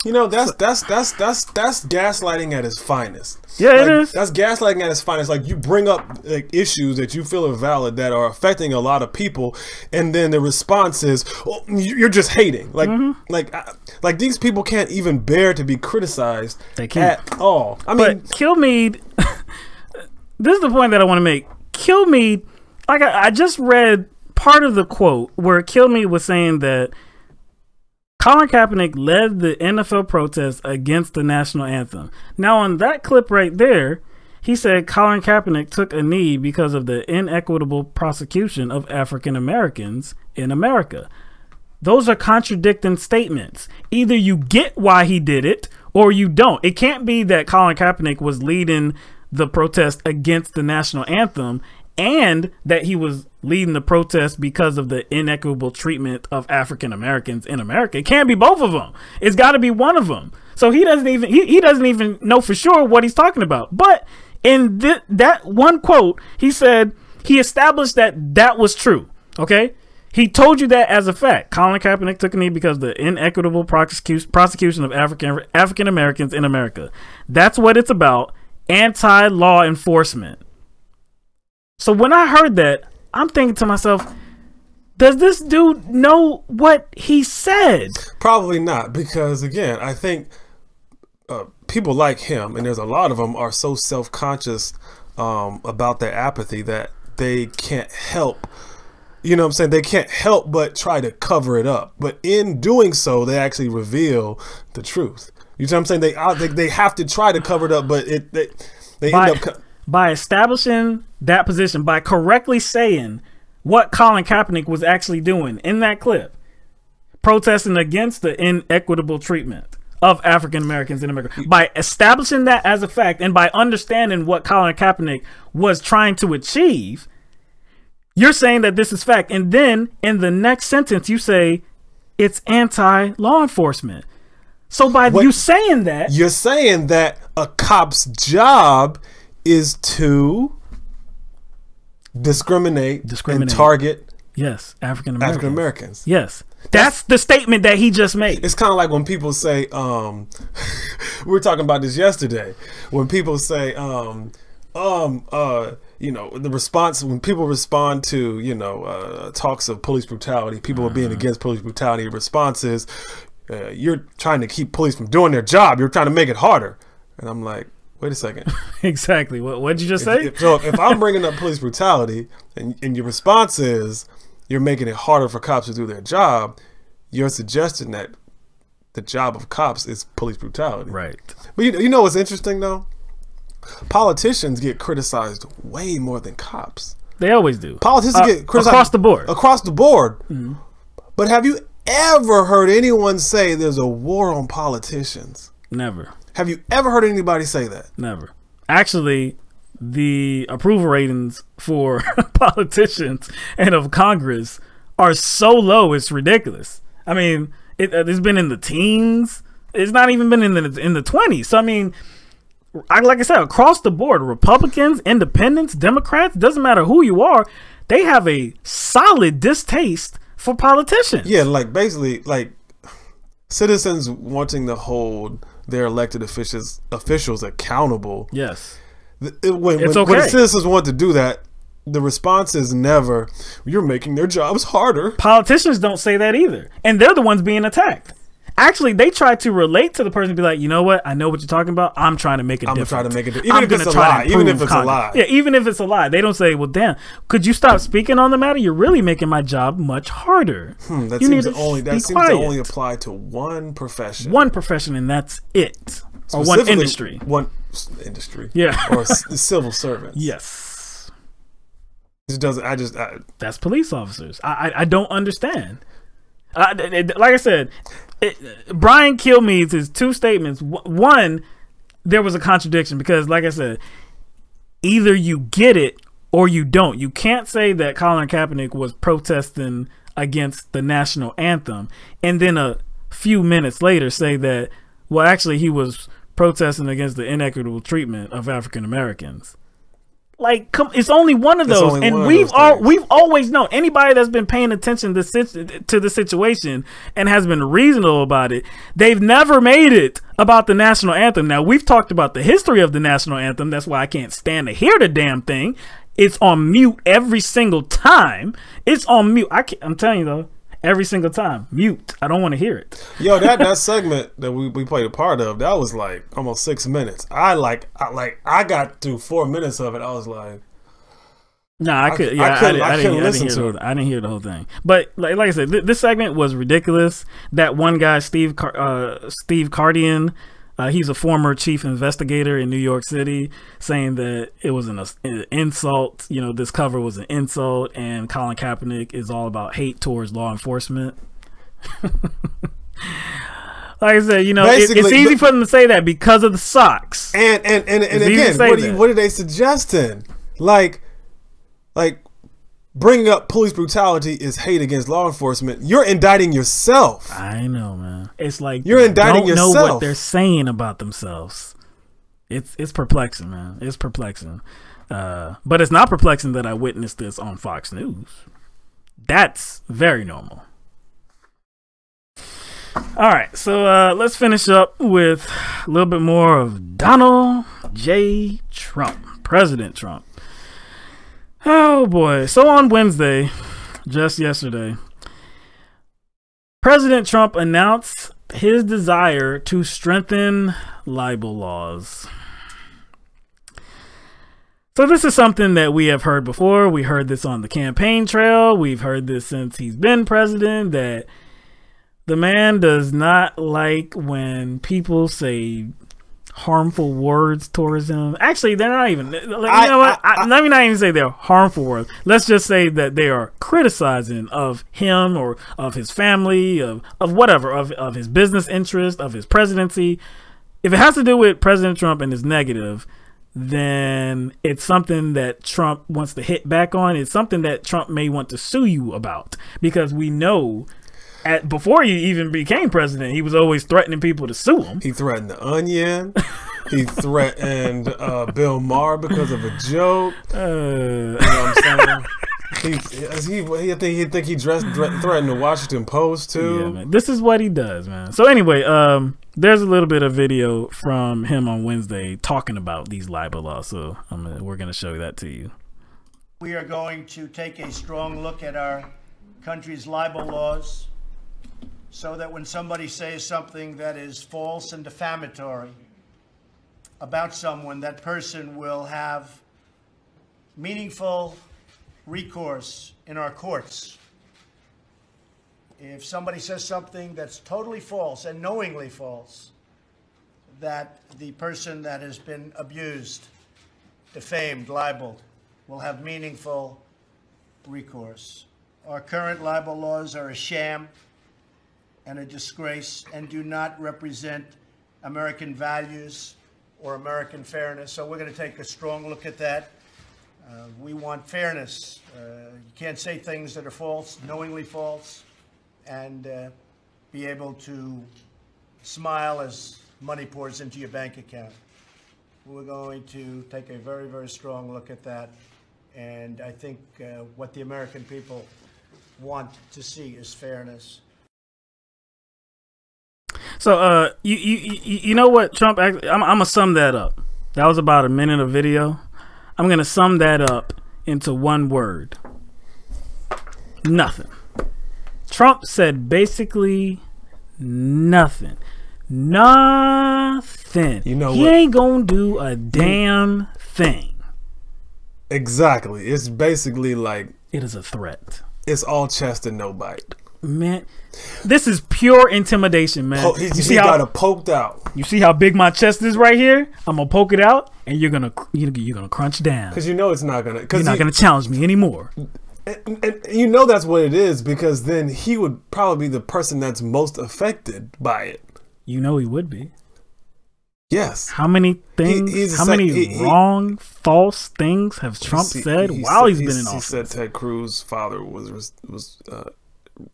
You know, that's gaslighting at its finest. Yeah, it is. That's gaslighting at its finest. Like, you bring up like issues that you feel are valid that are affecting a lot of people, and then the response is, "Oh, you're just hating." Like, like these people can't even bear to be criticized at all. I mean, Kilmeade. This is the point that I want to make. Kilmeade, like I just read part of the quote where Kilmeade was saying that Colin Kaepernick led the NFL protest against the national anthem. Now, on that clip right there, he said Colin Kaepernick took a knee because of the inequitable prosecution of African Americans in America. Those are contradicting statements. Either you get why he did it or you don't. It can't be that Colin Kaepernick was leading the protest against the national anthem and that he was leading the protest because of the inequitable treatment of African Americans in America. It can't be both of them. It's got to be one of them. So he doesn't even know for sure what he's talking about. But in that one quote, he said he established that was true. Okay, he told you that as a fact. Colin Kaepernick took a knee because of the inequitable prosecution of African Americans in America. That's what it's about. Anti-law enforcement. So when I heard that, I'm thinking to myself, does this dude know what he said? Probably not, because again, I think people like him, and there's a lot of them, are so self-conscious about their apathy that they can't help You know what I'm saying? They can't help but try to cover it up. But in doing so, they actually reveal the truth. You know what I'm saying? They have to try to cover it up, but they end up... By establishing that position, by correctly saying what Colin Kaepernick was actually doing in that clip, protesting against the inequitable treatment of African Americans in America, by establishing that as a fact and by understanding what Colin Kaepernick was trying to achieve, you're saying that this is fact. And then in the next sentence, you say it's anti-law enforcement. So by you saying that, you're saying that a cop's job is to discriminate. And target African Americans. Yes. That's the statement that he just made. It's kind of like when people say, we were talking about this yesterday, when people say, you know, the response, when people respond to, you know, talks of police brutality, people are being against police brutality, the response is, you're trying to keep police from doing their job. You're trying to make it harder. And I'm like, wait a second. Exactly. What did you just say? If I'm bringing up police brutality and your response is you're making it harder for cops to do their job, you're suggesting that the job of cops is police brutality. Right. But you know what's interesting though? Politicians get criticized way more than cops. They always do. Politicians get criticized across the board. Across the board. Mm-hmm. But have you ever heard anyone say there's a war on politicians? Never. Have you ever heard anybody say that? Never. Actually, the approval ratings for politicians and of Congress are so low, it's ridiculous. I mean, it's been in the teens. It's not even been in the 20s. So, I mean, like I said, across the board, Republicans, independents, Democrats, doesn't matter who you are, they have a solid distaste for politicians. Yeah, like basically, like citizens wanting to hold their elected officials accountable. Yes. When the citizens want to do that, the response is never, you're making their jobs harder. Politicians don't say that either. And they're the ones being attacked. Actually, they try to relate to the person and be like, you know what? I know what you're talking about. I'm trying to make it different. I'm trying to make it different. Even if it's a lie. Even if it's a lie. Yeah, even if it's a lie. They don't say, well, damn, could you stop speaking on the matter? You're really making my job much harder. That seems to only apply to one profession. One profession, and that's it. Or one industry. One industry. Yeah. Or civil servants. Yes. It doesn't. That's police officers. I don't understand. Like I said, Brian Kilmeade's two statements. One, there was a contradiction because, like I said, either you get it or you don't. You can't say that Colin Kaepernick was protesting against the national anthem and then a few minutes later say that, well, actually he was protesting against the inequitable treatment of African Americans. Like, it's only one of those, and we've always known. Anybody that's been paying attention to the situation and has been reasonable about it, they've never made it about the national anthem. Now, we've talked about the history of the national anthem. That's why I can't stand to hear the damn thing. It's on mute every single time. It's on mute. I'm telling you though, every single time, mute. I don't want to hear it. Yo, that segment that we played a part of, that was like almost 6 minutes. I got through 4 minutes of it. I was like, nah, I couldn't listen to it. I didn't hear the whole thing. But like I said, this segment was ridiculous. That one guy, Steve Cardian, he's a former chief investigator in New York City, saying that it was an insult. You know, this cover was an insult, and Colin Kaepernick is all about hate towards law enforcement. Like I said, you know, it's easy for them to say that because of the socks. And again, what are they suggesting? Like bringing up police brutality is hate against law enforcement. You're indicting yourself. I know, man. It's like you're indicting yourself. Know what they're saying about themselves. It's perplexing, man. It's perplexing. But it's not perplexing that I witnessed this on Fox News. That's very normal. All right, so let's finish up with a little bit more of Donald J. Trump, President Trump. Oh boy. So on Wednesday, just yesterday, President Trump announced his desire to strengthen libel laws. So this is something that we have heard before. We heard this on the campaign trail. We've heard this since he's been president, that the man does not like when people say harmful words towards him. Actually, they're not even, let me not even say they're harmful words. Let's just say that they are criticizing of him or of his family, of whatever, of his business interest, of his presidency. If it has to do with President Trump and is negative, then it's something that Trump wants to hit back on. It's something that Trump may want to sue you about, because we know before he even became president, he was always threatening people to sue him. He threatened The Onion. He threatened Bill Maher because of a joke. You know what I'm saying? He threatened the Washington Post too. Yeah, man. This is what he does, man. So anyway, there's a little bit of video from him on Wednesday talking about these libel laws. So we're going to show that to you. We are going to take a strong look at our country's libel laws, so that when somebody says something that is false and defamatory about someone, that person will have meaningful recourse in our courts. If somebody says something that's totally false and knowingly false, that the person that has been abused, defamed, libeled, will have meaningful recourse. Our current libel laws are a sham and a disgrace and do not represent American values or American fairness. So we're going to take a strong look at that. We want fairness. You can't say things that are false, knowingly false, and be able to smile as money pours into your bank account. We're going to take a very, very strong look at that. And I think what the American people want to see is fairness. So you know what, Trump, I'm gonna sum that up. That was about a minute of video. I'm gonna sum that up into one word: nothing. Trump said basically nothing. Nothing. You know he what? ain't gonna do a damn thing. Exactly. It's basically like, it is a threat. It's all chest and no bite. Man, this is pure intimidation, man. You see how got it poked out. You see how big my chest is right here? I'm gonna poke it out, and you're gonna crunch down. Because you know it's not gonna. You're not gonna challenge me anymore. And you know that's what it is, because then he would probably be the person that's most affected by it. You know he would be. Yes. How many things? How many wrong, false things has Trump said while he's been in office? He said Ted Cruz's father was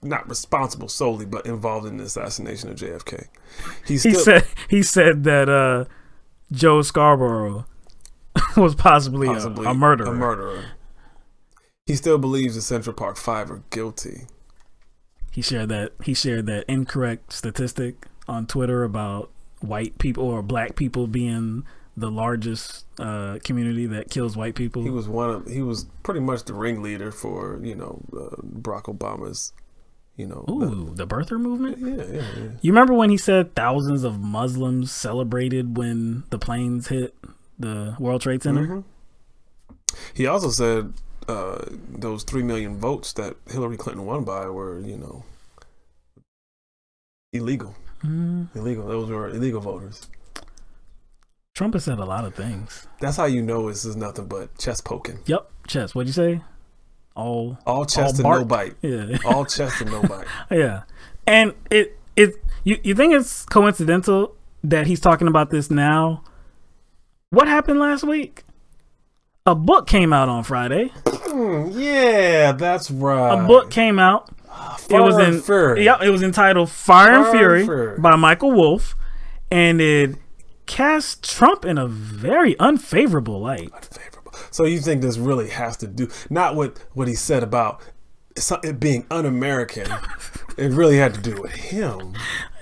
not responsible solely, but involved in the assassination of JFK. He said that Joe Scarborough was possibly a murderer. A murderer. He still believes the Central Park Five are guilty. He shared that incorrect statistic on Twitter about white people or black people being the largest community that kills white people. He was pretty much the ringleader for Barack Obama's. The birther movement? Yeah. You remember when he said thousands of Muslims celebrated when the planes hit the World Trade Center? Mm-hmm. He also said those 3 million votes that Hillary Clinton won by were, illegal. Illegal. Those were illegal voters. Trump has said a lot of things. That's how you know this is nothing but chest poking. Yep, chest. What'd you say? All chest and bark. no bite. Yeah. All chest and no bite. Yeah. And you think it's coincidental that he's talking about this now? What happened last week? A book came out on Friday. Yeah, that's right. A book came out. Fire and Fury. It was entitled Fire and Fury by Michael Wolff, and it cast Trump in a very unfavorable light. So you think this really has to do, not with what he said about it being un-American, it really had to do with him.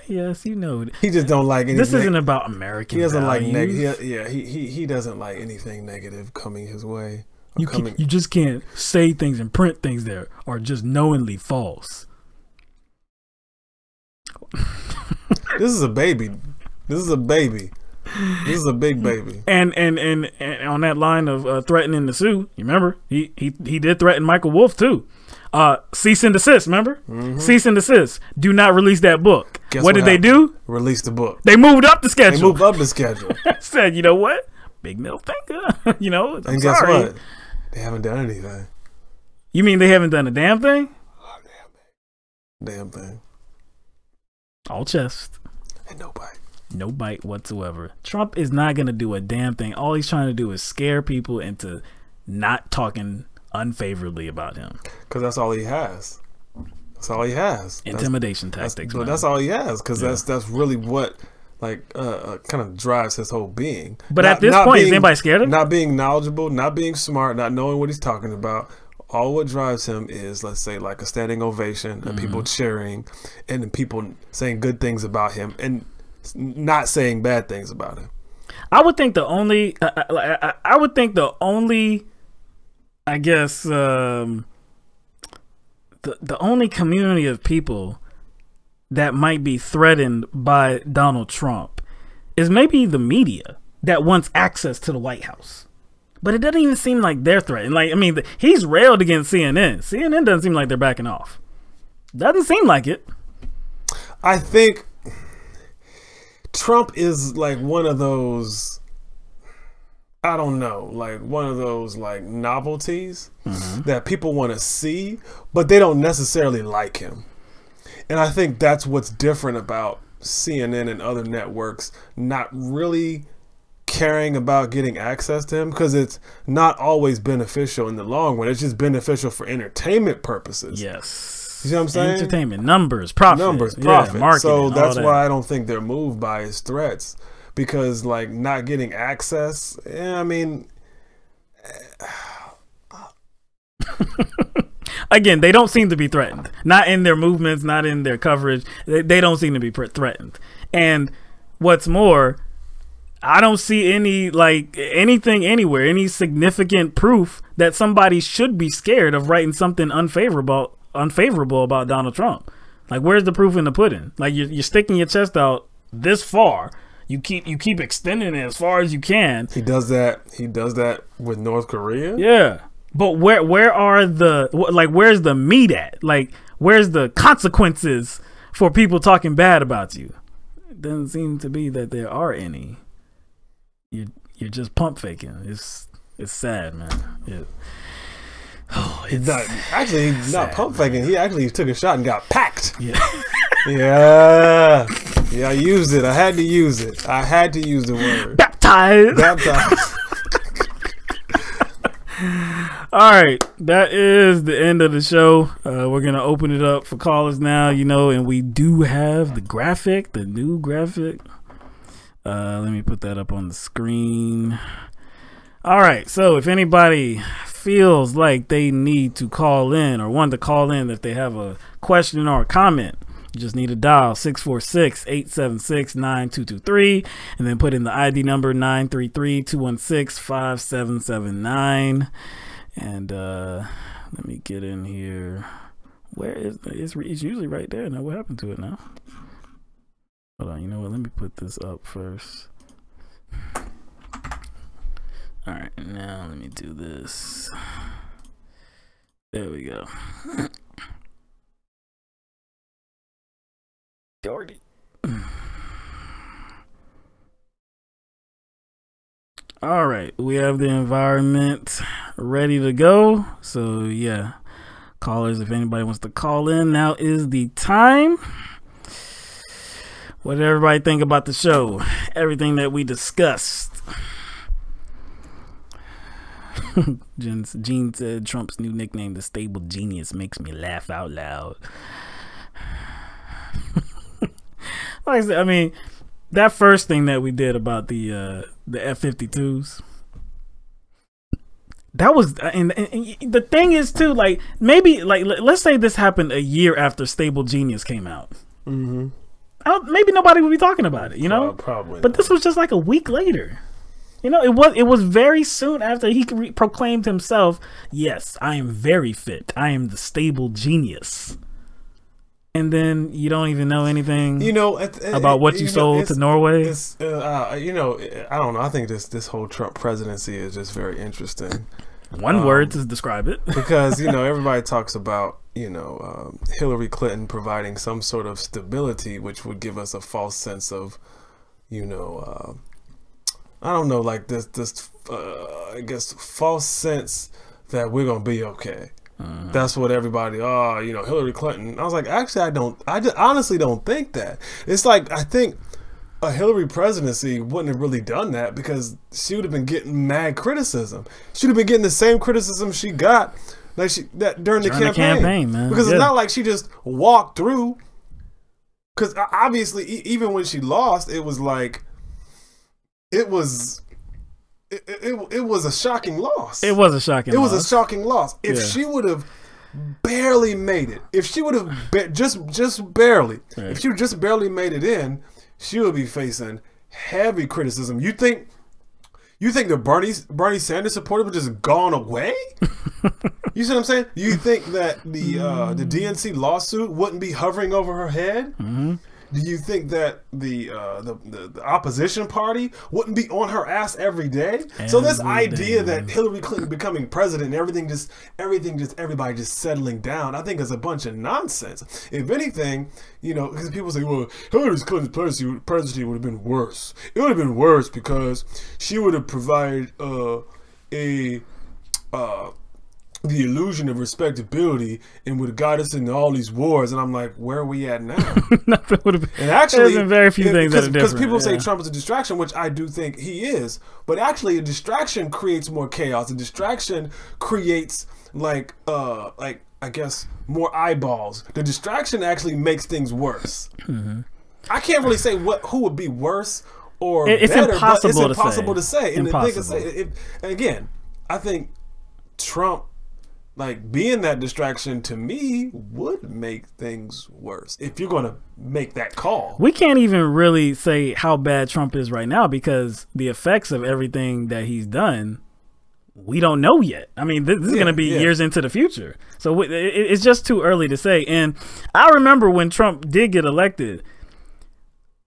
Yes, you know. He just don't like anything. This isn't about American He doesn't values. He doesn't like anything negative coming his way. You just can't say things and print things that are just knowingly false. This is a baby. This is a baby. This is a big baby. And on that line of threatening to sue, you remember he did threaten Michael Wolff too. Cease and desist. Remember, cease and desist. Do not release that book. Guess what did they do? Release the book. They moved up the schedule. They moved up the schedule. Said, you know what? Big middle finger. You know. And guess what? They haven't done anything. You mean they haven't done a damn thing? Oh, damn thing. All chest. And no bite. No bite whatsoever. Trump is not going to do a damn thing. All he's trying to do is scare people into not talking unfavorably about him. Because that's all he has. That's all he has. Intimidation tactics. But that's all he has. Because that's really what kind of drives his whole being. But at this point, is anybody scared of him? Not being knowledgeable, not being smart, not knowing what he's talking about. All what drives him is, let's say, like a standing ovation and people cheering and then people saying good things about him and not saying bad things about him. I would think the only, I guess, the only community of people that might be threatened by Donald Trump is maybe the media that wants access to the White House. But it doesn't even seem like they're threatened. Like, I mean, he's railed against CNN. CNN doesn't seem like they're backing off. Doesn't seem like it. I think Trump is like one of those, I don't know, like one of those like novelties that people want to see, but they don't necessarily like him. And I think that's what's different about CNN and other networks not really caring about getting access to him, because it's not always beneficial in the long run. It's just beneficial for entertainment purposes. Yes. You see what I'm saying? Entertainment, numbers, profit. Profit. Marketing, so that's why I don't think they're moved by his threats, because like not getting access, I mean, again, they don't seem to be threatened. Not in their movements, not in their coverage. They don't seem to be threatened. And what's more, I don't see anything anywhere, any significant proof that somebody should be scared of writing something unfavorable about Donald Trump. Like, where's the proof in the pudding? Like, you're sticking your chest out this far. You keep extending it as far as you can. He does that. He does that with North Korea. Yeah, but where's the meat at? Like, where's the consequences for people talking bad about you? It doesn't seem to be that there are any. You're just pump faking. It's sad, man. He's not pump faking. He actually took a shot and got packed. Yeah. Yeah, I used it. I had to use it. I had to use the word. Baptized. All right, that is the end of the show. We're gonna open it up for callers now, and we do have the new graphic. Let me put that up on the screen. All right, so if anybody feels like they need to call in or want to call in if they have a question or a comment, you just need to dial 646-876-9223 and then put in the ID number 933-216-5779. And let me get in here. Where is it's usually right there now. What happened to it now? Hold on, you know what? Let me put this up first. All right, now let me do this. There we go. Jordy. All right, we have the environment ready to go. So yeah, callers, if anybody wants to call in, now is the time. What did everybody think about the show? Everything that we discussed. Gene said Trump's new nickname, the Stable Genius, makes me laugh out loud. Like I said, I mean, that first thing that we did about the F-52s, that was, and the thing is too, like, maybe, like, let's say this happened a year after Stable Genius came out. Mm-hmm. Maybe nobody would be talking about it, Probably. But this was just like a week later. It was very soon after he proclaimed himself, yes, I am very fit. I am the Stable Genius. and then you don't even know anything, about what you sold to Norway. It's, I don't know. I think this whole Trump presidency is just very interesting. One word to describe it, because everybody talks about Hillary Clinton providing some sort of stability, which would give us a false sense of, I don't know, like this I guess false sense that we're gonna be okay. That's what everybody, Hillary Clinton. I was like, actually, I honestly don't think that. It's like, I think a Hillary presidency wouldn't have really done that, because she would have been getting mad criticism. She would have been getting the same criticism she got during the campaign, man. Because it's not like she just walked through. Because obviously, even when she lost, it was like, it was a shocking loss. It was a shocking loss. It was a shocking loss. If she would have barely made it, if she would have just barely, if she just barely made it in, she would be facing heavy criticism. You think the Bernie Sanders supporter would just gone away? You see what I'm saying? You think that the DNC lawsuit wouldn't be hovering over her head? Mm-hmm. Do you think that the opposition party wouldn't be on her ass every day? So this idea that Hillary Clinton becoming president and everybody just settling down, I think is a bunch of nonsense. If anything, because people say, well, Hillary Clinton's presidency would have been worse. It would have been worse because she would have provided the illusion of respectability and would guide us into all these wars. And I'm like, where are we at now? Nothing would have been. And actually, there's been very few things that are different. Because people say Trump is a distraction, which I do think he is. But actually, a distraction creates more chaos. A distraction creates I guess more eyeballs. The distraction actually makes things worse. Mm-hmm. I can't really say who would be worse or it's better, impossible but it's impossible to say. And impossible. Again, I think Trump, being that distraction, to me would make things worse if you're going to make that call. We can't even really say how bad Trump is right now, because the effects of everything that he's done, we don't know yet. I mean, this is going to be years into the future. So it's just too early to say. And I remember when Trump did get elected,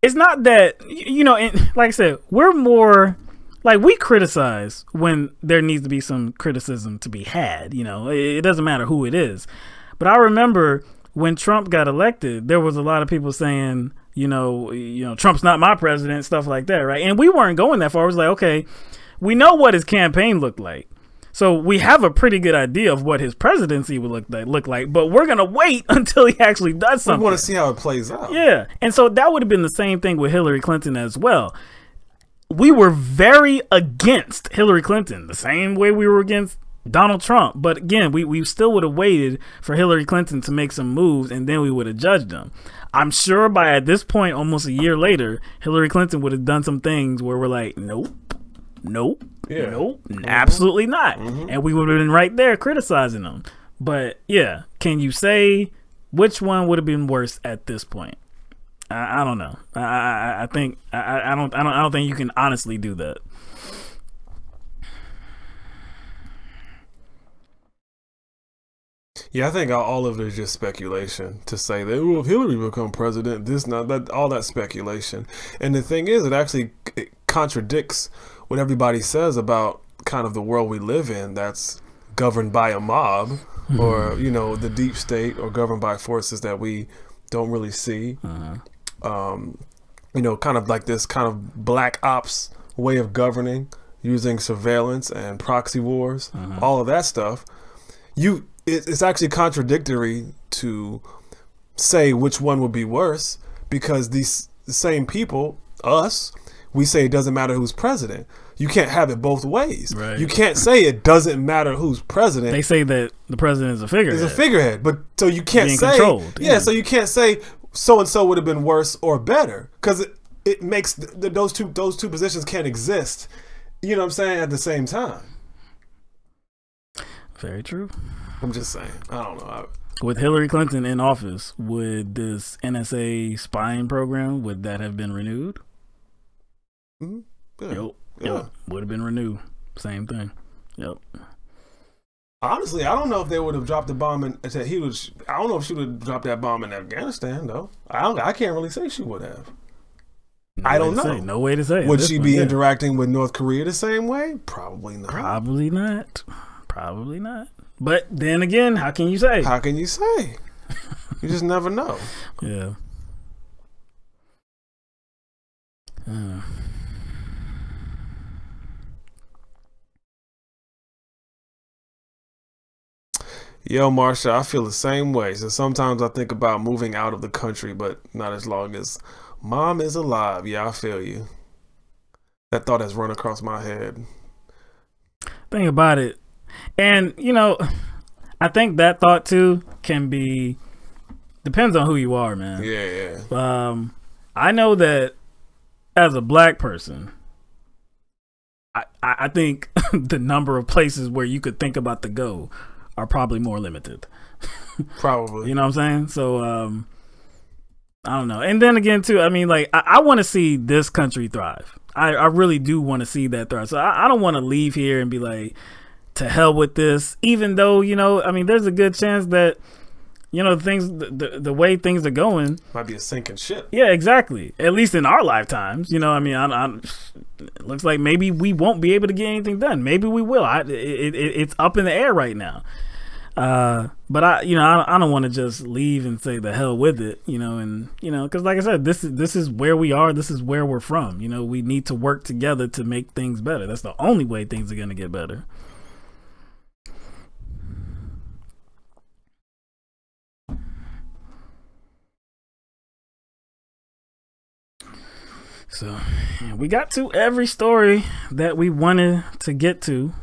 it's not that, and like I said, we're more... we criticize when there needs to be some criticism to be had. It doesn't matter who it is. But I remember when Trump got elected, there was a lot of people saying, Trump's not my president, stuff like that, right? And we weren't going that far. It was like, okay, we know what his campaign looked like. So we have a pretty good idea of what his presidency would look like, but we're going to wait until he actually does something. We want to see how it plays out. Yeah. And so that would have been the same thing with Hillary Clinton as well. We were very against Hillary Clinton, the same way we were against Donald Trump. But again, we still would have waited for Hillary Clinton to make some moves, and then we would have judged them. I'm sure by at this point, almost a year later, Hillary Clinton would have done some things where we're like, nope, absolutely not. Mm-hmm. And we would have been right there criticizing them. But yeah, can you say which one would have been worse at this point? I don't know. I think I don't think you can honestly do that. Yeah, I think all of it is just speculation to say that, well, if Hillary become president, all that speculation. And the thing is, it contradicts what everybody says about kind of the world we live in that's governed by a mob, mm-hmm. or the deep state, or governed by forces that we don't really see. Mm-hmm. Kind of like this kind of black ops way of governing, using surveillance and proxy wars, mm-hmm. all of that stuff. It's actually contradictory to say which one would be worse, because the same people, we say it doesn't matter who's president. You can't have it both ways. Right. You can't say it doesn't matter who's president. They say that the president is a figurehead. Is a figurehead, but so you can't being say controlled. Yeah, so you can't say so and so would have been worse or better, because it makes those two positions can't exist. You know what I'm saying? At the same time. Very true. I'm just saying. I don't know. With Hillary Clinton in office, would this NSA spying program, would that have been renewed? Mm-hmm. Yeah. Yep. Would have been renewed. Same thing. Yep. Honestly, I don't know if they would have dropped the bomb in. I don't know if she would have dropped that bomb in Afghanistan, though. I can't really say she would have. I don't know. No way to say. Would she be interacting with North Korea the same way? Probably not. Probably not. Probably not. But then again, how can you say? How can you say? You just never know. Yeah. Yo, Marsha, I feel the same way. So sometimes I think about moving out of the country, but not as long as Mom is alive. Yeah, I feel you. That thought has run across my head. Think about it. And, you know, I think that thought too depends on who you are, man. Yeah. I know that as a black person, I think the number of places where you could think about to go are probably more limited. Probably. You know what I'm saying? So, I don't know. And then again, too, I mean, like, I want to see this country thrive. I really do want to see that thrive. So I don't want to leave here and be like, to hell with this, even though, you know, I mean, there's a good chance that, you know, the way things are going might be a sinking ship. Yeah, exactly. At least in our lifetimes, you know, I mean, it looks like maybe we won't be able to get anything done. Maybe we will. It's up in the air right now. But I don't want to just leave and say the hell with it, you know, and, you know, because like I said, this is where we are. This is where we're from. You know, we need to work together to make things better. That's the only way things are going to get better. So yeah, we got to every story that we wanted to get to.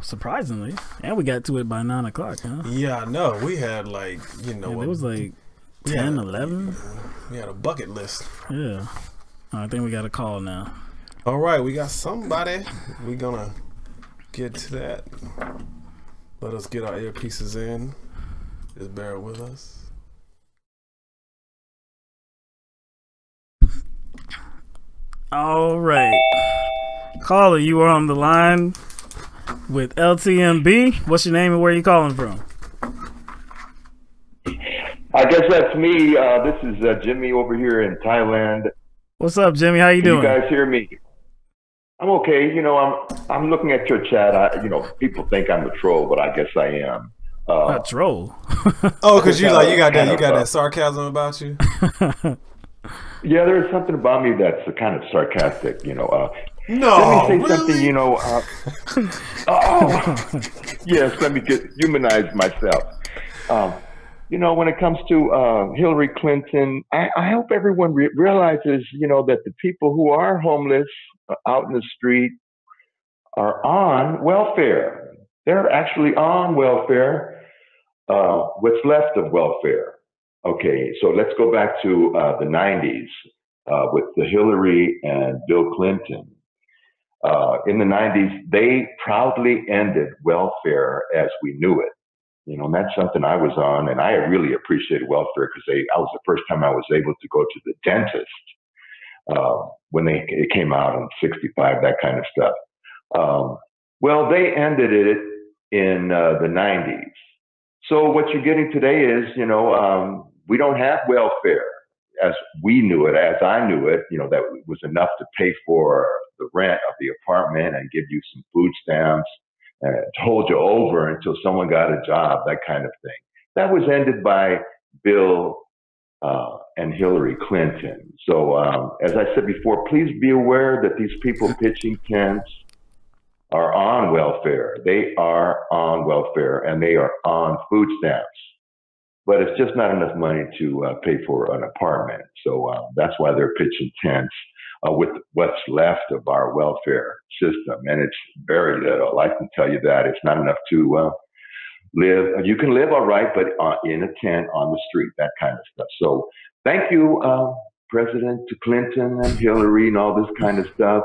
Surprisingly, and we got to it by 9 o'clock, huh? Yeah, I know. We had like, you know, it was like 10, 11. We had a bucket list. Yeah. I think we got a call now. All right, we got somebody. We're gonna get to that. Let us get our earpieces in. Just bear with us. All right. Caller, you are on the line with LTMB. What's your name and where are you calling from? I guess that's me. This is Jimmy over here in Thailand. What's up, Jimmy? How you doing? You guys hear me? I'm okay. You know, I'm looking at your chat. You know, people think I'm a troll, but I guess I am. A troll? Oh, because you got that sarcasm about you. Yeah, there's something about me that's kind of sarcastic. You know. No, let me say really? something. You know. Yes, let me humanize myself. You know, when it comes to Hillary Clinton, I hope everyone realizes, you know, that the people who are homeless out in the street are on welfare. They're actually on welfare. What's left of welfare. Okay, so let's go back to the 90s with the Hillary and Bill Clinton. In the 90s, they proudly ended welfare as we knew it. You know, and that's something I was on, and I really appreciated welfare because I was the first time I was able to go to the dentist when it came out in '65, that kind of stuff. Well, they ended it in the 90s. So what you're getting today is, you know, we don't have welfare as we knew it, as I knew it. You know, that was enough to pay for the rent of the apartment and give you some food stamps. To hold you over until someone got a job, that kind of thing. That was ended by Bill and Hillary Clinton. So as I said before, please be aware that these people pitching tents are on welfare. They are on welfare and they are on food stamps. But it's just not enough money to pay for an apartment. So that's why they're pitching tents. With what's left of our welfare system. And it's very little. I can tell you that. It's not enough to live. You can live all right, but in a tent on the street, that kind of stuff. So thank you, President Clinton and Hillary and all this kind of stuff.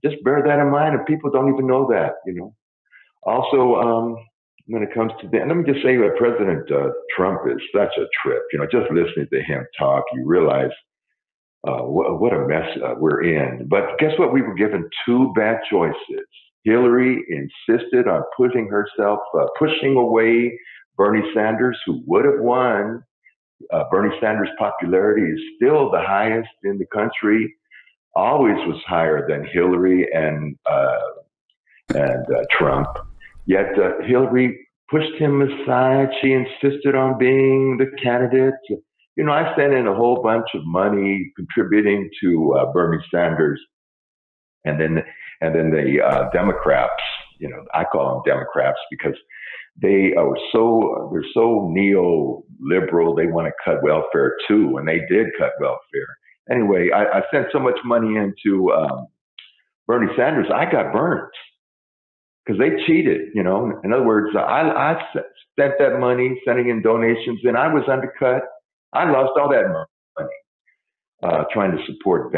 Just bear that in mind, and people don't even know that, you know. Also, when it comes to let me just say that President Trump is such a trip. You know, just listening to him talk, you realize what a mess we're in. But guess what? We were given two bad choices. Hillary insisted on pushing away Bernie Sanders, who would have won. Bernie Sanders' popularity is still the highest in the country, always was higher than Hillary and Trump. Yet Hillary pushed him aside. She insisted on being the candidate. You know, I sent in a whole bunch of money contributing to Bernie Sanders, and then the Democrats. You know, I call them Democrats because they're so neo-liberal. They want to cut welfare too, and they did cut welfare. Anyway, I sent so much money into Bernie Sanders, I got burnt because they cheated. You know, in other words, I spent that money sending in donations, and I was undercut. I lost all that money trying to support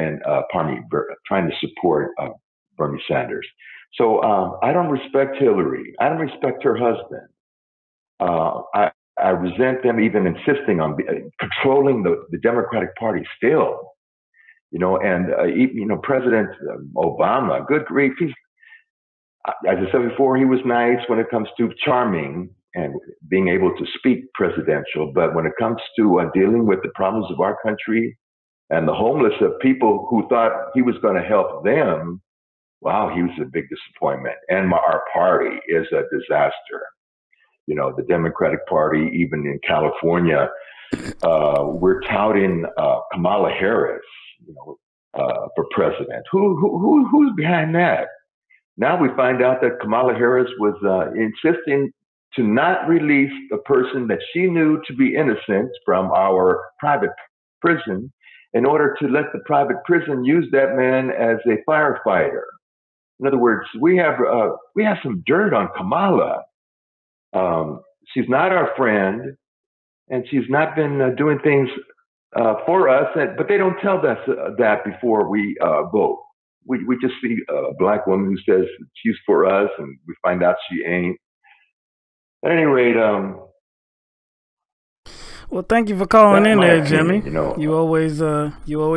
Bernie Sanders. So I don't respect Hillary. I don't respect her husband. I resent them even insisting on controlling the Democratic Party still. You know, and President Obama, good grief, as I said before, he was nice when it comes to charming and being able to speak presidential. But when it comes to dealing with the problems of our country and the homeless of people who thought he was going to help them, wow, he was a big disappointment. And our party is a disaster. You know, the Democratic Party, even in California, we're touting Kamala Harris, you know, for president. Who's behind that? Now we find out that Kamala Harris was insisting to not release a person that she knew to be innocent from our private prison in order to let the private prison use that man as a firefighter. In other words, we have some dirt on Kamala. She's not our friend, and she's not been doing things for us. But they don't tell us that before we vote. We just see a black woman who says she's for us, and we find out she ain't. At any rate, well, thank you for calling in there, opinion, Jimmy. you know, you always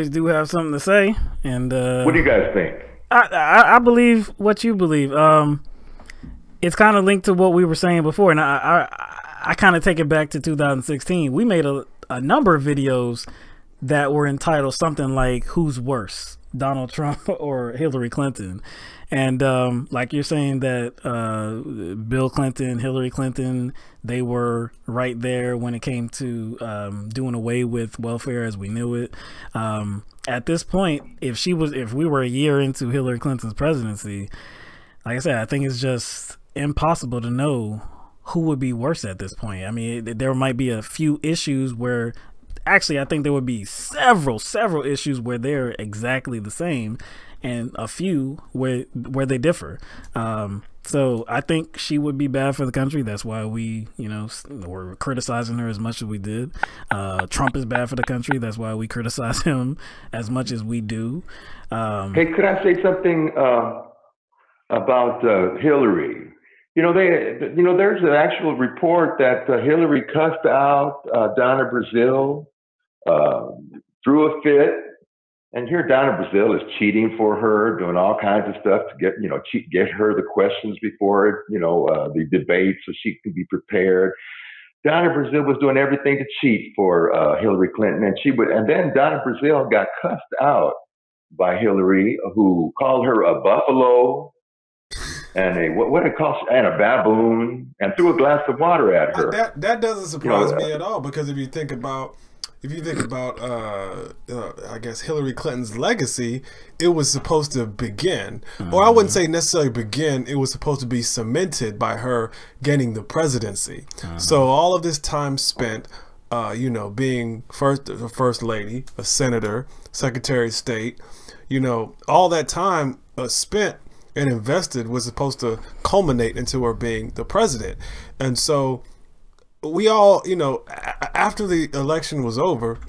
do have something to say. And what do you guys think? I believe what you believe. It's kind of linked to what we were saying before, and I kind of take it back to 2016. We made a number of videos that were entitled something like "Who's Worse, Donald Trump or Hillary Clinton?" And like you're saying that Bill Clinton, Hillary Clinton, they were right there when it came to doing away with welfare as we knew it. At this point, if we were a year into Hillary Clinton's presidency, like I said, I think it's just impossible to know who would be worse at this point. I mean, there might be a few issues where, actually, I think there would be several issues where they're exactly the same, and a few where they differ. So I think she would be bad for the country. That's why we, were criticizing her as much as we did. Trump is bad for the country. That's why we criticize him as much as we do. Hey, could I say something about Hillary? There's an actual report that Hillary cussed out Donna Brazile, threw a fit. And here Donna Brazile is cheating for her, doing all kinds of stuff to get her the questions before the debate so she can be prepared. Donna Brazile was doing everything to cheat for Hillary Clinton, and then Donna Brazile got cussed out by Hillary, who called her a buffalo and a baboon, and threw a glass of water at her. That doesn't surprise me at all, because if you think about I guess Hillary Clinton's legacy, it was supposed to begin, or I wouldn't say necessarily begin, it was supposed to be cemented by her gaining the presidency. So all of this time spent, being the first lady, a senator, secretary of state, all that time spent and invested was supposed to culminate into her being the president. And so we all, after the election was over,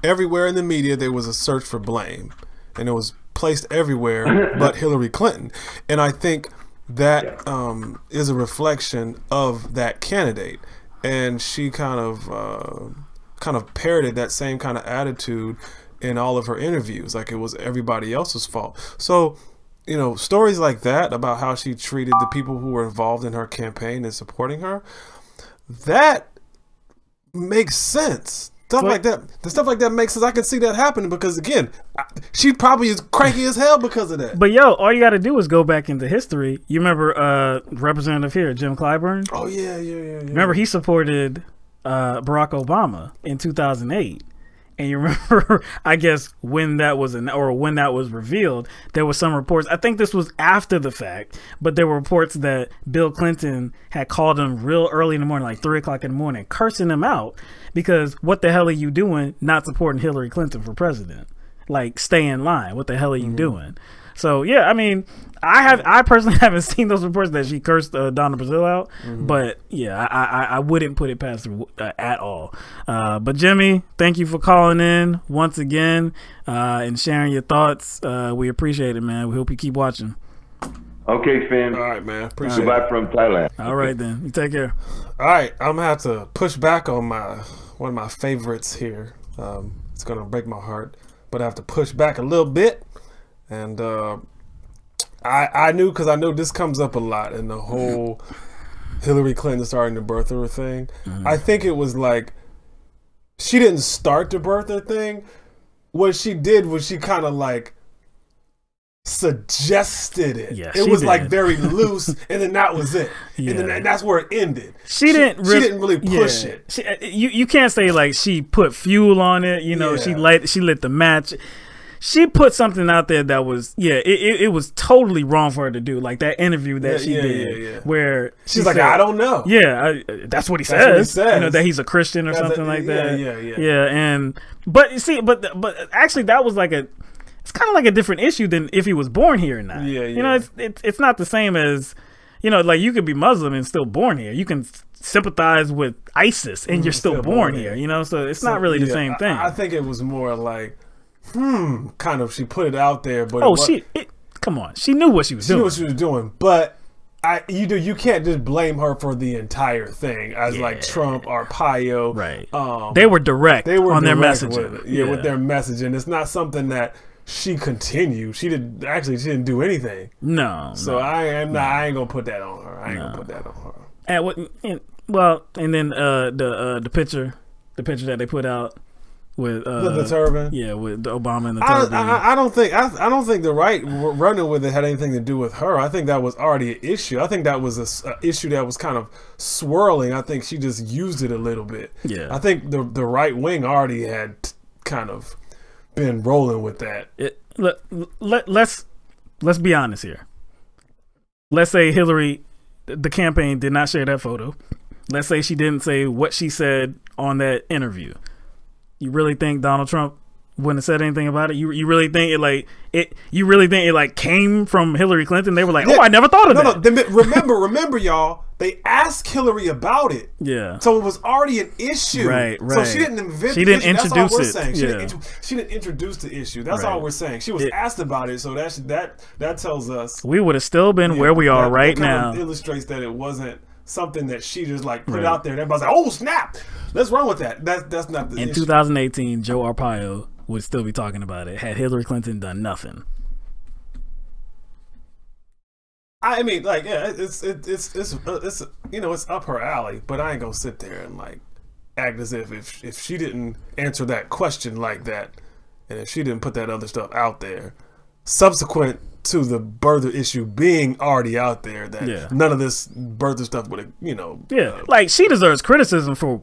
everywhere in the media there was a search for blame, and it was placed everywhere but Hillary Clinton. And I think that is a reflection of that candidate, and she kind of parroted that same kind of attitude in all of her interviews, like it was everybody else's fault. So you know, stories like that about how she treated the people who were involved in her campaign and supporting her, that makes sense. Stuff like that. The stuff like that makes sense. I can see that happening because, again, she probably is cranky as hell because of that. But yo, all you got to do is go back into history. You remember Representative here, Jim Clyburn? Oh yeah. Remember he supported Barack Obama in 2008. And you remember, I guess, when that was when that was revealed, there was some reports. I think this was after the fact, but there were reports that Bill Clinton had called him real early in the morning, like 3 o'clock in the morning, cursing him out because what the hell are you doing not supporting Hillary Clinton for president? Like, stay in line. What the hell are you doing? So yeah, I mean, I personally haven't seen those reports that she cursed Donna Brazile out, but yeah, I wouldn't put it past her at all. But Jimmy, thank you for calling in once again and sharing your thoughts. We appreciate it, man. We hope you keep watching. Okay, Finn. All right, man. Appreciate it. Goodbye from Thailand. All right, then. You take care. All right, I'm gonna have to push back on one of my favorites here. It's gonna break my heart, but I have to push back a little bit. And I knew, because I know this comes up a lot in the whole Hillary Clinton starting the birther thing. I think it was like she didn't start the birther thing. What she did was she kind of like suggested it. Yeah, it was like very loose, and then that was it. Yeah. And then that's where it ended. She didn't really push it. You can't say like she put fuel on it. You know, she lit the match. She put something out there that was, it was totally wrong for her to do. Like that interview that she did, where she's like, I don't know. Yeah, that's what he says. You know, that he's a Christian or something like that. Yeah. And but you see, but actually, that was like it's kind of like a different issue than if he was born here or not. You know, it's not the same as, you know, like you could be Muslim and still born here. You can sympathize with ISIS and you're still born here. You know, so it's not really the same thing. I think it was more like, kind of, she put it out there, but come on, she knew what she was doing. She knew what she was doing, but you can't just blame her for the entire thing as like Trump or Arpaio. Right. They were direct on their messaging. With their messaging. It's not something that she continued. She didn't do anything. No. So I ain't gonna put that on her. I ain't gonna put that on her. And then the picture that they put out with the turban, with Obama and the turban. I don't think the right running with it had anything to do with her. I think that was already an issue. I think that was an issue that was kind of swirling. I think she just used it a little bit. Yeah, I think the right wing already had kind of been rolling with that. Let's be honest here. Let's say Hillary, the campaign, did not share that photo. Let's say she didn't say what she said on that interview. You really think Donald Trump wouldn't have said anything about it? You really think You really think it came from Hillary Clinton? They were like, "Oh, I never thought of that." No. Remember, y'all. They asked Hillary about it. Yeah. So it was already an issue. Right. So she didn't invent. She didn't introduce it. She didn't introduce the issue. That's all we're saying. She was asked about it. So that tells us we would have still been where we are right now. That illustrates that it wasn't something that she just put out there and everybody's like, "Oh snap, let's run with that." That's not the issue. In 2018, Joe Arpaio would still be talking about it had Hillary Clinton done nothing. I mean, it's it's up her alley, but I ain't gonna sit there and act as if she didn't answer that question like that, and if she didn't put that other stuff out there, subsequent to the birther issue being already out there, that none of this birther stuff would have, she deserves criticism for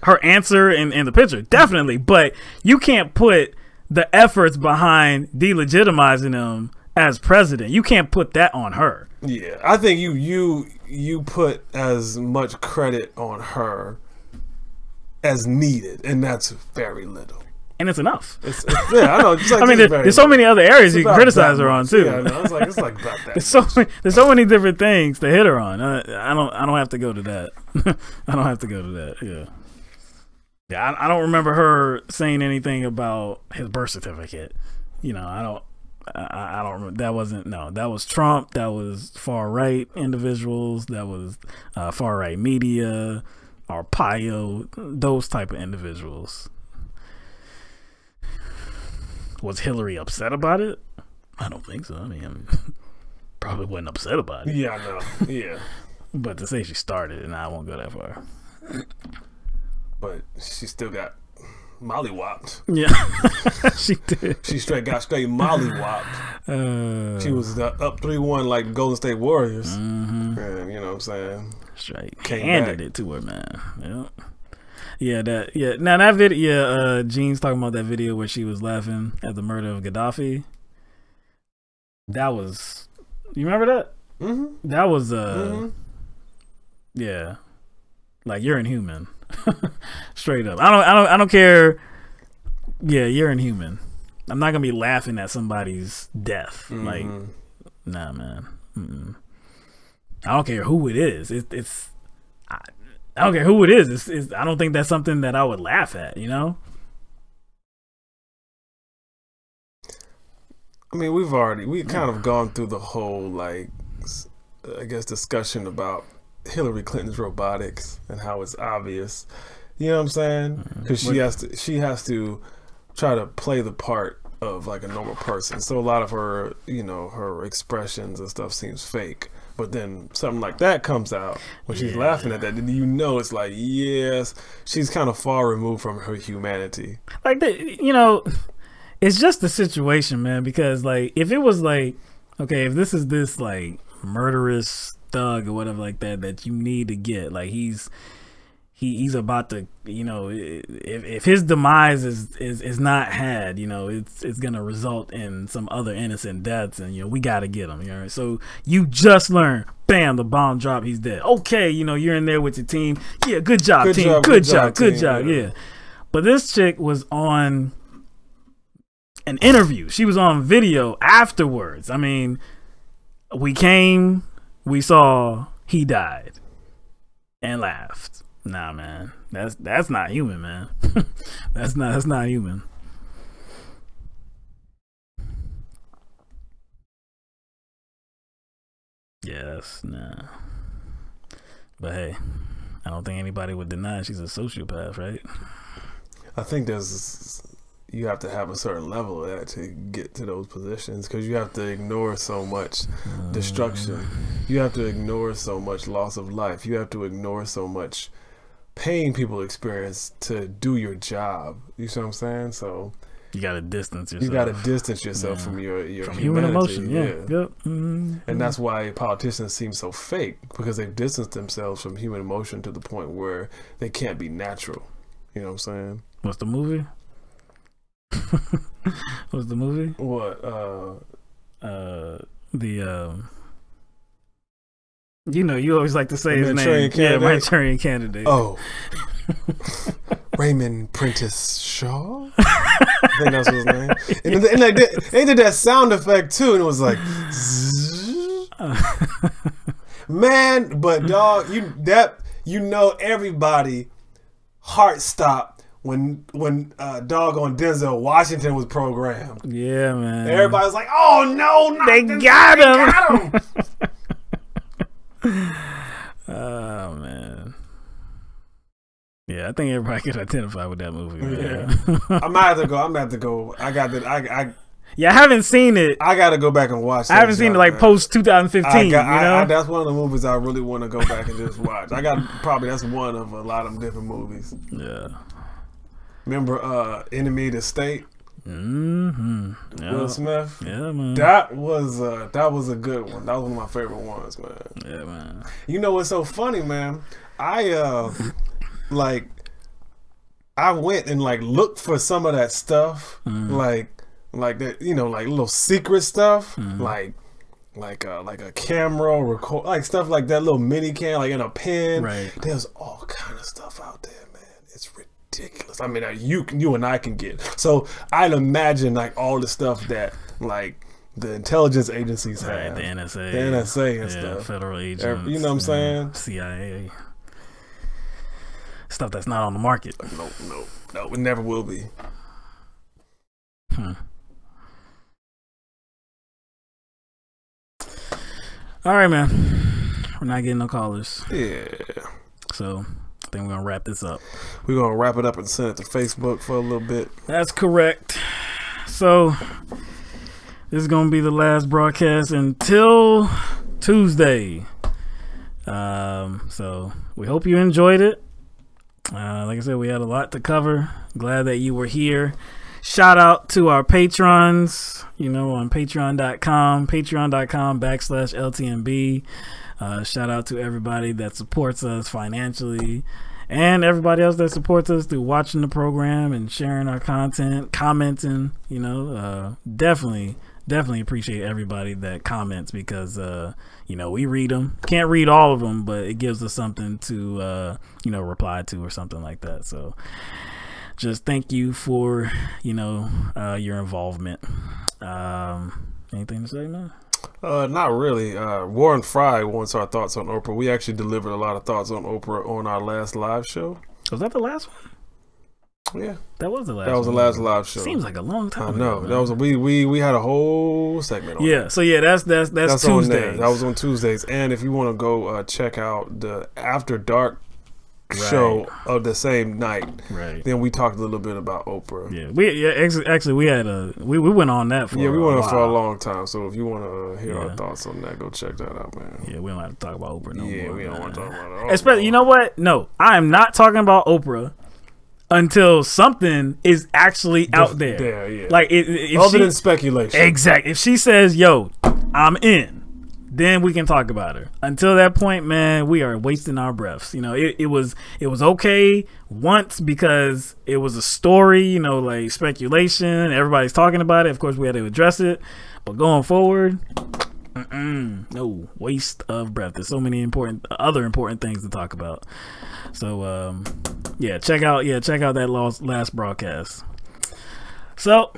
her answer in the picture, definitely, but you can't put the efforts behind delegitimizing him as president. You can't put that on her. Yeah, I think you put as much credit on her as needed, and that's very little. And it's enough. I know. I mean, there's so many other areas you can criticize her on too. Yeah, I know. It's like about there's that. so many different things to hit her on. I don't have to go to that. I don't have to go to that. Yeah. I don't remember her saying anything about his birth certificate. I don't remember. That was Trump. That was far right individuals. That was far right media, Arpaio, those type of individuals. Was Hillary upset about it? I don't think so. I mean, probably wasn't upset about it. Yeah, I know. Yeah. But to say she started, and I won't go that far. But she still got mollywopped. Yeah, she did. She got straight mollywopped. She was up 3-1 like Golden State Warriors. And you know what I'm saying? Straight handed it to her, man. Yeah. Now that video, Gene's talking about that video where she was laughing at the murder of Gaddafi. That was, you remember that? That was yeah, like you're inhuman. Straight up. I don't care. Yeah, you're inhuman. I'm not gonna be laughing at somebody's death. Like, nah, man. I don't care who it is. I don't care who it is. I don't think that's something that I would laugh at. You know. I mean, we kind of gone through the whole, like, I guess, discussion about Hillary Clinton's robotics and how it's obvious. You know what I'm saying? Because she has to try to play the part of like a normal person. So a lot of her, you know, her expressions and stuff seems fake. But then something like that comes out when she's laughing at that, then you know it's like, yes, she's kind of far removed from her humanity. Like you know, it's just the situation, man. Because like, if it was like, okay, if this is this like murderous thug or whatever like that you need to get, like he's about to, you know, if his demise is not had, you know, it's gonna result in some other innocent deaths, and you know we gotta get him. You know, so you just learn, bam, the bomb drop, he's dead. Okay, you know, you're in there with your team. Yeah, good job, team. Good job. Yeah. But this chick was on an interview. She was on video afterwards. I mean, we came, we saw, he died, and laughed. Nah, man, that's not human, man. that's not human. Yes, nah. But hey, I don't think anybody would deny she's a sociopath, right? I think you have to have a certain level of that to get to those positions, because you have to ignore so much destruction. You have to ignore so much loss of life. You have to ignore so much pain people experience to do your job. You see what I'm saying? So you gotta distance yourself. You gotta distance yourself from your from humanity. Human emotion. Yep. And that's why politicians seem so fake, because they've distanced themselves from human emotion to the point where they can't be natural. You know what I'm saying? What's the movie? What's the movie? What? You know, you always like to say his name. Candidate? Yeah, Manchurian Candidate. Oh. Raymond Prentice Shaw? I think that's his name. And they did that sound effect too, and it was like, man, but dog, you know everybody heart stopped when doggone Denzel Washington was programmed. Yeah, man. Everybody was like, oh no, they got him. Oh man. Yeah, I think everybody can identify with that movie, man. Yeah. I'm gonna have to go. Yeah, I haven't seen it. I gotta go back and watch that. I haven't seen it like post 2015. You know? That's one of the movies I really want to go back and just watch. That's one of a lot of different movies. Yeah. Remember Enemy of the State? Yeah. Will Smith? Yeah, man. That was a good one. That was one of my favorite ones, man. Yeah, man. You know what's so funny, man? I went and like looked for some of that stuff, like that, you know, like little secret stuff, like a camera record, like stuff like that, little mini cam, like in a pen. Right. There's all kind of stuff out there, man. It's ridiculous. I mean, you and I can get. So I'd imagine like all the stuff that like the intelligence agencies have, the NSA, and stuff, federal agents. You know what I'm saying? CIA. Stuff that's not on the market. No, it never will be. All right, man. We're not getting no callers. Yeah. So I think we're gonna wrap this up. We're gonna wrap it up and send it to Facebook for a little bit. That's correct. So This is going to be the last broadcast until Tuesday. So we hope you enjoyed it. Like I said, we had a lot to cover. Glad that you were here. Shout out to our patrons, on patreon.com/LTMB. Shout out to everybody that supports us financially and everybody else that supports us through watching the program and sharing our content, commenting, definitely appreciate everybody that comments because, we read them. Can't read all of them, but it gives us something to, reply to or something like that. So just thank you for, your involvement. Anything to say, man? Not really. Warren Fry wants our thoughts on Oprah. We actually delivered a lot of thoughts on Oprah on our last live show. Was that the last one? Yeah, that was the last. That was the last live show. Seems like a long time. I know. Ago, that was we had a whole segment on. Yeah. That. So yeah, that's Tuesdays. That was on Tuesdays. And if you want to go check out the After Dark show of the same night, then we talked a little bit about Oprah. Actually we had we went on that for we went on for a long time. So if you want to hear our thoughts on that, go check that out, man. Yeah, we don't have to talk about Oprah no more. We don't want to talk about Oprah. Especially, you know what? No, I am not talking about Oprah until something is actually out there. Like other than speculation. Exactly. If she says, "Yo, I'm in," then we can talk about her. Until that point, man, we are wasting our breaths. It was okay once because it was a story, like speculation. Everybody's talking about it. Of course, we had to address it. But going forward, no waste of breath. There's so many other important things to talk about. So check out that last broadcast. So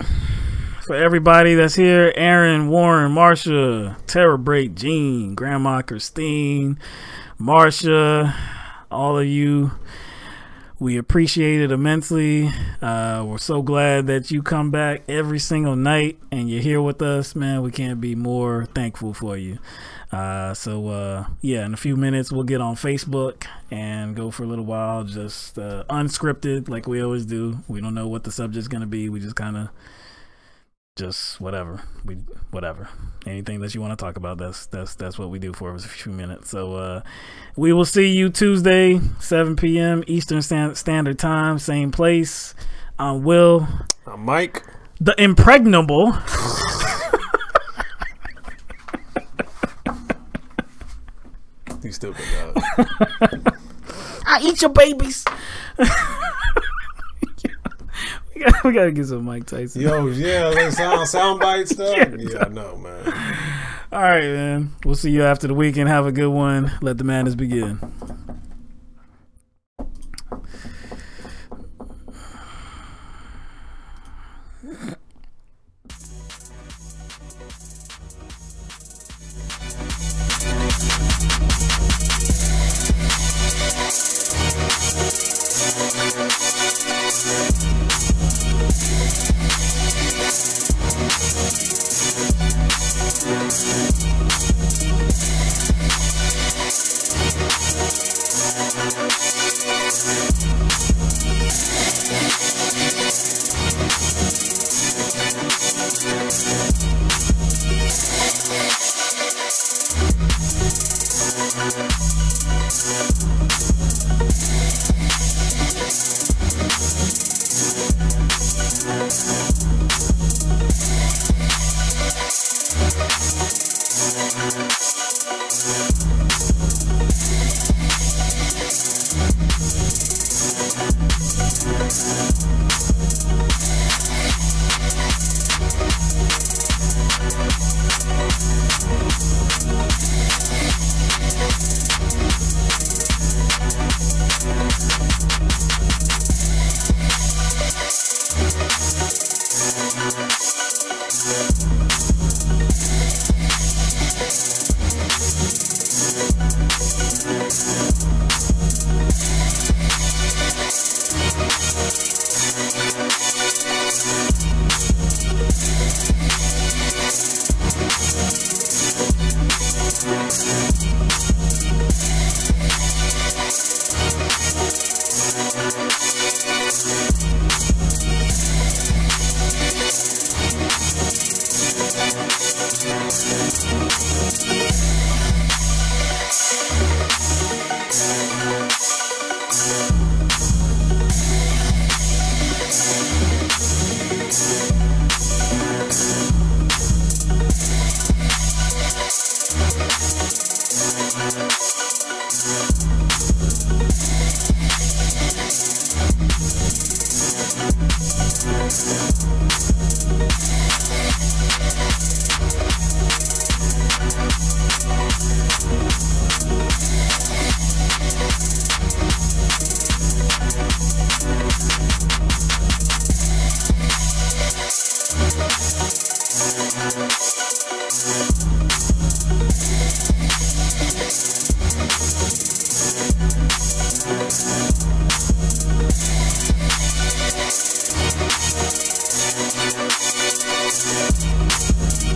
for everybody that's here, Aaron, Warren, Marsha, Tara Break, Jean, Grandma Christine, Marsha, all of you, we appreciate it immensely. We're so glad that you come back every single night and you're here with us, man. We can't be more thankful for you. In a few minutes we'll get on Facebook and go for a little while, just unscripted like we always do. We don't know what the subject's gonna be. We just kind of whatever. Anything that you want to talk about, that's what we do for a few minutes. So we will see you Tuesday, 7 p.m. Eastern Standard Time, same place. I'm Will. I'm Mike. The impregnable. You stupid dog. I eat your babies. We gotta get some Mike Tyson. Sound bite stuff. I know, man. All right, man. We'll see you after the weekend. Have a good one. Let the madness begin.